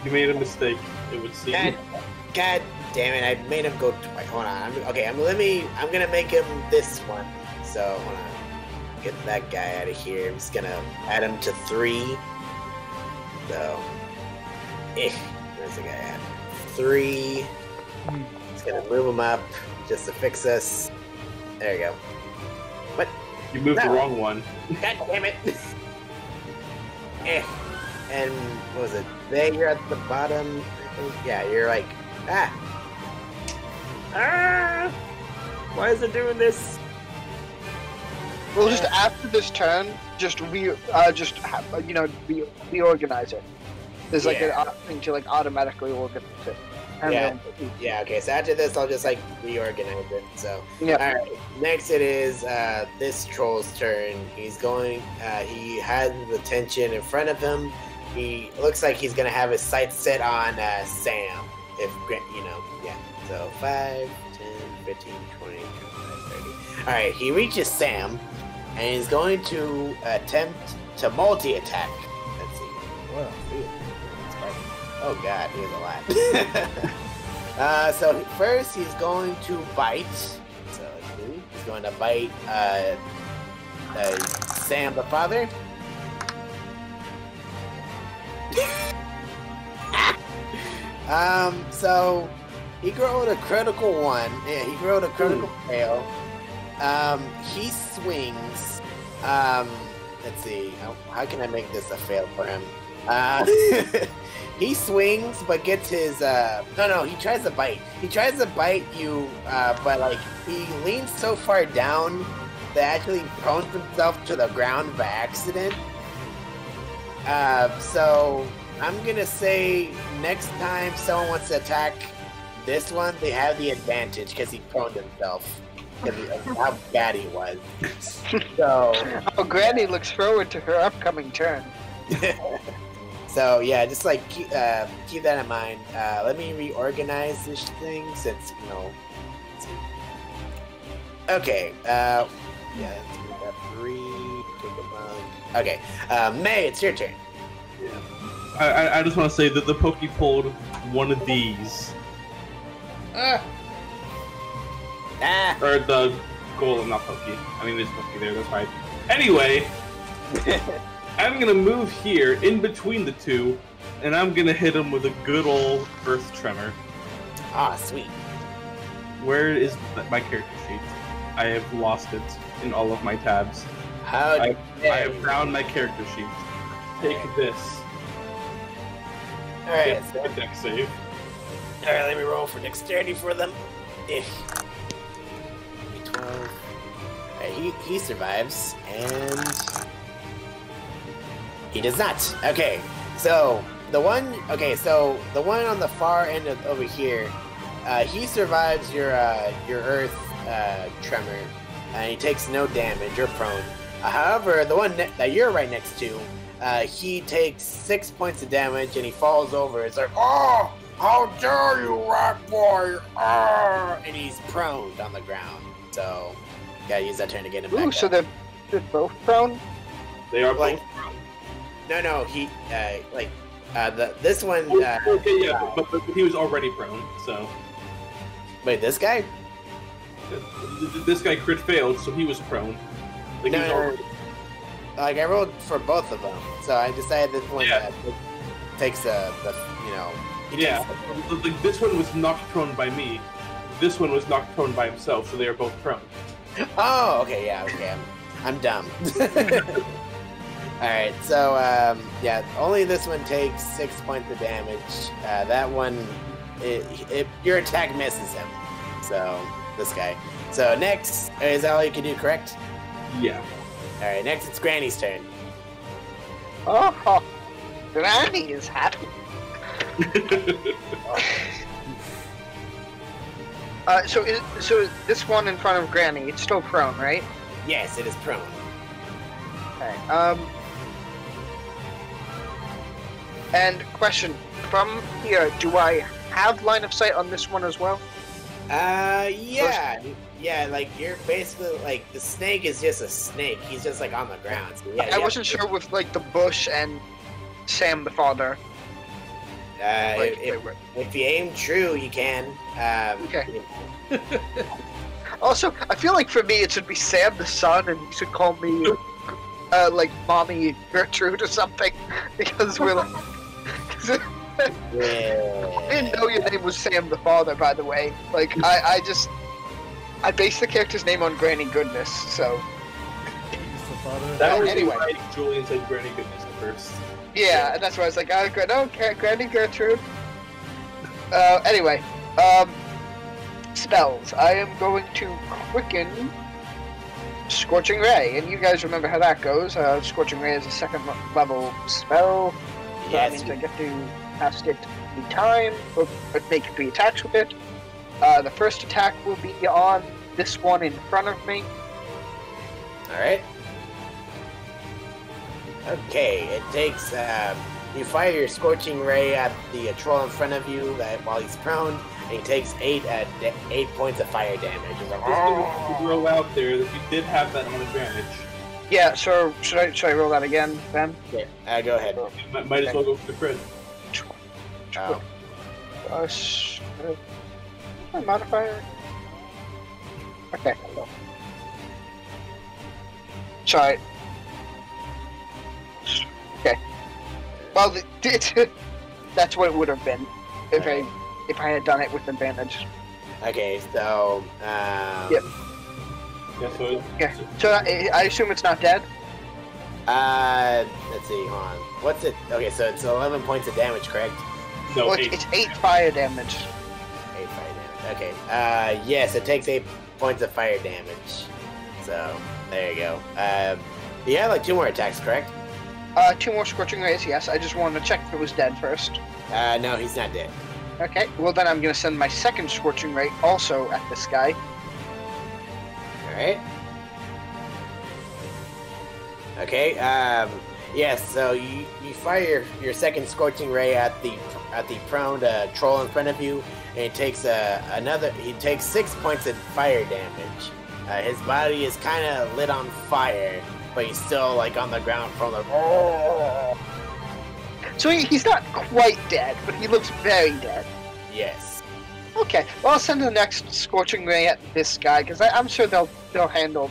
you made a mistake. It would seem. God damn it! I made him go twice. Hold on. I'm gonna make him this one. So hold on. Get that guy out of here. I'm just gonna add him to 3. So. Where's the guy at? 3. Just gonna move him up just to fix us. There you go. What? You moved the wrong one. God damn it! And what was it? There, you're at the bottom. I think. Yeah, you're like Why is it doing this? Well, just after this turn, just reorganize it. There's like a thing to like automatically organize it. Yeah. Okay. So after this, I'll just like reorganize it. So yeah. All right. Next, it is this troll's turn. He's going. He has the tension in front of him. He looks like he's gonna have his sights set on Sam. If yeah. So 5, 10, 15, 20, 25, 30. All right. He reaches Sam, and he's going to attempt to multi-attack. Let's see. Well, oh god, he has a lot. So first he's going to bite. So he's going to bite Sam the father. So he rolled a critical 1. Yeah, he rolled a critical fail. He swings. Let's see. How can I make this a fail for him? He swings, but gets his, no, he tries to bite. He tries to bite you, but, like, he leans so far down that actually prones himself to the ground by accident. So, I'm gonna say next time someone wants to attack this one, they have the advantage, because he proned himself. Because of how bad he was. So... Oh, Granny looks forward to her upcoming turn. So yeah, just like keep that in mind. Let me reorganize this thing since let's see. Okay. Yeah. Let's move that 3. Take a monk. Okay. May, it's your turn. Yeah. I just want to say that the Pokey pulled one of these. Or the Golem, not Pokey. I mean, there's Pokey there. That's right. Anyway. I'm gonna move here in between the two, and I'm gonna hit him with a good old Earth Tremor. Ah, sweet. Where is my character sheet? I have lost it in all of my tabs. I have found my character sheet. Take this. Alright, so a deck save. Alright, let me roll for dexterity for them. 12. Alright, he survives, and he does not. Okay, so the one on the far end of over here, he survives your earth tremor, and he takes no damage. You're prone. However, the one that you're right next to, he takes 6 points of damage and he falls over. It's like, oh, how dare you, rat boy! And he's prone on the ground. So, gotta use that turn to get him back. Ooh, so they're both prone? They are like, both prone. No, he this one. Okay, yeah, but he was already prone. So wait, this guy? This guy crit failed, so he was prone. Like, he was No, already- like I rolled for both of them, so I decided this one Yeah. takes the you know. he Yeah. takes Like, this one was knocked prone by me. This one was knocked prone by himself, so they are both prone. Oh, okay, yeah, okay. I'm dumb. Alright, so, yeah, only this one takes 6 points of damage. That one, your attack misses him. So, this guy. So, next, is that all you can do, correct? Yeah. Alright, next it's Granny's turn. Oh, Granny is happy. So this one in front of Granny, it's still prone, right? Yes, it is prone. Okay. And question, from here, do I have line of sight on this one as well? Yeah. Yeah, like, you're basically, like, the snake is just a snake. He's just, like, on the ground. So, yeah, I wasn't sure with, like, the bush and Sam the father. Like, If you aim true, you can. Okay. Also, I feel like for me it should be Sam the son, and you should call me, like, Mommy Gertrude or something, because we're like... Yeah. I didn't know your name was Sam the father, by the way. Like, I based the character's name on Granny Goodness, so... That was Anyway. why Julian said Granny Goodness at first. Yeah, and that's why I was like, Granny Gertrude. Anyway, spells. I am going to quicken Scorching Ray, and you guys remember how that goes. Scorching Ray is a second level spell. So that means I get to cast it 3 times, or make 3 attacks with it. The first attack will be on this one in front of me. Alright. Okay, it takes, you fire your Scorching Ray at the troll in front of you while he's prone, and he takes 8 points of fire damage. He's like, Just to throw out there that you did have that on advantage. Yeah, so should I roll that again, then? yeah, go ahead. Might as well go for the crit. Oh. Plus... my modifier? Okay. Sorry. Okay. Well, that's what it would have been if I had done it with advantage. Okay, so, Yep. Yeah, so Okay. So I assume it's not dead? let's see, hold on. What's it? Okay, so it's 11 points of damage, correct? no, Well, 8. it's 8 fire damage. 8 fire damage. Okay, yes, it takes 8 points of fire damage. So, there you go. You have like 2 more attacks, correct? 2 more Scorching Rays, yes. I just wanted to check if it was dead first. No, he's not dead. Okay, well then I'm going to send my second Scorching Ray also at this guy. Alright. Okay, yes, so you fire your second Scorching Ray at the prone troll in front of you, and he takes 6 points of fire damage. His body is kind of lit on fire, but he's still like on the ground from the. So he's not quite dead, but he looks very dead. Yes. Okay, well I'll send the next Scorching Ray at this guy, because I'm sure they'll handle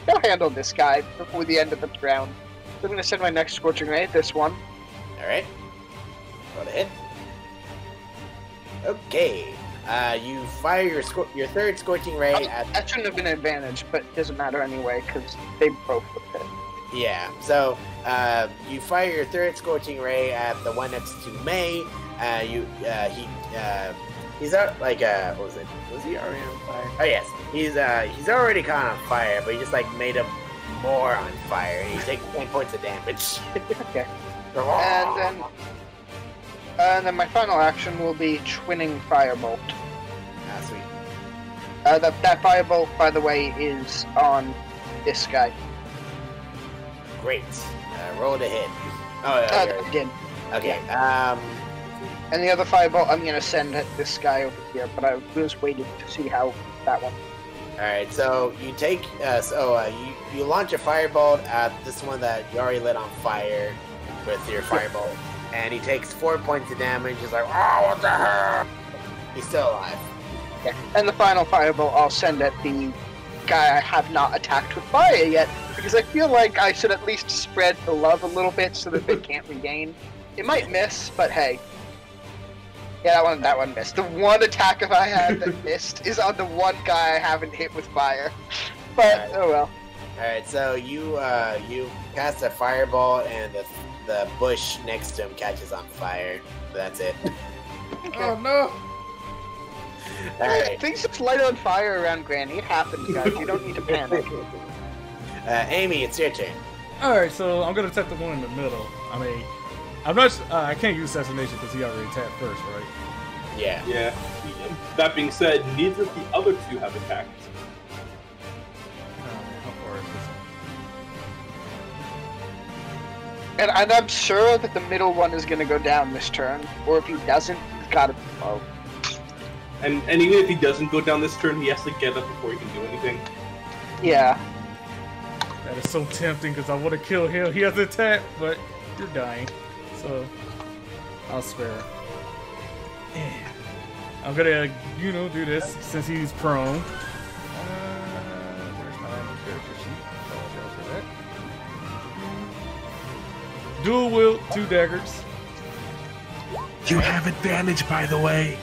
this guy before the end of the round. So I'm going to send my next Scorching Ray at this one. Alright. Roll to hit. Okay. You fire your third Scorching Ray at. That shouldn't have been an advantage, but it doesn't matter anyway, because they both would have hit. Yeah, so you fire your third Scorching Ray at the one next to May. He's out like what was it? Was he already on fire? Oh yes, he's already kind of on fire, but he just like made him more on fire, and he takes 10 points of damage. Okay. And then my final action will be Twinning Firebolt. Ah, sweet. That Firebolt, by the way, is on this guy. Great. Roll to hit. Oh, yeah. That did. Okay. And the other Firebolt I'm going to send at this guy over here, but I was waiting to see how that one. Alright, so you take, you launch a firebolt at this one that you already lit on fire with your firebolt, and he takes 4 points of damage. He's like, oh, what the hell? He's still alive. Yeah. And the final Firebolt I'll send at the guy I have not attacked with fire yet, because I feel like I should at least spread the love a little bit so that they can't regain. It might miss, but hey. Yeah, that one missed. The one attack if I had that missed is on the one guy I haven't hit with fire. But, oh well. Alright, so you cast a fireball and the bush next to him catches on fire. That's it. Okay. Oh no! Alright. Things just light on fire around Granny. It happens, guys. You don't need to panic. Amy, it's your turn. Alright, so I'm gonna attack the one in the middle. I mean, I'm not. I can't use assassination because he already attacked first, right? Yeah. Yeah. That being said, neither of the other two have attacked. Oh, how far is this? And I'm sure that the middle one is going to go down this turn, or if he doesn't, he's got to be low. And even if he doesn't go down this turn, he has to get up before he can do anything. Yeah. That is so tempting because I want to kill him. He has attack, but you're dying, so I'll spare. I'm gonna, do this since he's prone. Where's my character sheet? Apologize for that. Dual wield, 2 daggers. You have advantage, by the way.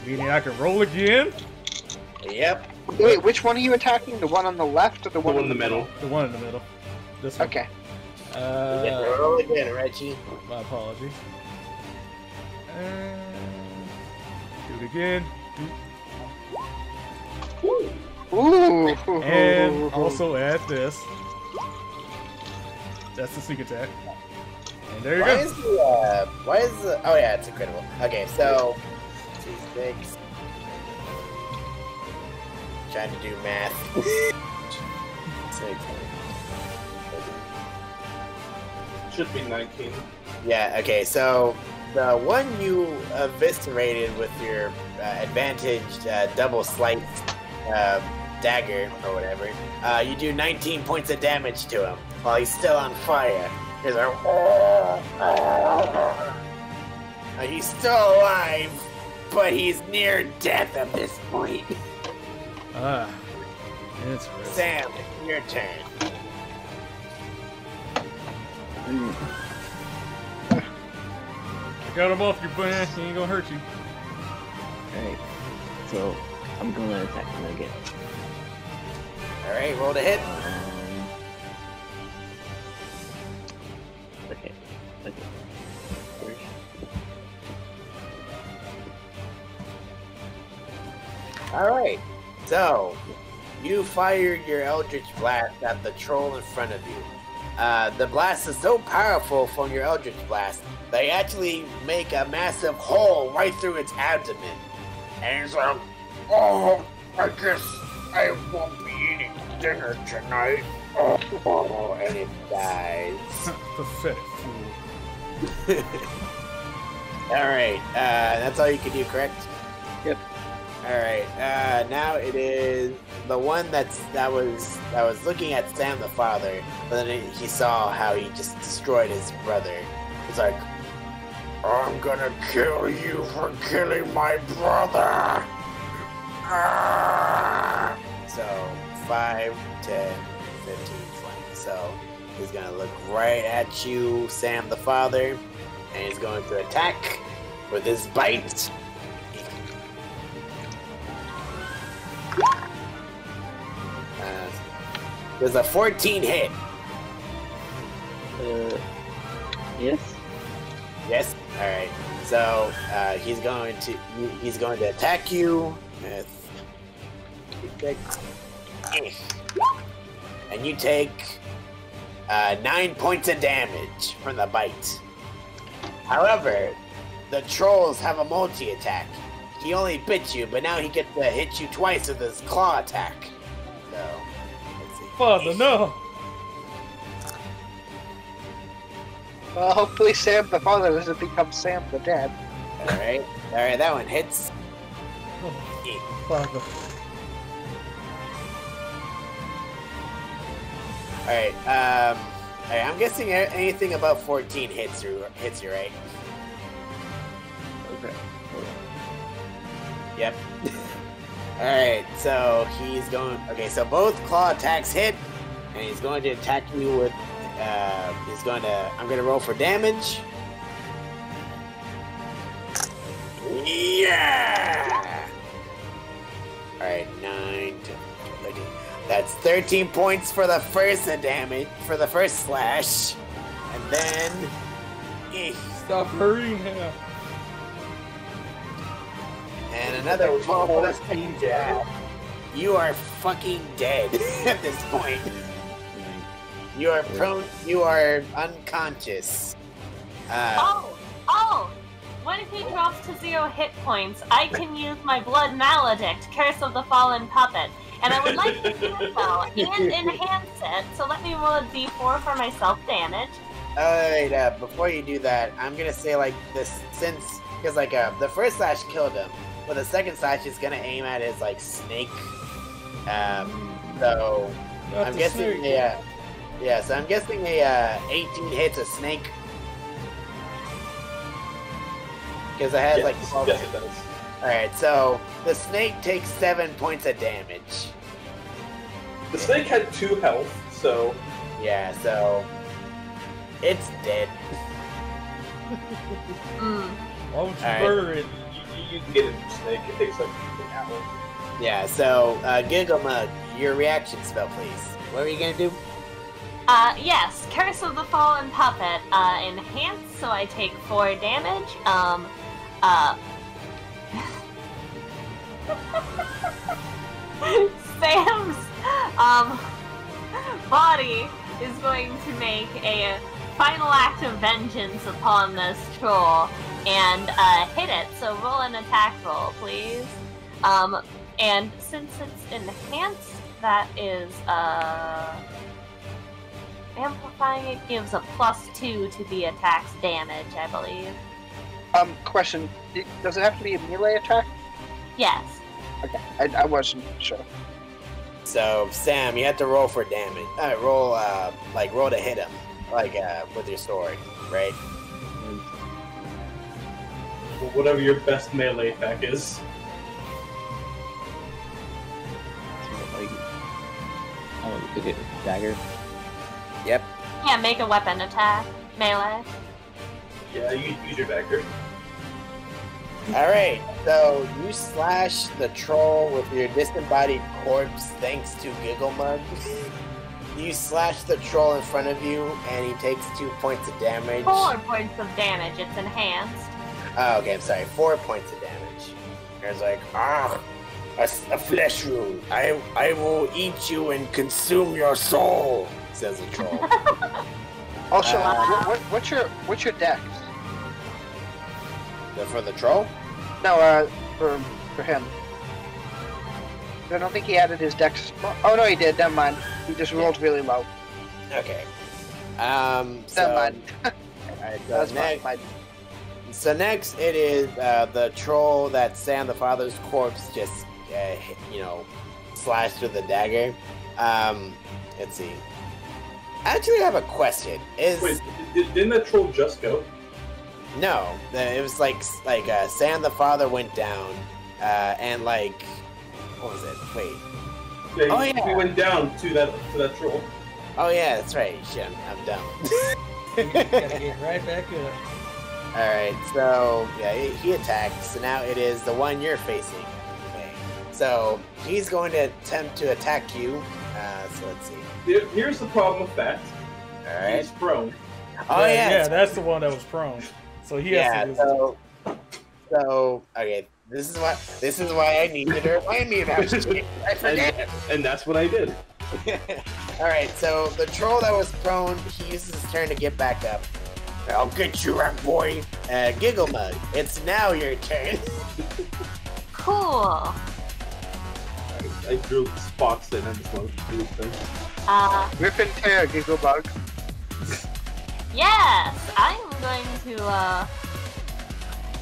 Meaning I can roll again. Yep. Wait, which one are you attacking? The one on the left or the The one one in the middle. The one in the middle. This one. Okay. You get to roll again, Reggie. My apologies. Do it again. Ooh. And also add this. That's the sneak attack. And there you Why go. is the oh yeah, it's incredible. Okay, so 2, 6. Trying to do math. 6. Should be 19. Yeah, okay, so the one you eviscerated with your advantaged double slice dagger or whatever, you do 19 points of damage to him while he's still on fire. He's like, he's still alive, but he's near death at this point. It's Sam, your turn. I got him off your butt. He ain't gonna hurt you. Alright, so I'm gonna attack him again. Alright, roll to hit. Okay. First. Alright, so you fired your Eldritch Blast at the troll in front of you. The blast is so powerful from your Eldritch Blast, they actually make a massive hole right through its abdomen. And it's like, oh, I guess I won't be eating dinner tonight. Oh, and it dies. Pathetic fool. Alright, that's all you can do, correct? Yep. Alright, now it is the one that was looking at Sam the father, but then he saw how he just destroyed his brother. He's like, I'm gonna kill you for killing my brother! Ah! So, 5, 10, 15, 20. So, he's gonna look right at you, Sam the father, and he's going to attack with his bite. There's a 14 hit. Yes. Yes. All right. So he's going to attack you with 6, and you take 9 points of damage from the bite. However, the trolls have a multi-attack. He only bit you, but now he gets to hit you twice with his claw attack. So, let's see. Father, no! Well, hopefully Sam the father doesn't become Sam the dad. Alright, that one hits. Father. Alright, I'm guessing anything above 14 hits you, right? Okay. Hold on. Yep. Alright, so he's going... Okay, so both claw attacks hit, and he's going to attack you with... he's going to... I'm going to roll for damage. Yeah! Alright, 9, 10, 13. That's 13 points for the first damage, for the first slash. And then... Stop hurting him. And another 12 for the second jab. You are fucking dead at this point. You are prone. You are unconscious. Oh! When he drops to 0 hit points, I can use my Blood Maledict, Curse of the Fallen Puppet. And I would like to do so and enhance it, so let me roll a d4 for my self-damage. Alright, before you do that, I'm gonna say, like, this, since, because, like, the first slash killed him, but the second slash is gonna aim at his, like, snake. So, I'm guessing, so I'm guessing a 18 hits a snake. Because it has, like, 12 yes, it does. Alright, so, the snake takes 7 points of damage. The snake had 2 health, so... Yeah, so... It's dead. Why would you murder it? You can get a new snake. It takes like an hour. Yeah, so, Giggle Mug, your reaction spell, please. What are you gonna do? Yes, Curse of the Fallen Puppet, enhanced, so I take 4 damage, Sam's, body is going to make a final act of vengeance upon this troll and hit it. So roll an attack roll, please. And since it's enhanced, that is amplifying it gives a +2 to the attack's damage, I believe. Question: does it have to be a melee attack? Yes. Okay, I wasn't sure. So, Sam, you have to roll for damage. Roll to hit him, with your sword, right? Well, whatever your best melee attack is. Oh, is it dagger? Yep. Yeah, make a weapon attack. Melee. Yeah, you use your dagger. Alright, so you slash the troll with your disembodied corpse thanks to Giggle Mug. You slash the troll in front of you, and he takes 2 points of damage. 4 points of damage, it's enhanced. Oh, okay, I'm sorry, 4 points of damage. There's like, a flesh wound. I will eat you and consume your soul, says the troll. Also, what's your dex? For the troll? No, for him. I don't think he added his dex. Oh no, he did. Never mind. He just rolled really low. Okay. Never mind. Alright, That's next. fine. So next, it is the troll that Sam the Father's corpse just, slashed with a dagger. Let's see. I actually have a question. Wait, didn't that troll just go? No, it was like Sam the Father went down, and what was it? Wait. Yeah, he went down to that troll. Oh yeah, that's right. Shit, I'm dumb. You gotta get right back up. Alright, so, yeah, he attacked, so now it is the one you're facing. Okay. So, he's going to attempt to attack you, so let's see. Here's the problem with that. Alright. He's prone. Oh, yeah. Yeah, that's the one that was prone. So he has to use it. So, okay, this is why I needed to remind me about it. I forget. And that's what I did. Alright, so the troll that was prone, he uses his turn to get back up. I'll get you, rat boy. Giggle Mug, it's now your turn. Cool. I drew spots in and just wanted to do them. Rip and tear, Giggle Bug. Yes, I'm going to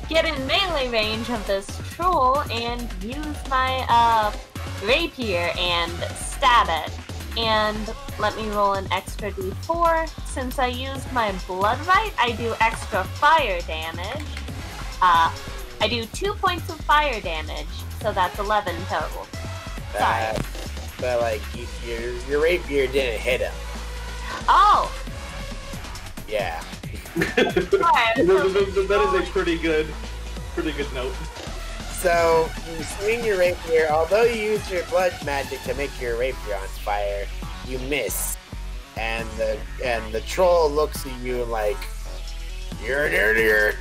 get in melee range of this troll and use my rapier and stab it. And let me roll an extra d4. Since I used my blood right, I do extra fire damage. I do 2 points of fire damage, so that's 11 total. Sorry. But like your rapier didn't hit him. Oh. Yeah. Alright, that is a pretty good note. So you swing your rapier. Although you use your blood magic to make your rapier on fire, you miss, and the troll looks at you like you're an idiot.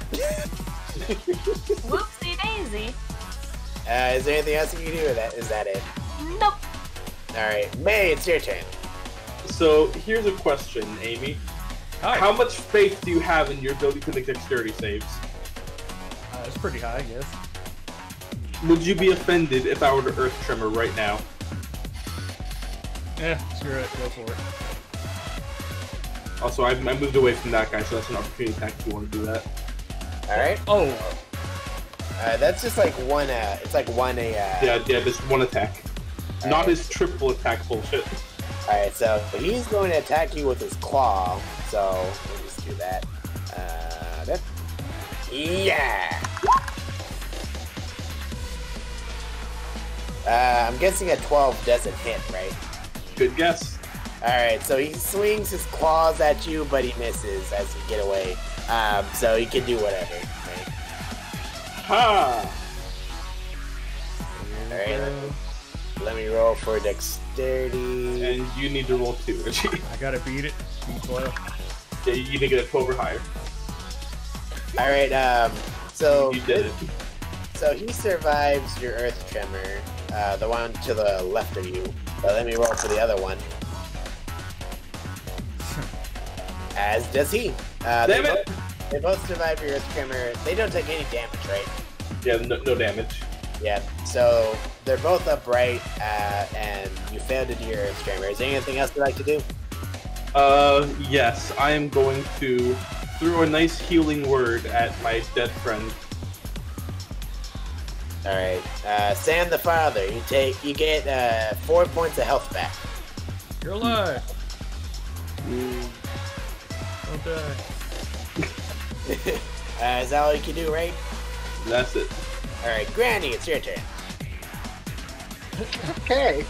Whoopsie daisy. Is there anything else you can do with that? Is that it? Nope. Alright, May, it's your turn. So here's a question, Amy. Hi. How much faith do you have in your ability to make dexterity saves? It's pretty high, I guess. Would you be offended if I were to Earth Tremor right now? Yeah, screw it. Go for it. Also, I moved away from that guy, so that's an opportunity attack if you want to do that. Alright. Oh. That's just like one, it's like one, Yeah, just one attack. Not his triple attack bullshit. Alright, so he's going to attack you with his claw, so let me just do that. Yeah! I'm guessing a 12 doesn't hit, right? Good guess. Alright, so he swings his claws at you, but he misses as you get away. So he can do whatever, right? Ha! Alright, let me roll for dexterity. And you need to roll 2, Richie. I gotta beat it. Beat 12. Yeah, you need to get a 12 or higher. Alright, so You did it. So he survives your earth tremor, the one to the left of you. But let me roll for the other one. As does he. Damn it! They both survive your earth tremor. They don't take any damage, right? Yeah, no damage. Yeah. So they're both upright, and you failed to do your earth tremor. Is there anything else you'd like to do? Yes. I am going to throw a nice healing word at my dead friend. Alright. Sam the Father, you get 4 points of health back. You're alive. Don't die. Is that all you can do, right? That's it. Alright, Granny, it's your turn. Okay.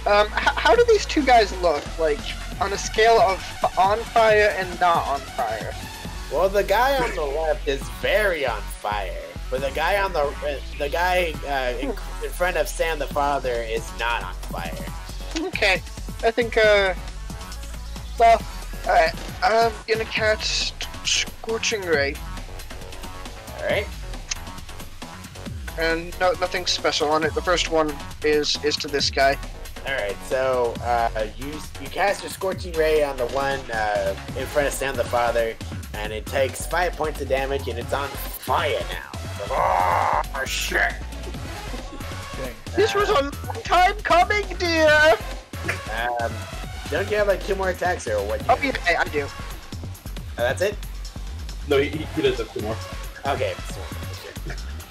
How do these two guys look? Like, on a scale of on fire and not on fire? Well, the guy on the left is very on fire, but the guy on the guy in front of Sam the Father is not on fire. Okay. I think, well, alright. I'm gonna cast Scorching Ray. Alright. And nothing special on it. The first one is to this guy. Alright, so you cast your Scorching Ray on the one in front of Sam the Father, and it takes 5 points of damage, and it's on fire now. Oh, shit! This was a long time coming, dear! Don't you have like 2 more attacks, or what? Oh, yeah, I do. That's it? No, he does have 2 more. Okay.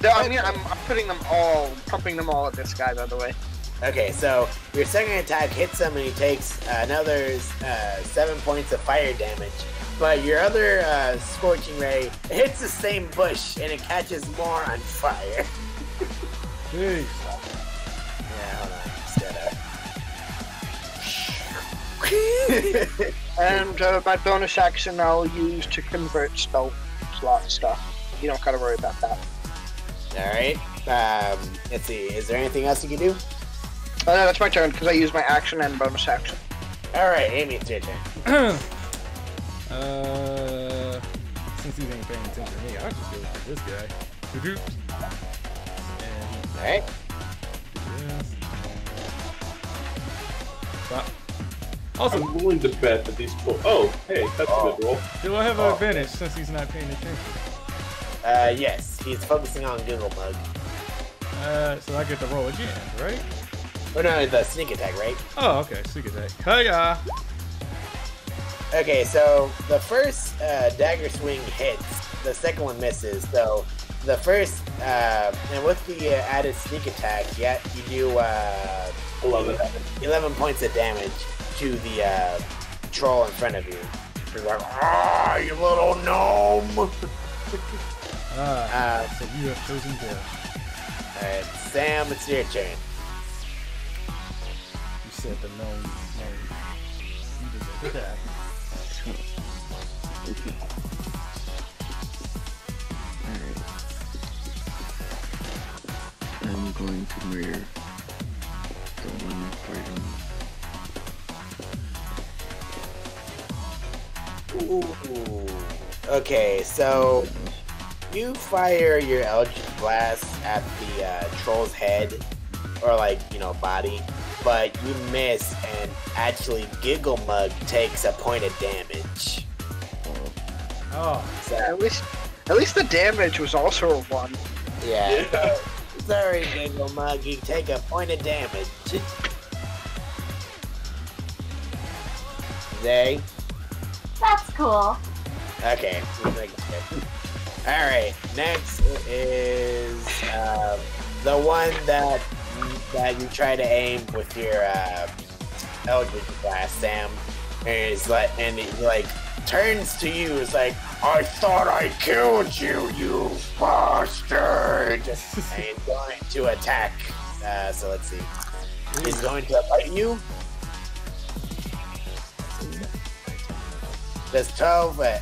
No, I mean, I'm pumping them all at this guy, by the way. Okay, so your second attack hits him and he takes another 7 points of fire damage. But your other Scorching Ray hits the same bush and it catches more on fire. Jeez. Yeah, hold on. Just gotta... And my bonus action I'll use to convert spell slot stuff. You don't gotta worry about that. Alright. Let's see. Is there anything else you can do? Oh, no, that's my turn because I use my action and bonus action. Alright, Amy, it's your turn. Since he ain't paying attention to me, I'll just go for this guy. Alright. Stop. Awesome. I'm willing to bet that these pull. Oh, hey, that's a good roll. Do I have an advantage since he's not paying attention? Yes. He's focusing on Google Mug. So I get to roll again, right? Oh no, the sneak attack, right? Oh, okay. Sneak attack. Hiya! Okay, so the first dagger swing hits, the second one misses. So the first, and with the added sneak attack, you do 11 points of damage to the troll in front of you. You're like, ah, you little gnome! So you have chosen death. Alright, Sam, it's your turn. You said the known name. You deserve that. Okay. Alright. I'm going to murder the one fighting. Ooh. Okay, so you fire your Eldritch Blast at the troll's head, or body, but you miss, and actually Giggle Mug takes a point of damage. Oh. So, At least the damage was also a 1. yeah. Sorry, Giggle Mug, you take a point of damage. Zay? That's cool. Okay. Alright, next is the one that you try to aim with your Eldritch Blast, Sam. And he turns to you, is like, I thought I killed you, you bastard! And he's going to attack. So let's see. He's going to bite you. Does 12 hit?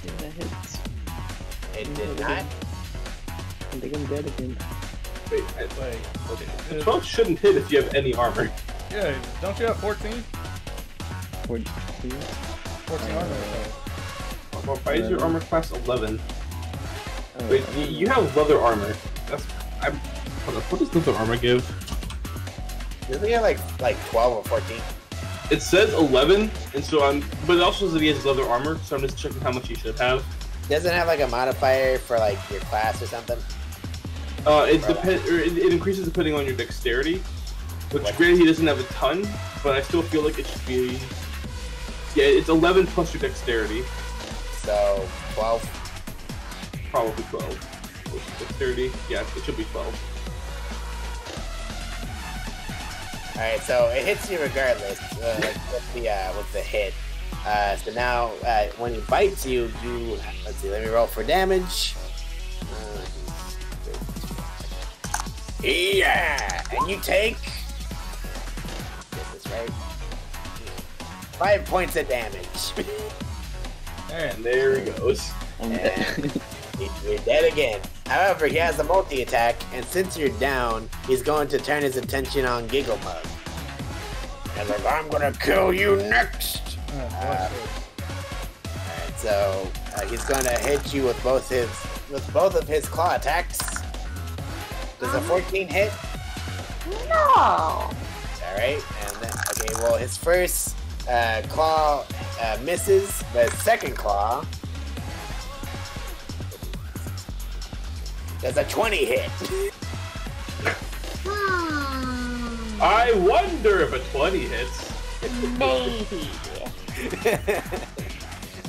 Yeah, that hits. It did not. I think I'm dead again. Wait, okay. 12 shouldn't hit if you have any armor. Yeah, don't you have 14? 14. 14 armor. Why is your armor class 11? Oh, Wait, you have leather armor. Hold on, what does leather armor give? Doesn't he have like 12 or 14? It says 11, and so but it also says that he has leather armor, so I'm just checking how much he should have. Doesn't it have like a modifier for like your class or something? It increases depending on your dexterity, which granted he doesn't have a ton, but I still feel like it should be. Yeah, it's 11 plus your dexterity. So 12. Probably 12. Dexterity, yeah, it should be 12. Alright, so it hits you regardless, with the hit. So now, when he bites you, let's see, let me roll for damage. Yeah! And you take... Get this right. 5 points of damage. And there he goes. And you're dead again. However, he has a multi-attack, and since you're down, he's going to turn his attention on Giggle Mug. And like, I'm gonna kill you next! Alright, so he's gonna hit you with both of his claw attacks. Does a 14 hit? No. Alright, and then, okay, well, his first claw misses, but his second claw does a 20 hit. I wonder if a 20 hits. Maybe.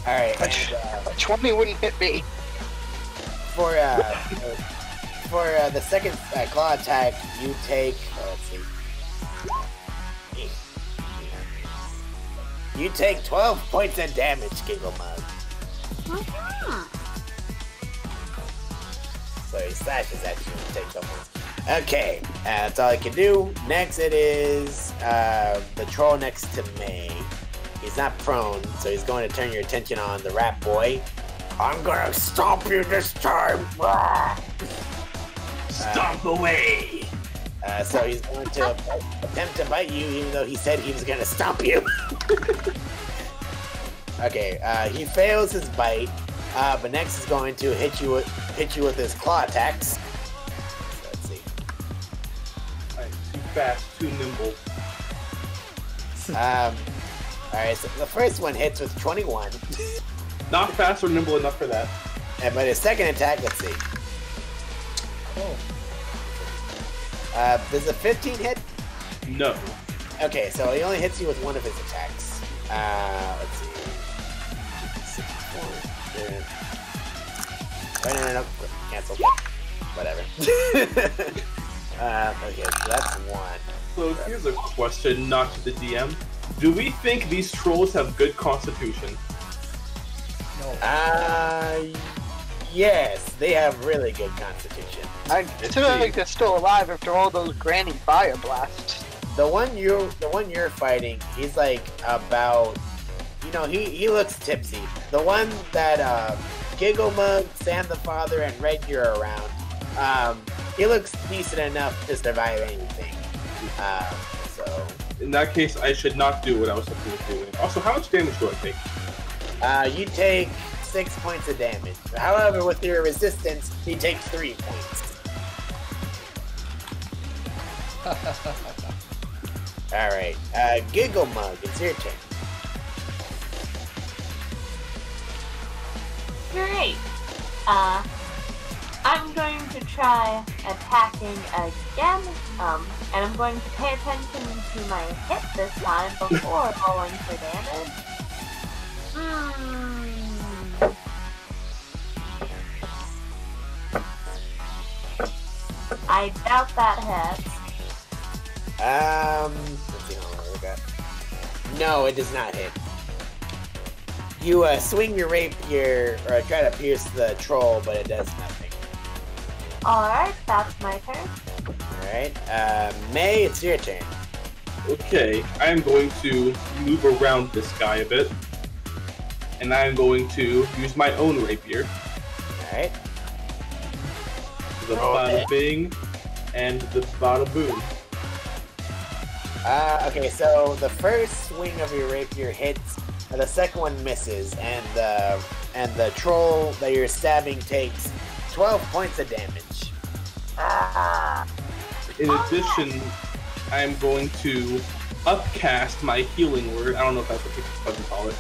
Alright, and 20 wouldn't hit me. for the second claw attack, you take. Let's see. You take 12 points of damage, Giggle Mug. So he slashes at you and takes 12 points. Okay, that's all I can do. Next, it is the troll next to me. He's not prone, so he's going to turn your attention on the rat boy. I'm gonna stomp you this time. Stomp away. So he's going to attempt to bite you, even though he said he was gonna stomp you. Okay, he fails his bite, but next is going to hit you with his claw attacks. So let's see. Too fast, too nimble. Alright, so the first one hits with 21. Not fast or nimble enough for that. But his second attack, let's see. Does a 15 hit? No. Okay, so he only hits you with one of his attacks. Let's see. 64. No. Cancel. Whatever. Okay, so that's one. So here's a question, not to the DM. Do we think these trolls have good constitution? Yes, they have really good constitution. I still think they're still alive after all those granny fire blasts. The one you're fighting, he's like about, he looks tipsy. The one that Giggle Mug, Sam the Father, and Red you're around, he looks decent enough to survive anything. So in that case, I should not do what I was supposed to do. Also, how much damage do I take? You take 6 points of damage. However, with your resistance, he takes 3 points. Alright, Giggle Mug, it's your turn. Great. I'm going to try attacking again, and I'm going to pay attention to my hit this time before rolling for damage. I doubt that hits. Let's see how long we got. No, it does not hit. You swing your rapier, or try to pierce the troll, but it does nothing. Alright, that's my turn. Alright, May, it's your turn. Okay, I'm going to move around this guy a bit. And I'm going to use my own rapier. Alright. The bada bing and the bada boom. Okay, so the first swing of your rapier hits, the second one misses, and the troll that you're stabbing takes 12 points of damage. In addition, I'm going to upcast my healing word. I don't know if that's what people call it.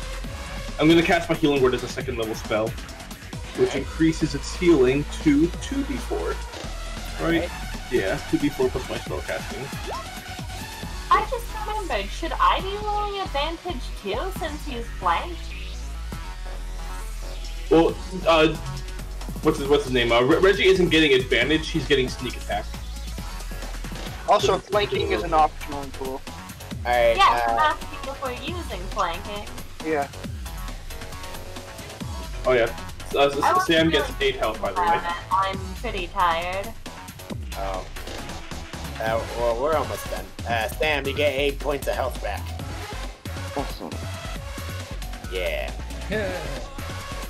I'm going to cast my healing word as a second level spell, which increases its healing to 2d4. Right? Yeah, 2d4 plus my spell casting. I just remembered, should I be rolling advantage too, since he's flanked? Well, what's his name? Reggie isn't getting advantage, he's getting sneak attack. Also, flanking is an optional tool. Alright, Yeah, I'm asking if we're using flanking. Yeah. Oh yeah. Sam gets 8 health, by the way. I'm pretty tired. Oh. Well, we're almost done. Sam, you get 8 points of health back. Awesome. Yeah.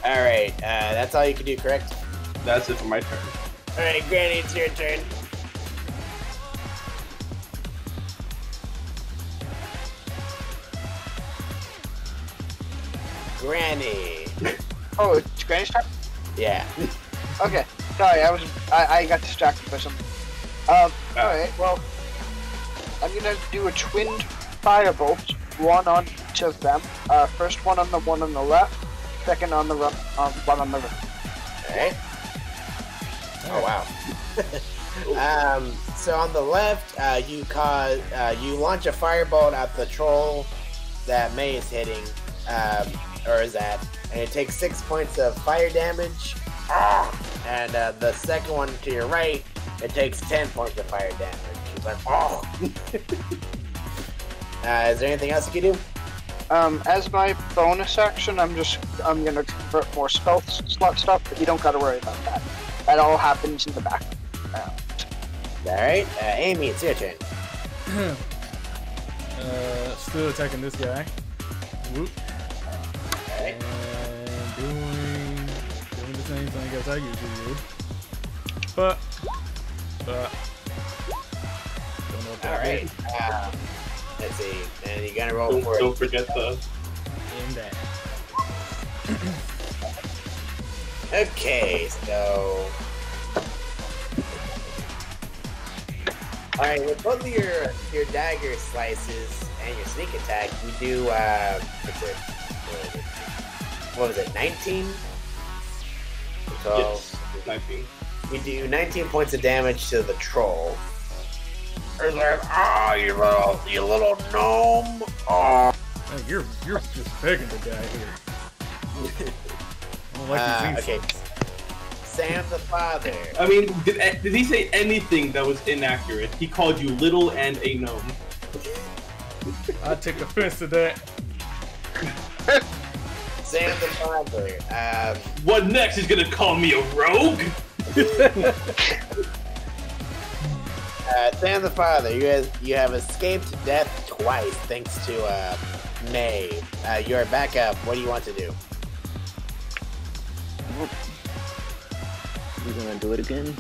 Alright, that's all you can do, correct? That's it for my turn. Alright, Granny, it's your turn. Granny. Oh, it's Granny's turn? Yeah. Okay. Sorry, I got distracted by something. Alright, well, I'm gonna do a twinned firebolt, one on each of them. First one on the one on the left, second on the one on the right. Alright. Oh, wow. So on the left, you launch a firebolt at the troll that May is hitting, or is at, and it takes 6 points of fire damage. And the second one to your right, it takes 10 points of fire damage. It's like, oh! Is there anything else you can do? As my bonus action, I'm gonna convert more spell slot stuff, but you don't gotta worry about that. That all happens in the background. Alright, Amy, it's your turn. Still attacking this guy. Whoop. Alright. And doing the same thing as I usually do. But don't know if that Alright. hit. Let's see. And you gotta roll for it. Don't forget the... In that. Okay, so... Alright, with both of your dagger slices and your sneak attack, you do, what was it, 19? So, Yes, 19. you do 19 points of damage to the troll. It's like, you little gnome! Oh. Hey, you're just begging to die here. I don't like these Okay. Sam the Father. I mean, did he say anything that was inaccurate? He called you little and a gnome. I take offense to that. Sam the Father. What next? He's gonna call me a rogue? Sam the Father, you have escaped death twice thanks to May. You're back up. What do you want to do? We're gonna do it again.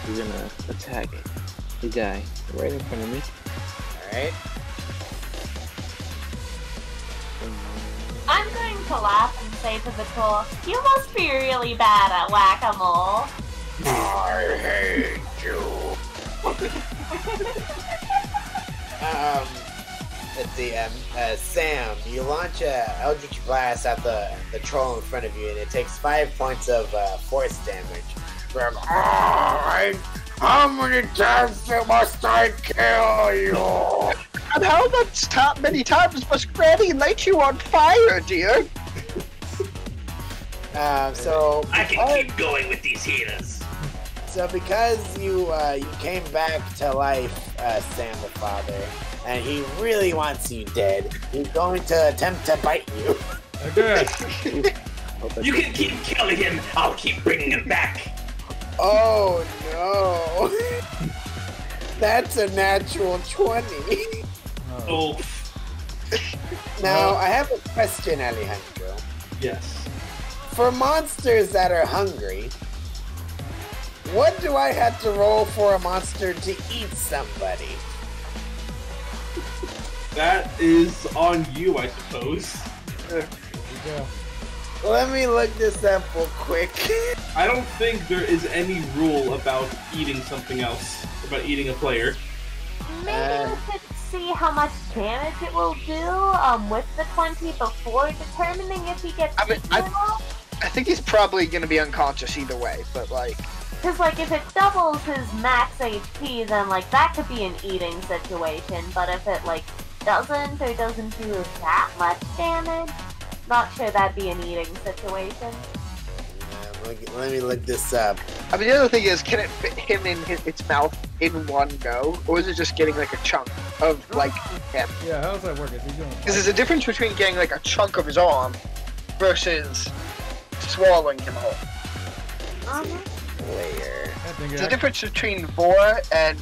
We're gonna attack the guy right in front of me. Alright. I'm going to laugh and say to the troll, you must be really bad at whack-a-mole. I hate you. Let's see, Sam, you launch a Eldritch Blast at the troll in front of you, and it takes 5 points of force damage. You're like, how many times must I kill you? And how many times must Granny light you on fire, dear? So I can keep going with these healers. So because you came back to life, Sam the Father, and he really wants you dead, he's going to attempt to bite you. Okay. You can keep killing him. I'll keep bringing him back. Oh no! That's a natural 20. Oh. Now, I have a question, Alejandro. Yes. For monsters that are hungry, what do I have to roll for a monster to eat somebody? That is on you, I suppose. Yeah. Let me look this up real quick. I don't think there is any rule about eating something else, about eating a player. Maybe we could see how much damage it will do with the 20 before determining if he gets eaten or not. I think he's probably gonna be unconscious either way, but like... Because, like, if it doubles his max HP, then, like, that could be an eating situation. But if it, like, doesn't or doesn't do that much damage, not sure that'd be an eating situation. Let me look this up. I mean, the other thing is, can it fit him in its mouth in one go? Or is it just getting, like, a chunk of, like, him? Yeah, how's that working? Is he doing? Because there's a difference between getting, like, a chunk of his arm versus swallowing him whole. Layer. There's a difference between vor and,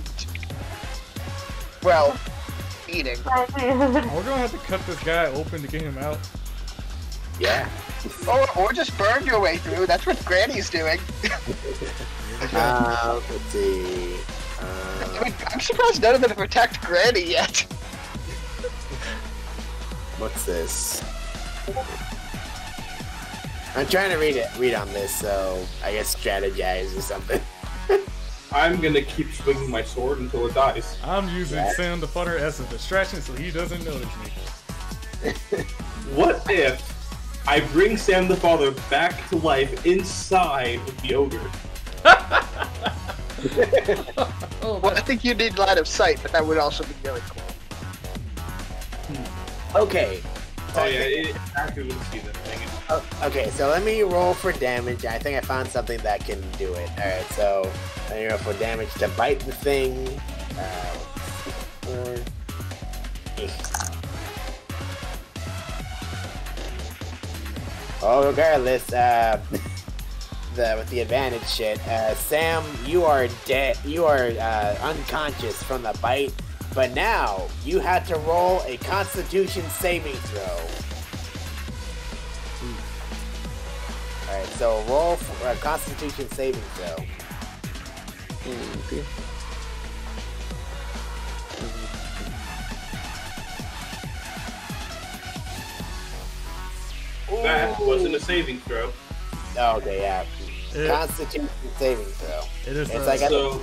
well, eating. We're gonna have to cut this guy open to get him out. Yeah. Or just burn your way through. That's what Granny's doing. Let's see. I mean, I'm surprised none of them have attacked Granny yet. What's this? I'm trying to read on this, so I guess strategize or something. I'm gonna keep swinging my sword until it dies. I'm using Sam the Father as a distraction so he doesn't notice me. What if I bring Sam the Father back to life inside of the ogre? Well, I think you need line of sight, but that would also be really cool. Okay. Oh yeah, it actually would see that thing. Okay, so let me roll for damage. I think I found something that can do it. Alright, so let me roll for damage to bite the thing. Oh, regardless, with the advantage shit, Sam, you are dead. You are unconscious from the bite, but now you had to roll a Constitution saving throw. Alright, so roll for a Constitution saving throw. Okay. That wasn't a saving throw. Oh, okay, yeah. Constitution saving throw. It is. It's like So,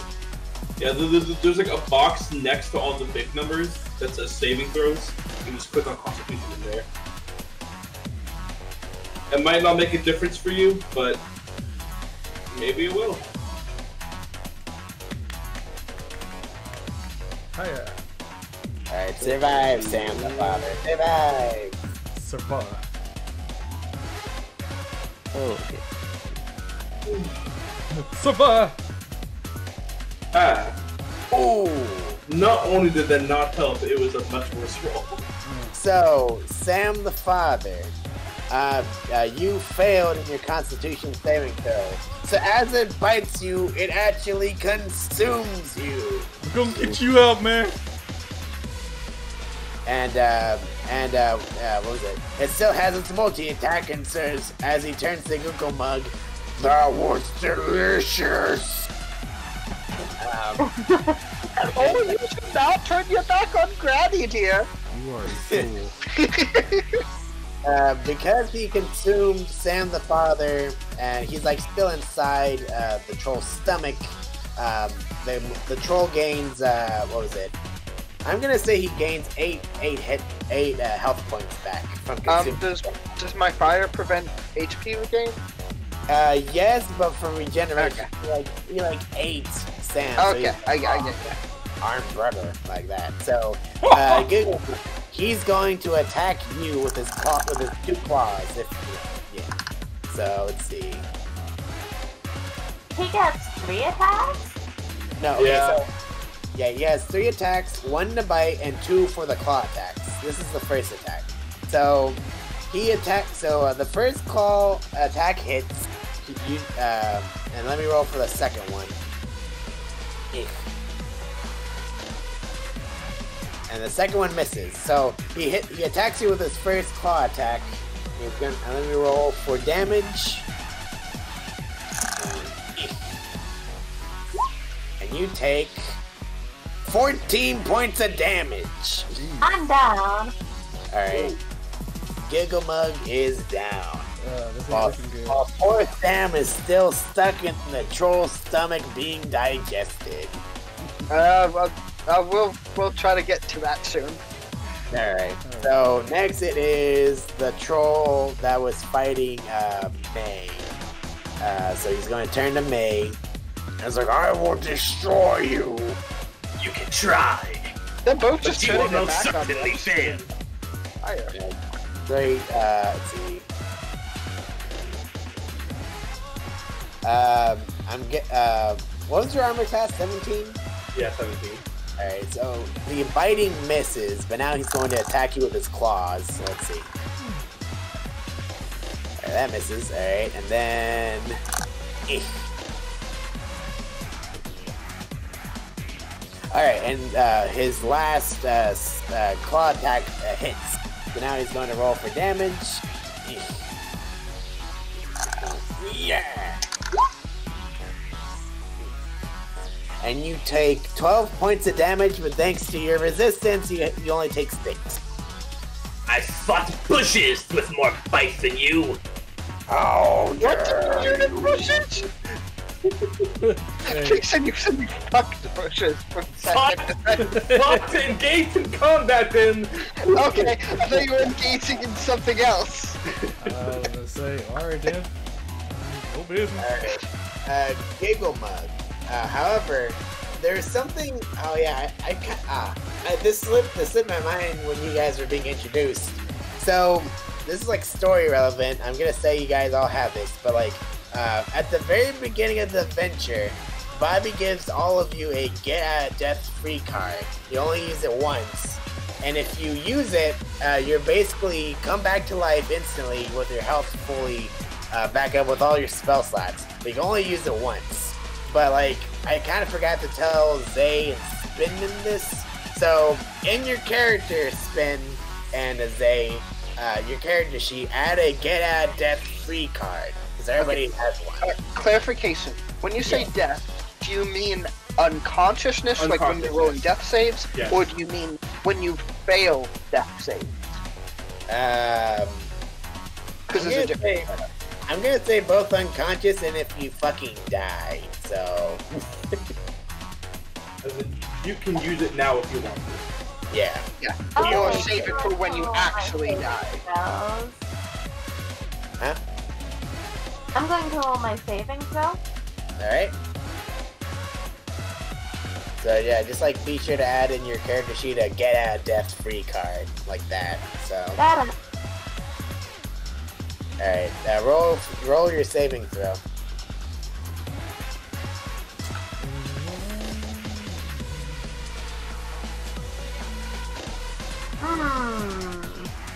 yeah, there's like a box next to all the big numbers that says saving throws. You can just click on Constitution in there. It might not make a difference for you, but maybe it will. Hiya. Alright, survive, Sam the Father. Survive! Survive. Oh, okay. Survive! Ah, Ooh! not only did that not help, it was a much worse roll. So, Sam the Father, You failed in your Constitution saving throw. So as it bites you, it actually consumes you. I'm gonna get you out, man. And what was it? It still has its multi-attack and says, as he turns to Google Mug, "That was delicious." Oh, you should not turn your back on Granny, dear. You are a fool. Because he consumed Sam the Father, and he's like still inside the troll's stomach. The troll gains what was it? I'm gonna say he gains eight health points back from consuming. Does my fire prevent HP regain? Yes, but from regeneration, you like 8 Sam. Okay, so I get that. Armed brother like that. So he's going to attack you with his 2 claws. Yeah. So let's see. He gets 3 attacks? No. Yeah. Okay, so he has 3 attacks, 1 to bite, and 2 for the claw attacks. This is the first attack. So he attacks. So the first claw attack hits. And let me roll for the second one. And the second one misses. So he attacks you with his first claw attack. And let me roll for damage. And you take 14 points of damage. I'm down. Alright. Giggle Mug is down. This ain't looking good. While poor Sam is still stuck in the troll's stomach being digested. We'll try to get to that soon. Alright. So next it is the troll that was fighting May. So he's going to turn to May. And it's like, "I will destroy you." You can try, They're both just but you turning will their most back on certainly me. fail. Great. Let's see. What was your armor class? 17? Yeah, 17. Alright, so the biting misses, but now he's going to attack you with his claws. So let's see. Alright, that misses. Alright, and then. Alright, and his last claw attack hits. So now he's going to roll for damage. Yeah! And you take 12 points of damage, but thanks to your resistance, you only take 6. I fought bushes with more bite than you. Oh, What? You did bushes? You said you fucked the bushes for a second. Fought to engage in combat then! Okay, I thought you were engaging in something else. I was gonna say, alright then. No business. Alright. Giggle Mug. However, there's something. Oh yeah, this slipped my mind when you guys were being introduced. So this is like story relevant. I'm gonna say you guys all have this, but like at the very beginning of the adventure, Bobby gives all of you a get out of death free card. You only use it once, and if you use it, you're basically come back to life instantly with your health fully back up with all your spell slots. But you can only use it once. But like, I kind of forgot to tell Zay and Spin in this. So in your character Spin and Zay, your character sheet, add a get out of death free card because everybody has one. Clarification: when you say death, do you mean unconsciousness, like when you're rolling death saves, Yes. or do you mean when you fail death saves? Because there's a difference. I'm gonna say both unconscious and if you fucking die. So You can use it now if you want to. yeah. Yeah. Oh, Or save it for when you actually die. Throws. Huh? I'm going to roll my saving throw. All right. So yeah, just like be sure to add in your character sheet a get out of death free card like that. So Got it. all right, roll your saving throw.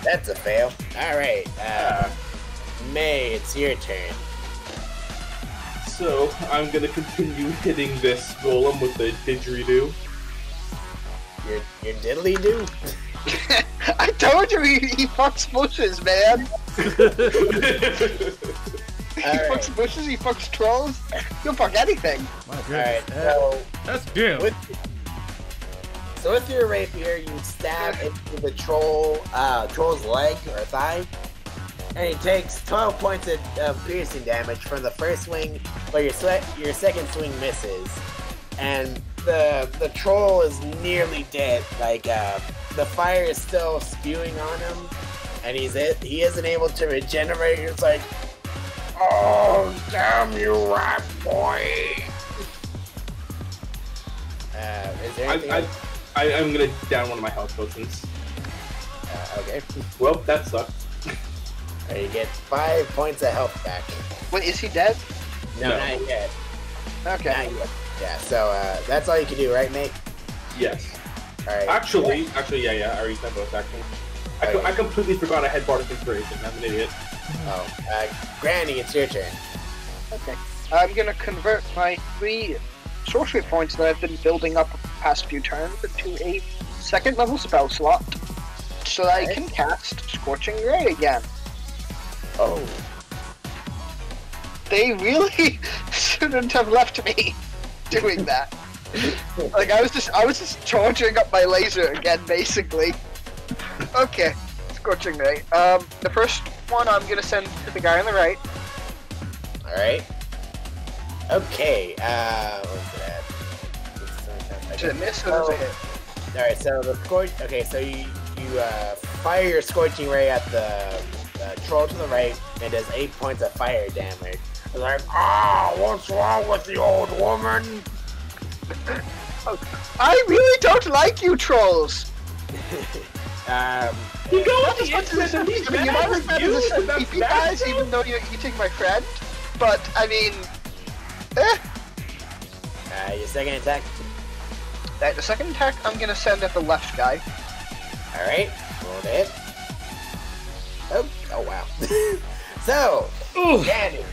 That's a fail. All right. May, it's your turn. So, I'm gonna continue hitting this golem with the didgeridoo. Your diddly-doo? I told you he fucks bushes, man. He fucks bushes, he fucks trolls. He'll fuck anything. Alright, so That's dim. with your rapier, you stab into the troll's leg or thigh, and he takes 12 points of piercing damage from the first swing, but your second swing misses, and the troll is nearly dead. Like the fire is still spewing on him, and he isn't able to regenerate. It's like, oh damn you, rat boy! Is there anything? I'm gonna down one of my health potions. Okay. Well, that sucked. You get 5 points of health back. Wait, is he dead? No, not yet. Okay. Not yet. Yeah, so that's all you can do, right, mate? Yes. Alright. Actually, yeah, I already used my bonus action. I completely forgot I had Bardic Inspiration. I'm an idiot. Oh, Granny, it's your turn. Okay. I'm gonna convert my 3 sorcery points that I've been building up the past few turns into a second level spell slot, so that I can cast Scorching Ray again. Oh. They really shouldn't have left me doing that. Like I was just charging up my laser again, basically. Okay, Scorching Ray. The first one I'm gonna send to the guy on the right. Alright. Okay, what was that? Did it miss or does it hit? Alright, so the scorch. Okay, so you fire your Scorching Ray at the troll to the right, and does 8 points of fire damage. It's like, what's wrong with the old woman? I really don't like you trolls! You go on the You're internet and he's not mad as bad at you, as so that's you guys, bad. even though you're eating my friend. But, I mean... Your second attack. The second attack I'm gonna send at the left guy. Alright, roll to hit. Oh wow. So, Danny,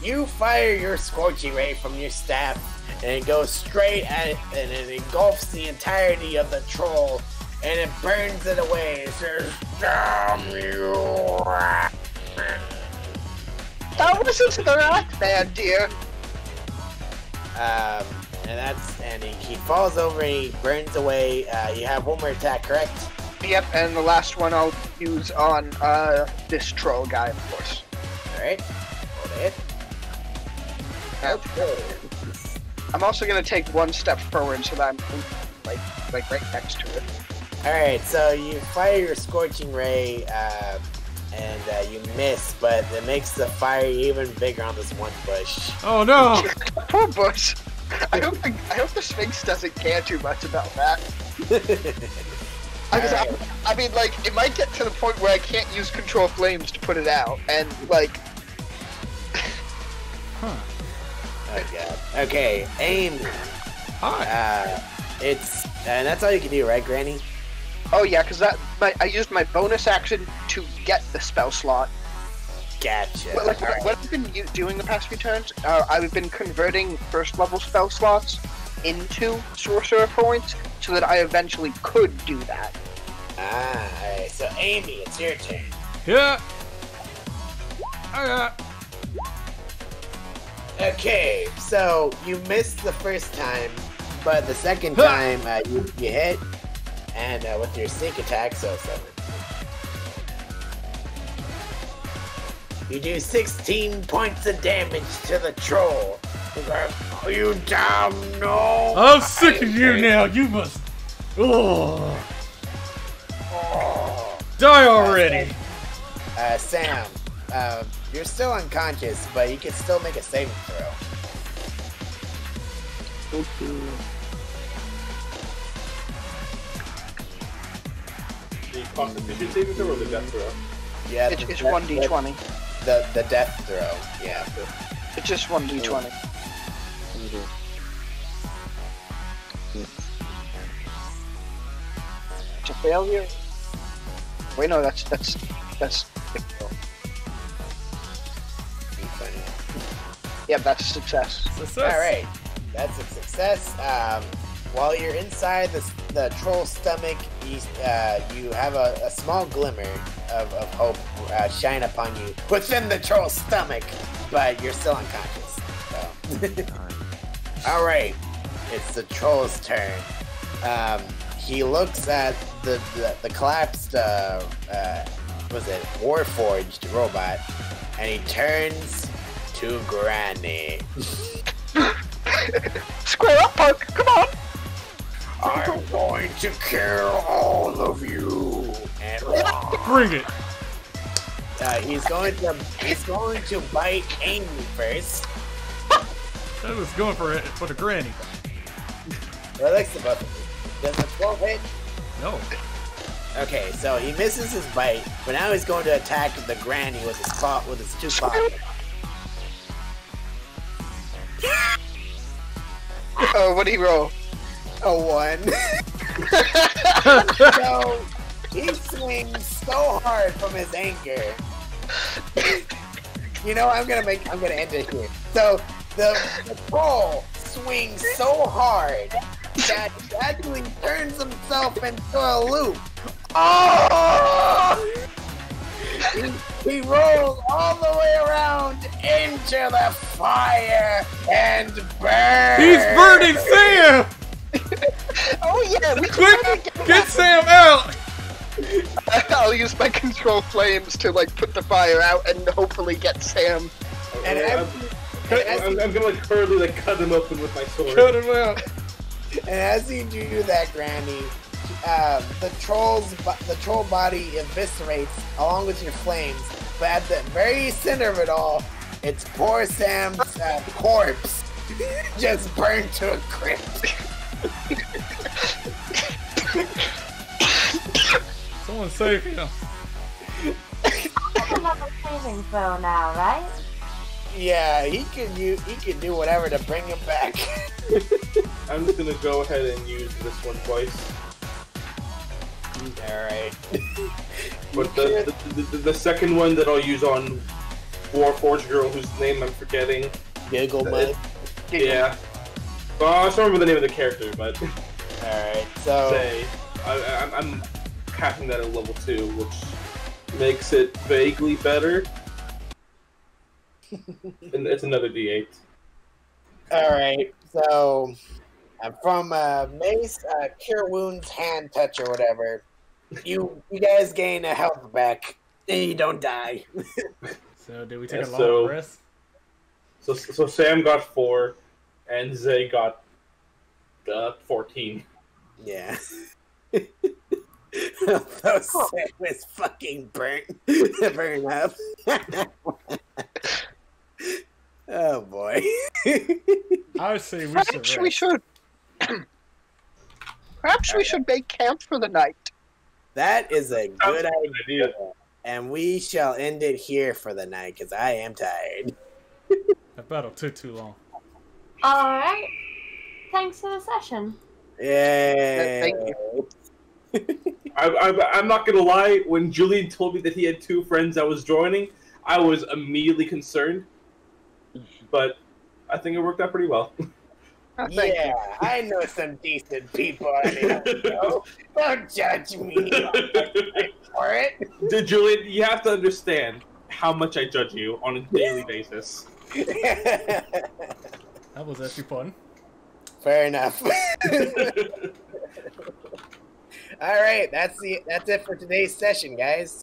you fire your Scorching Ray from your staff, and it goes straight at it, and it engulfs the entirety of the troll, and it burns it away. It says, damn you, rat man. That wasn't the rat man, dear. And he falls over and he burns away. You have one more attack, correct? Yep, and the last one I'll use on this troll guy, of course. Alright, roll to hit. Okay. I'm also gonna take one step forward so that I'm like right next to it. Alright, so you fire your Scorching Ray, and you miss, but it makes the fire even bigger on this one bush. Oh no! Poor bush. I hope the Sphinx doesn't care too much about that. I mean, like, it might get to the point where I can't use Control Flames to put it out, and like. Huh. Oh god. Okay, aim. Hi. And that's all you can do, right, Granny? Oh yeah, because I used my bonus action to get the spell slot. Gotcha. But, like, what I've been doing the past few turns, I've been converting first level spell slots into sorcerer points so that I eventually could do that. Alright, so Amy, it's your turn. Yeah. Okay. Okay, so you missed the first time, but the second time you hit, and with your sneak attack, so 7. You do 16 points of damage to the troll. Oh, you damn no! I'm sick of you now. You must. Oh. Die already. Sam, you're still unconscious, but you can still make a saving throw. The Constitution saving throw or the death throw? Yeah, It's 1d20. The death throw, yeah. It's just 1d20. It's a failure. Wait, no, that's. Yeah, that's a success. Success. All right, that's a success. While you're inside the troll's stomach, you have a small glimmer of hope shine upon you within the troll's stomach, but you're still unconscious. So. All right, it's the troll's turn. He looks at the collapsed, was it Warforged robot, and he turns to Granny. Square up, Punk! Come on! I'm going to kill all of you. And Bring it. he's going to bite Amy first. That was going for the granny. Well, that's the both of you. Does the 12 hit? No. Okay, so he misses his bite, but now he's going to attack the granny with his paw, with his 2 paws. Oh, what did he roll? A 1. So he swings so hard from his anger. You know, I'm gonna end it here. So the troll swings so hard that he actually turns himself into a loop. Oh! He rolls all the way around into the fire and burns. He's burning Sam! Oh yeah, we Quick, get Sam out! I'll use my control flames to like put the fire out and hopefully get Sam. And I'm gonna like hurriedly like cut him open with my sword. Cut him out. And as you do that, Granny, the troll body eviscerates along with your flames. But at the very center of it all, it's poor Sam's corpse just burned to a crisp. Someone save him. Another saving throw now, right? Yeah, he can do whatever to bring him back. I'm just gonna go ahead and use this one twice. Alright. But the second one that I'll use on Warforged girl whose name I'm forgetting. Giggle mud. Yeah. Well, I don't remember the name of the character, but Alright, so say I'm capping that at level 2, which makes it vaguely better. And it's another D8. alright, so from Mace, Cure Wounds, Hand Touch, or whatever, you guys gain a health back, and you don't die. So did we take a long so- rest? So Sam got 4, and Zay got 14. Yeah. Those Sam was fucking burnt up. Oh boy. I say we should Perhaps we rest. should. Perhaps we should make camp for the night. That is a good idea. idea. And we shall end it here for the night, because I am tired. That battle took too long. Alright. Thanks for the session. Yay. Thank I'm not gonna lie, when Julian told me that he had 2 friends that was joining, I was immediately concerned. But I think it worked out pretty well. Thank Yeah, I know some decent people. Don't judge me for it. Dude, Julian, you have to understand how much I judge you on a daily basis. That was actually fun. Fair enough. All right, that's it for today's session, guys.